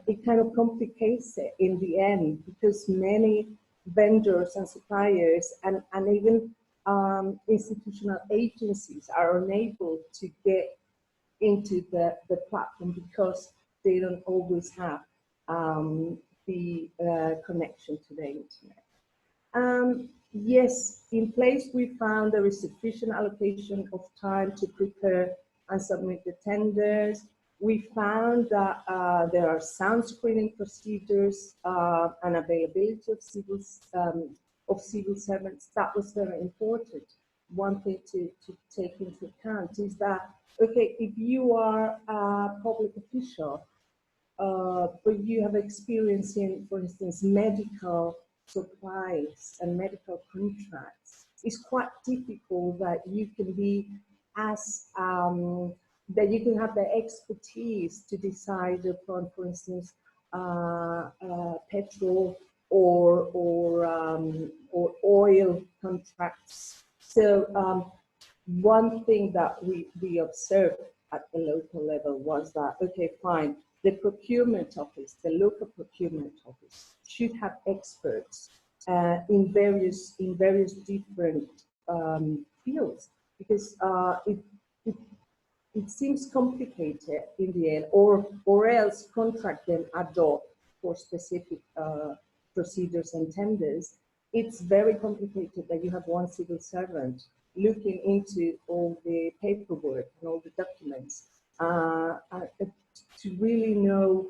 It kind of complicates it in the end because many vendors and suppliers and even institutional agencies are unable to get into the platform because they don't always have the connection to the internet. Yes, in place we found there is sufficient allocation of time to prepare and submit the tenders. We found that there are sound screening procedures and availability of civil servants. That was very important. One thing to take into account is that, okay, if you are a public official, but you have experience in, for instance, medical supplies and medical contracts, it's quite difficult that you can be as that you can have the expertise to decide upon, for instance, petrol or oil contracts So one thing that we observed at the local level was that, okay, fine, the procurement office, the local procurement office should have experts in various different fields, because it seems complicated in the end, or else contract them ad hoc for specific procedures and tenders. It's very complicated that you have one civil servant looking into all the paperwork and all the documents to really know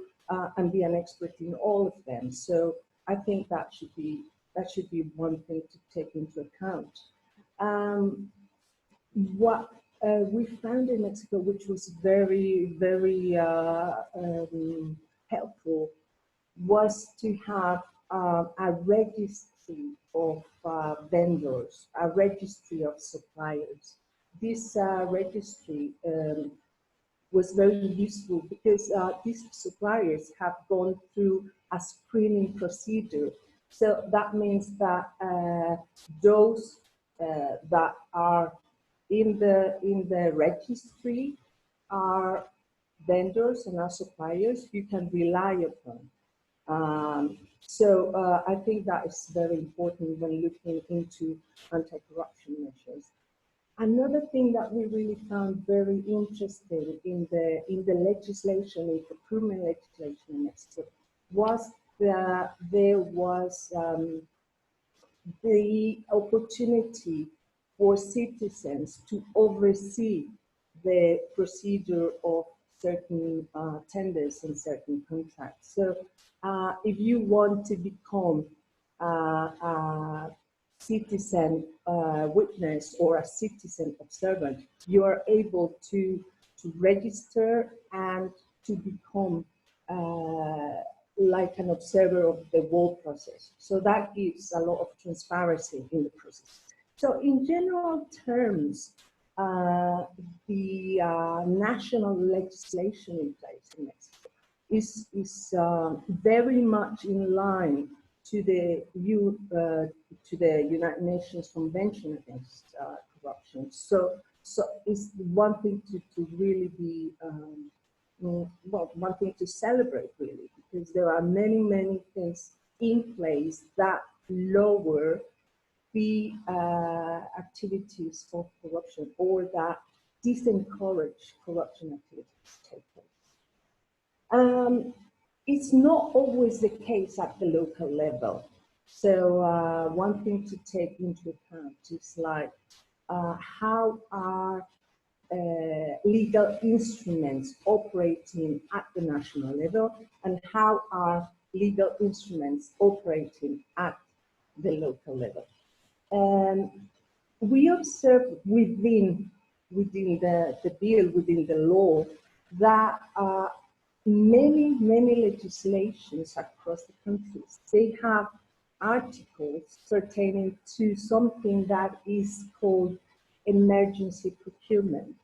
and be an expert in all of them. So I think that should be one thing to take into account. What we found in Mexico, which was very, very helpful, was to have a registry of vendors, a registry of suppliers. This registry was very useful because these suppliers have gone through a screening procedure. So that means that those that are in the registry are vendors and are suppliers you can rely upon. So I think that is very important when looking into anti-corruption measures. Another thing that we really found very interesting in the legislation, in procurement legislation in Mexico, was that there was the opportunity for citizens to oversee the procedure of certain tenders and certain contracts. So if you want to become a citizen witness or a citizen observant, you are able to register and to become like an observer of the whole process. So that gives a lot of transparency in the process. So in general terms, the national legislation in place in Mexico is very much in line to the United Nations Convention Against Corruption. So it's one thing to really be, well, one thing to celebrate really, because there are many, many things in place that lower the activities of corruption or that disencourage corruption activities to take place. It's not always the case at the local level. So one thing to take into account is like how are legal instruments operating at the national level and how are legal instruments operating at the local level. We observe within the bill, within the law, that many legislations across the countries, they have articles pertaining to something that is called emergency procurement.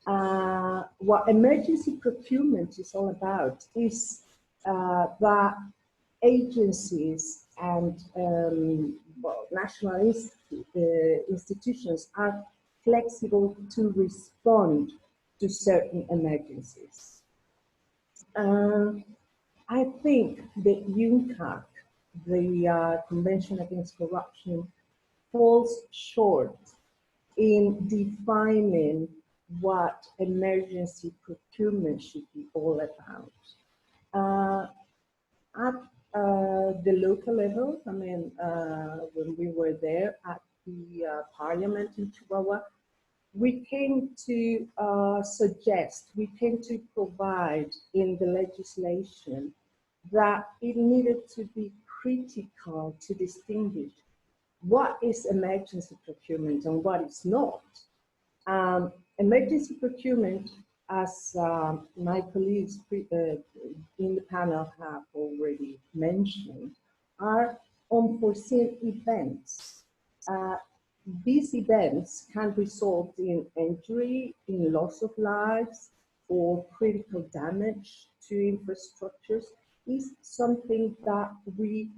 What emergency procurement is all about is that agencies and well, national institutions are flexible to respond to certain emergencies. I think the UNITAR, the Convention Against Corruption, falls short in defining what emergency procurement should be all about. At the local level, I mean, when we were there at the Parliament in Chihuahua, we came to suggest, we came to provide in the legislation that it needed to be critical to distinguish what is emergency procurement and what is not. Emergency procurement, as my colleagues in the panel have already mentioned, are unforeseen events. These events can result in injury, in loss of lives, or critical damage to infrastructures. Is something that we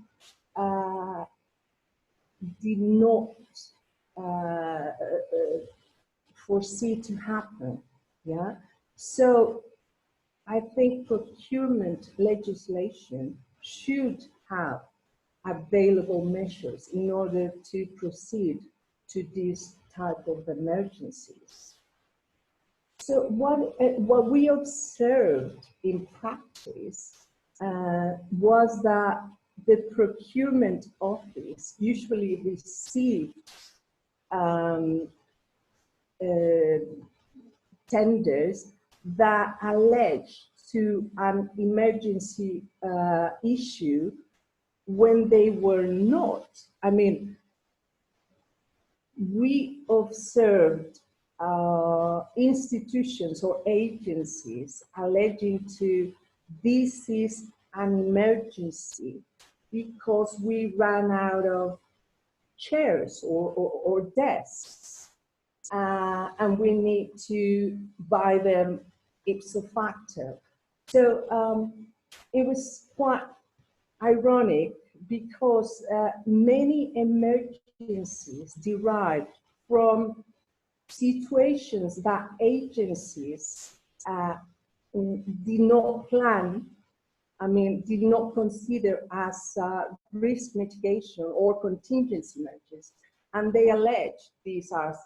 did not foresee to happen. Yeah. So I think procurement legislation should have available measures in order to proceed to this type of emergencies. So what we observed in practice was that the procurement office usually received tenders that allege to an emergency issue when they were not. I mean, we observed institutions or agencies alleging to this is an emergency because we ran out of chairs or desks and we need to buy them ipso facto. So it was quite ironic because many emergencies derived from situations that agencies did not plan, did not consider as risk mitigation or contingency measures, and they allege these as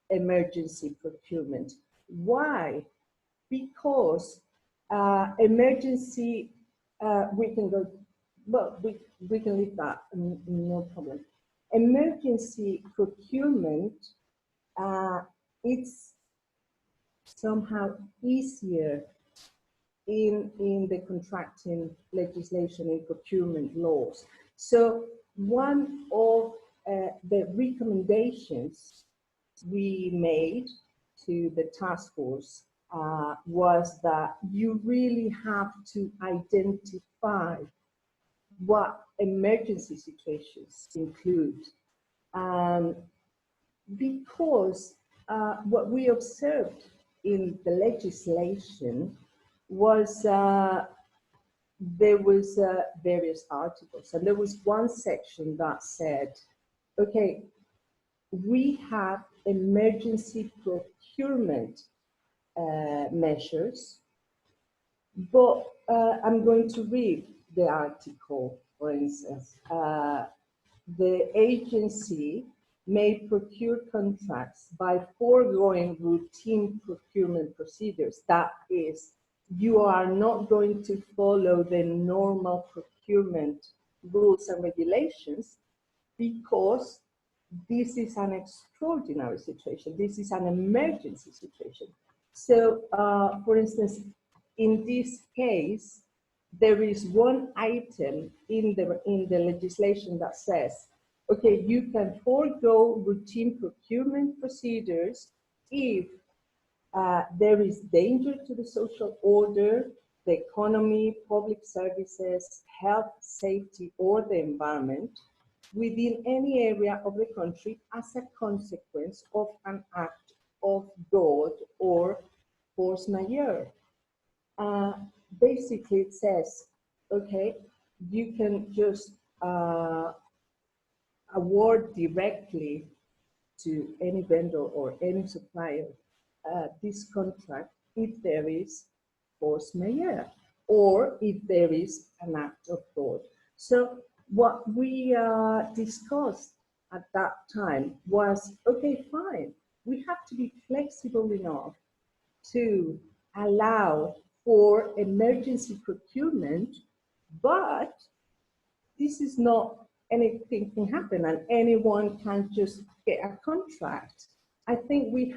emergency procurement. Why? Because emergency, we can go, well, we can leave that, no problem. Emergency procurement, it's somehow easier in the contracting legislation and procurement laws. So one of the recommendations we made to the task force was that you really have to identify what emergency situations include. Because what we observed in the legislation was there was various articles, and there was one section that said, okay, we have emergency procurement measures, but I'm going to read the article, for instance. The agency may procure contracts by foregoing routine procurement procedures. That is, you are not going to follow the normal procurement rules and regulations because this is an extraordinary situation. This is an emergency situation. So, for instance, in this case, there is one item in the legislation that says, okay, you can forego routine procurement procedures if there is danger to the social order, the economy, public services, health, safety, or the environment within any area of the country as a consequence of an act of God or force majeure. Basically, it says, okay, you can just award directly to any vendor or any supplier this contract if there is force majeure or if there is an act of God. So what we discussed at that time was, okay, fine, we have to be flexible enough to allow for emergency procurement, but this is not anything can happen and anyone can just get a contract. I think we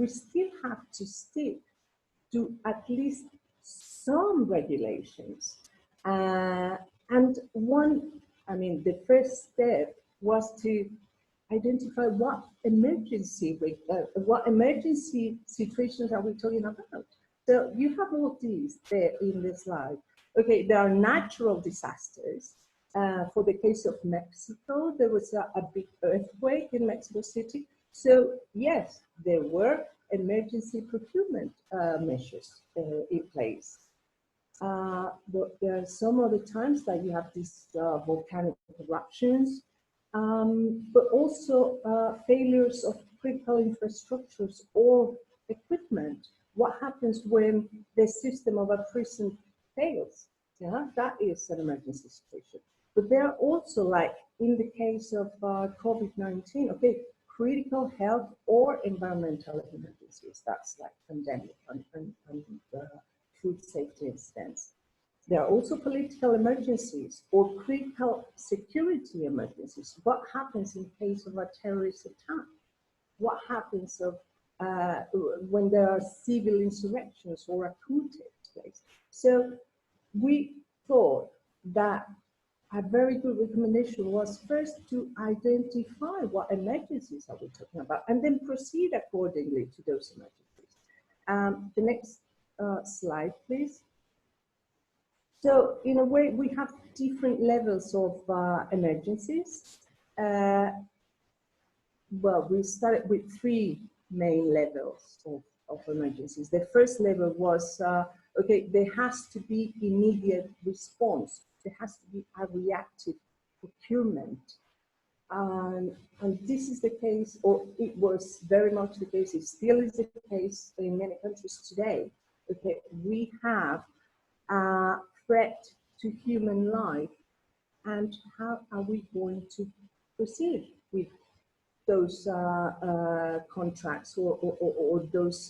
still have to stick to at least some regulations. And the first step was to identify what emergency situations are we talking about. So you have all these there in the slide. Okay, there are natural disasters. For the case of Mexico, there was a big earthquake in Mexico City. So yes, there were emergency procurement measures in place. But there are some other times that you have these volcanic eruptions, but also failures of critical infrastructures or equipment. What happens when the system of a prison fails? Yeah, that is an emergency situation. But there are also, like in the case of COVID-19, okay, critical health or environmental emergencies. That's like pandemic and food safety incidents. There are also political emergencies or critical security emergencies. What happens in case of a terrorist attack? What happens when there are civil insurrections or a coup takes place? So we thought that a very good recommendation was first to identify what emergencies are we talking about and then proceed accordingly to those emergencies. The next slide, please. So in a way, we have different levels of emergencies. Well, we started with three main levels of emergencies. The first level was, okay, there has to be immediate response. There has to be a reactive procurement. And this is the case, or it was very much the case, it still is the case in many countries today. Okay, we have a threat to human life, and how are we going to proceed with those contracts or those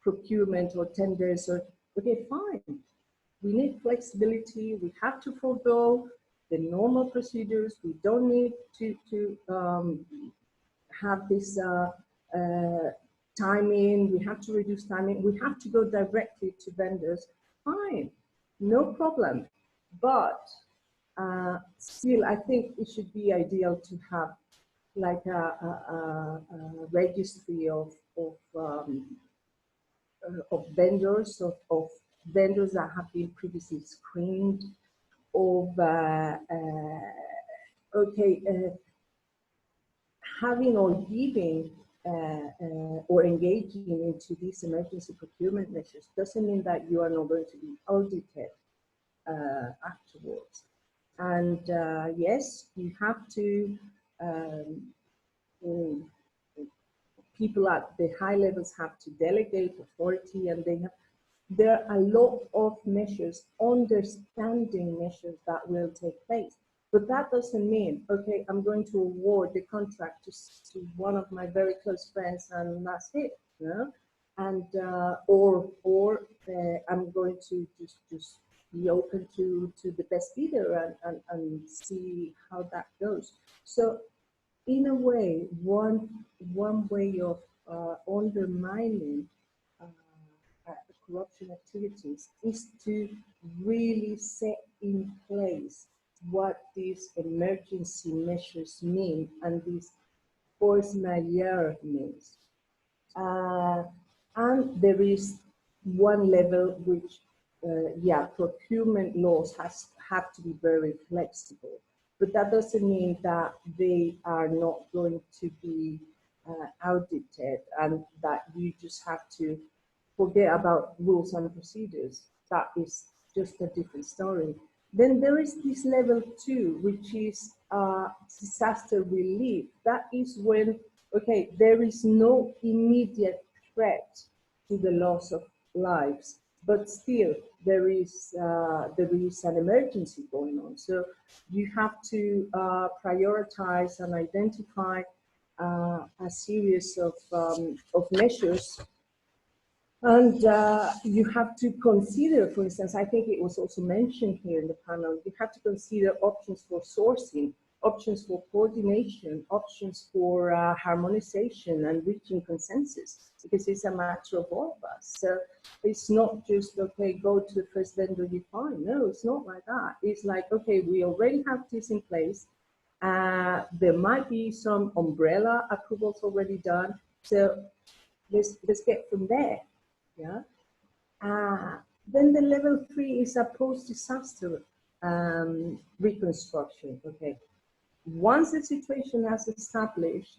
procurement or tenders? Or okay, fine, we need flexibility. We have to forego the normal procedures. We don't need to have this timing. We have to reduce timing. We have to go directly to vendors. Fine, no problem. But still, I think it should be ideal to have like a registry of vendors, of vendors that have been previously screened, of having or giving or engaging into these emergency procurement measures doesn't mean that you are not going to be audited afterwards. And yes, you have to, people at the high levels have to delegate authority, and there are a lot of measures, understanding measures that will take place. But that doesn't mean, okay, I'm going to award the contract to one of my very close friends and that's it, you know? And, or I'm going to just be open to the best bidder and see how that goes. So in a way, one way of undermining corruption activities is to really set in place what these emergency measures mean and this force majeure means. And there is one level which, procurement laws have to be very flexible, but that doesn't mean that they are not going to be audited and that you just have to forget about rules and procedures. That is just a different story. Then there is this level 2, which is disaster relief. That is when, okay, there is no immediate threat to the loss of lives, but still there is an emergency going on. So you have to prioritize and identify a series of measures. And you have to consider, for instance, I think it was also mentioned here in the panel, you have to consider options for sourcing, options for coordination, options for harmonization and reaching consensus, because it's a matter of all of us. So it's not just, okay, go to the first vendor you find. No, it's not like that. It's like, okay, we already have this in place. There might be some umbrella approvals already done. So let's get from there. Yeah. Then the level 3 is a post-disaster reconstruction. Okay. Once the situation has established,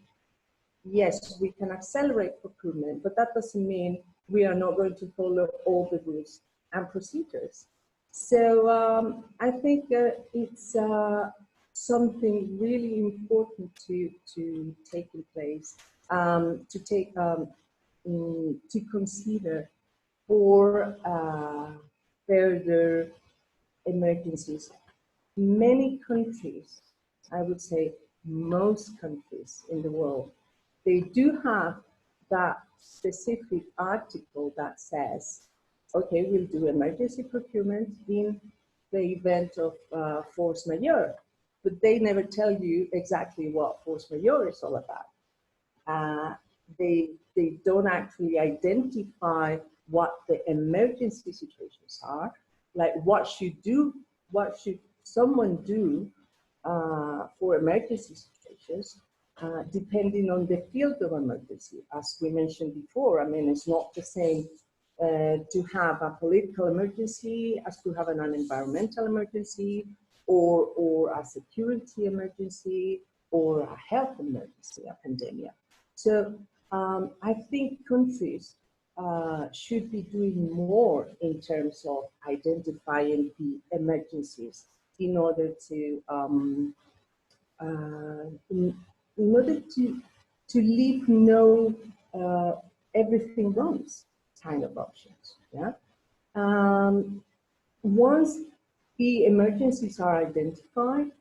yes, we can accelerate procurement, but that doesn't mean we are not going to follow all the rules and procedures. So I think it's something really important to take in place, to consider for further emergencies. Many countries, I would say most countries in the world, they do have that specific article that says, okay, we'll do emergency procurement in the event of force majeure, but they never tell you exactly what force majeure is all about. They don't actually identify what the emergency situations are, like what should someone do for emergency situations, depending on the field of emergency. As we mentioned before, I mean, it's not the same to have a political emergency as to have an environmental emergency, or a security emergency, or a health emergency, a pandemic. So I think countries should be doing more in terms of identifying the emergencies in order to leave no everything runs kind of options. Yeah. Once the emergencies are identified,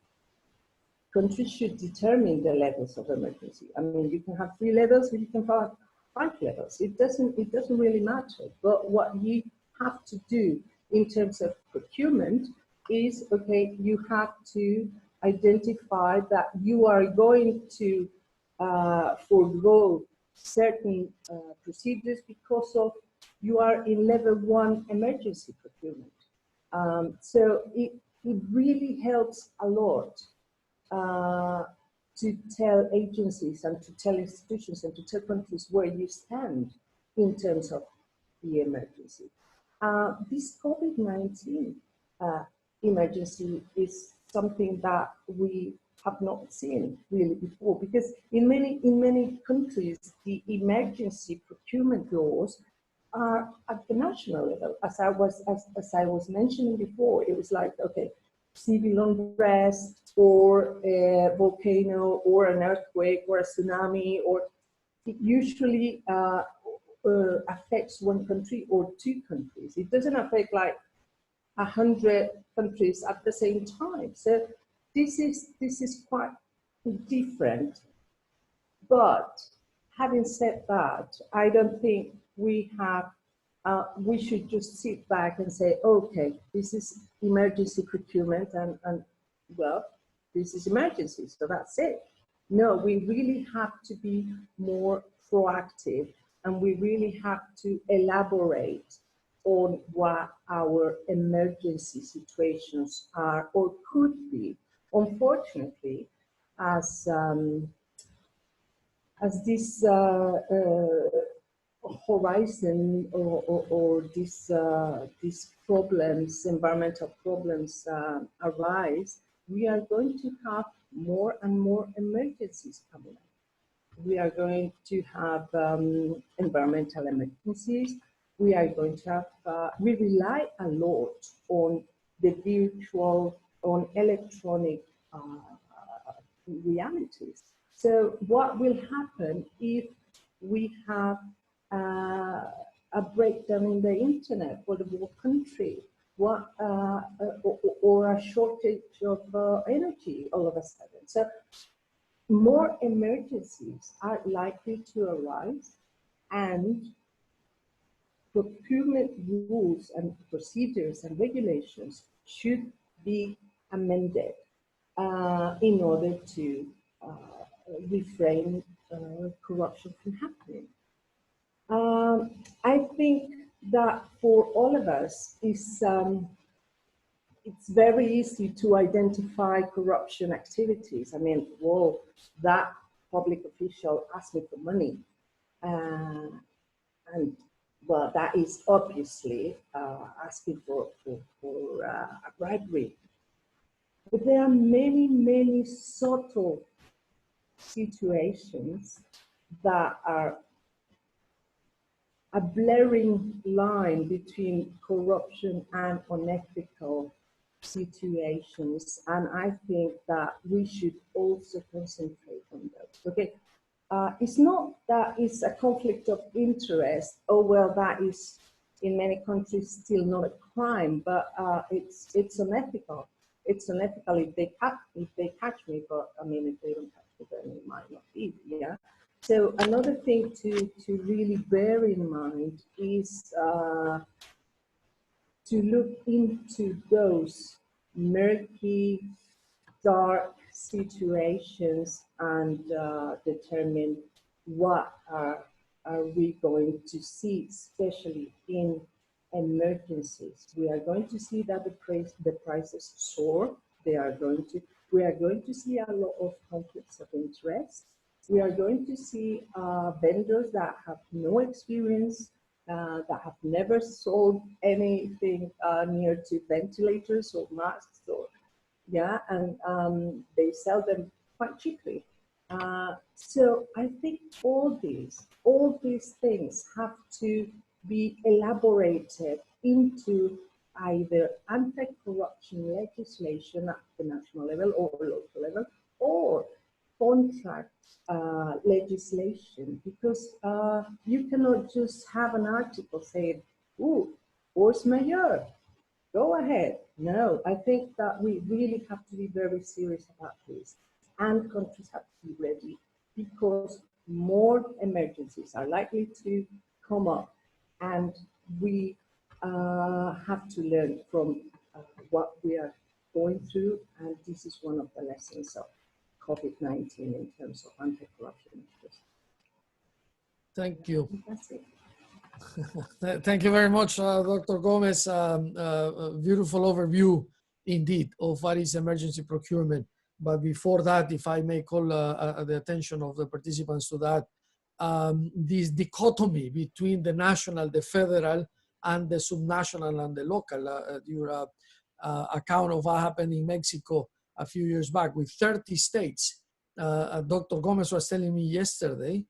countries should determine the levels of emergency. I mean, you can have 3 levels, or you can have 5 levels. It doesn't really matter. But what you have to do in terms of procurement is, okay, you have to identify that you are going to forego certain procedures because of you are in level 1 emergency procurement. So it really helps a lot to tell agencies and to tell institutions and to tell countries where you stand in terms of the emergency. This COVID-19 emergency is something that we have not seen really before, because in many countries the emergency procurement laws are at the national level. As I was mentioning before, it was like, okay, civil unrest or a volcano or an earthquake or a tsunami, or it usually affects 1 country or 2 countries. It doesn't affect like 100 countries at the same time. So this is quite different. But having said that, I don't think we should just sit back and say, okay, this is emergency procurement and well, this is emergency, so that's it. No, we really have to be more proactive, and we really have to elaborate on what our emergency situations are or could be. Unfortunately, as this horizon or these problems, environmental problems arise, we are going to have more and more emergencies coming up. We are going to have environmental emergencies. We are going to have, we rely a lot on the virtual, on electronic realities. So what will happen if we have a breakdown in the internet for the whole country, or a shortage of energy all of a sudden? So more emergencies are likely to arise, and procurement rules and procedures and regulations should be amended in order to refrain corruption from happening. I think that for all of us, it's very easy to identify corruption activities. I mean, whoa, that public official asked me for money. And well, that is obviously asking for a bribery. But there are many, many subtle situations that are a blurring line between corruption and unethical situations, and I think that we should also concentrate on those. Okay, it's not that it's a conflict of interest. Oh well, that is in many countries still not a crime, but it's unethical. It's unethical if they catch me, but I mean if they don't catch me, then it might not be. Yeah. So another thing to really bear in mind is to look into those murky, dark situations and determine what are we going to see, especially in emergencies. We are going to see that the prices soar. We are going to see a lot of conflicts of interest. We are going to see vendors that have no experience, that have never sold anything near to ventilators or masks, or and they sell them quite cheaply. So I think all these things have to be elaborated into either anti-corruption legislation at the national level or local level, or contract legislation, because you cannot just have an article saying, "Ooh, force majeure, go ahead." No, I think that we really have to be very serious about this, and countries have to be ready, because more emergencies are likely to come up, and we have to learn from what we are going through, and this is one of the lessons of COVID-19 in terms of anti-corruption issues. Thank you. That's it. Thank you very much, Dr. Gomez. Beautiful overview indeed of what is emergency procurement. But before that, if I may call the attention of the participants to that, this dichotomy between the national, the federal, and the subnational and the local. Your account of what happened in Mexico a few years back with 30 states. Dr. Gomez was telling me yesterday,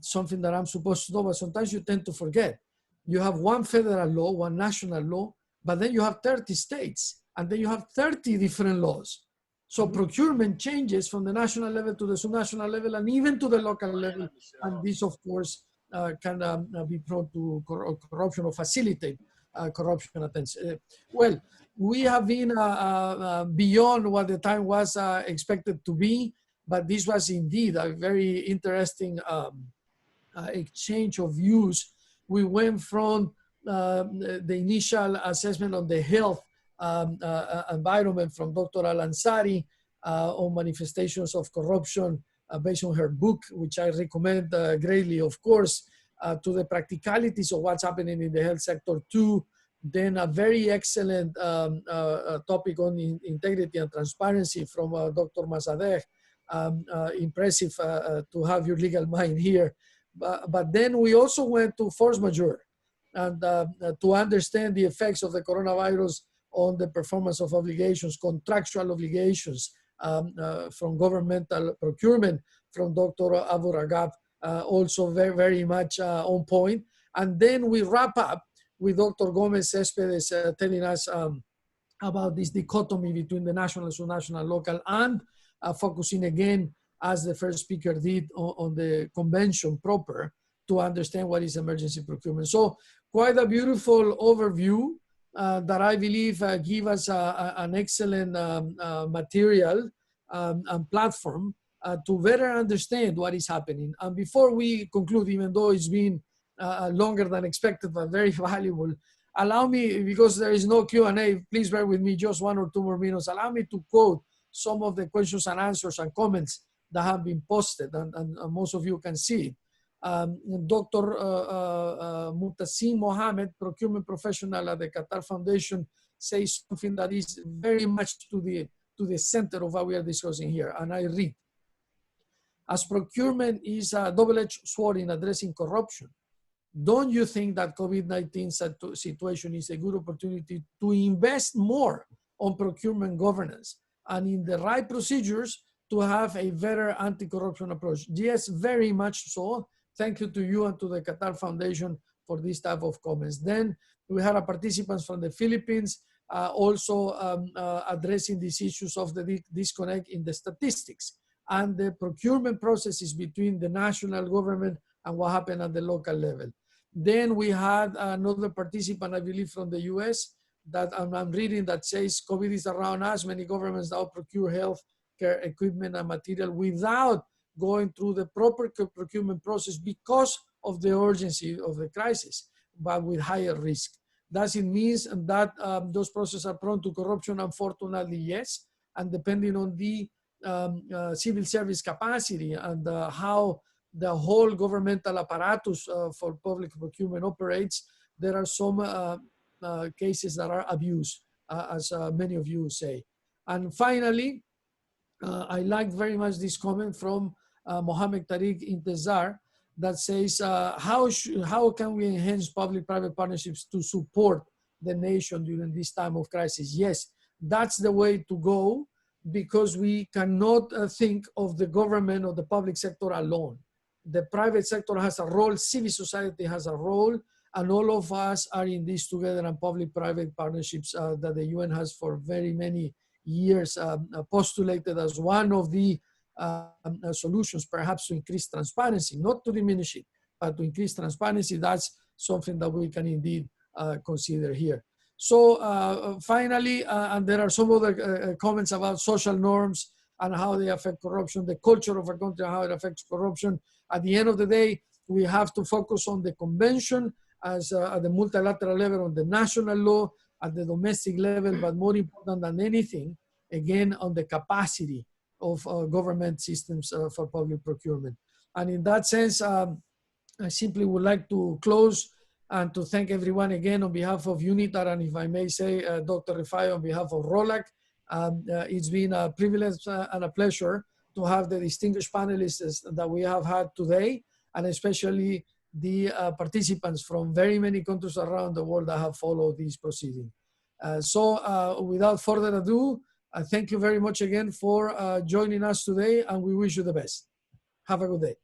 something that I'm supposed to know, but sometimes you tend to forget. You have one federal law, one national law, but then you have 30 states, and then you have 30 different laws. So procurement changes from the national level to the subnational level and even to the local level. And this, of course, can be prone to corruption or facilitate corruption attempts. Well, we have been beyond what the time was expected to be, but this was indeed a very interesting exchange of views. We went from the initial assessment on the health environment from Dr. Al-Ansari on manifestations of corruption based on her book, which I recommend greatly, of course, to the practicalities of what's happening in the health sector too. Then a very excellent topic on integrity and transparency from Dr. Mazadeh. Impressive to have your legal mind here. But then we also went to force majeure and to understand the effects of the coronavirus on the performance of obligations, contractual obligations from governmental procurement from Dr. Abu Ragab, also very, very much on point. And then we wrap up with Dr. Gomez Cespedes telling us about this dichotomy between the national, subnational, local, and focusing again, as the first speaker did, on the convention proper to understand what is emergency procurement. So quite a beautiful overview that I believe give us an excellent material and platform to better understand what is happening. And before we conclude, even though it's been longer than expected, but very valuable, allow me, because there is no Q&A, please bear with me just 1 or 2 more minutes. Allow me to quote some of the questions and answers and comments that have been posted, and most of you can see it. Dr. Mutasim Mohammed, procurement professional at the Qatar Foundation, says something that is very much to the center of what we are discussing here, and I read. As procurement is a double-edged sword in addressing corruption, don't you think that COVID-19 situation is a good opportunity to invest more on procurement governance and in the right procedures to have a better anti-corruption approach? Yes, very much so. Thank you to you and to the Qatar Foundation for this type of comments. Then we had participants from the Philippines. also addressing these issues of the disconnect in the statistics and the procurement processes between the national government and what happened at the local level. Then we had another participant, I believe, from the US that I'm reading that says COVID is around us. Many governments now procure health care equipment and material without going through the proper procurement process because of the urgency of the crisis, but with higher risk. Does it mean that those processes are prone to corruption? Unfortunately, yes. And depending on the civil service capacity and how the whole governmental apparatus for public procurement operates, there are some cases that are abused, as many of you say. And finally, I like very much this comment from Mohammed Tariq Intezar that says, how can we enhance public-private partnerships to support the nation during this time of crisis? Yes, that's the way to go, because we cannot think of the government or the public sector alone. The private sector has a role, civil society has a role, and all of us are in this together, and public-private partnerships that the UN has for very many years postulated as one of the solutions, perhaps to increase transparency, not to diminish it, but to increase transparency. That's something that we can indeed consider here. So finally, and there are some other comments about social norms and how they affect corruption, the culture of a country, and how it affects corruption. At the end of the day, we have to focus on the convention as at the multilateral level, on the national law, at the domestic level, but more important than anything, again, on the capacity of government systems for public procurement. And in that sense, I simply would like to close and to thank everyone again on behalf of UNITAR, and if I may say, Dr. Rifai, on behalf of ROLACC. It's been a privilege and a pleasure to have the distinguished panelists that we have had today, and especially the participants from very many countries around the world that have followed this proceeding. So without further ado, thank you very much again for joining us today, and we wish you the best. Have a good day.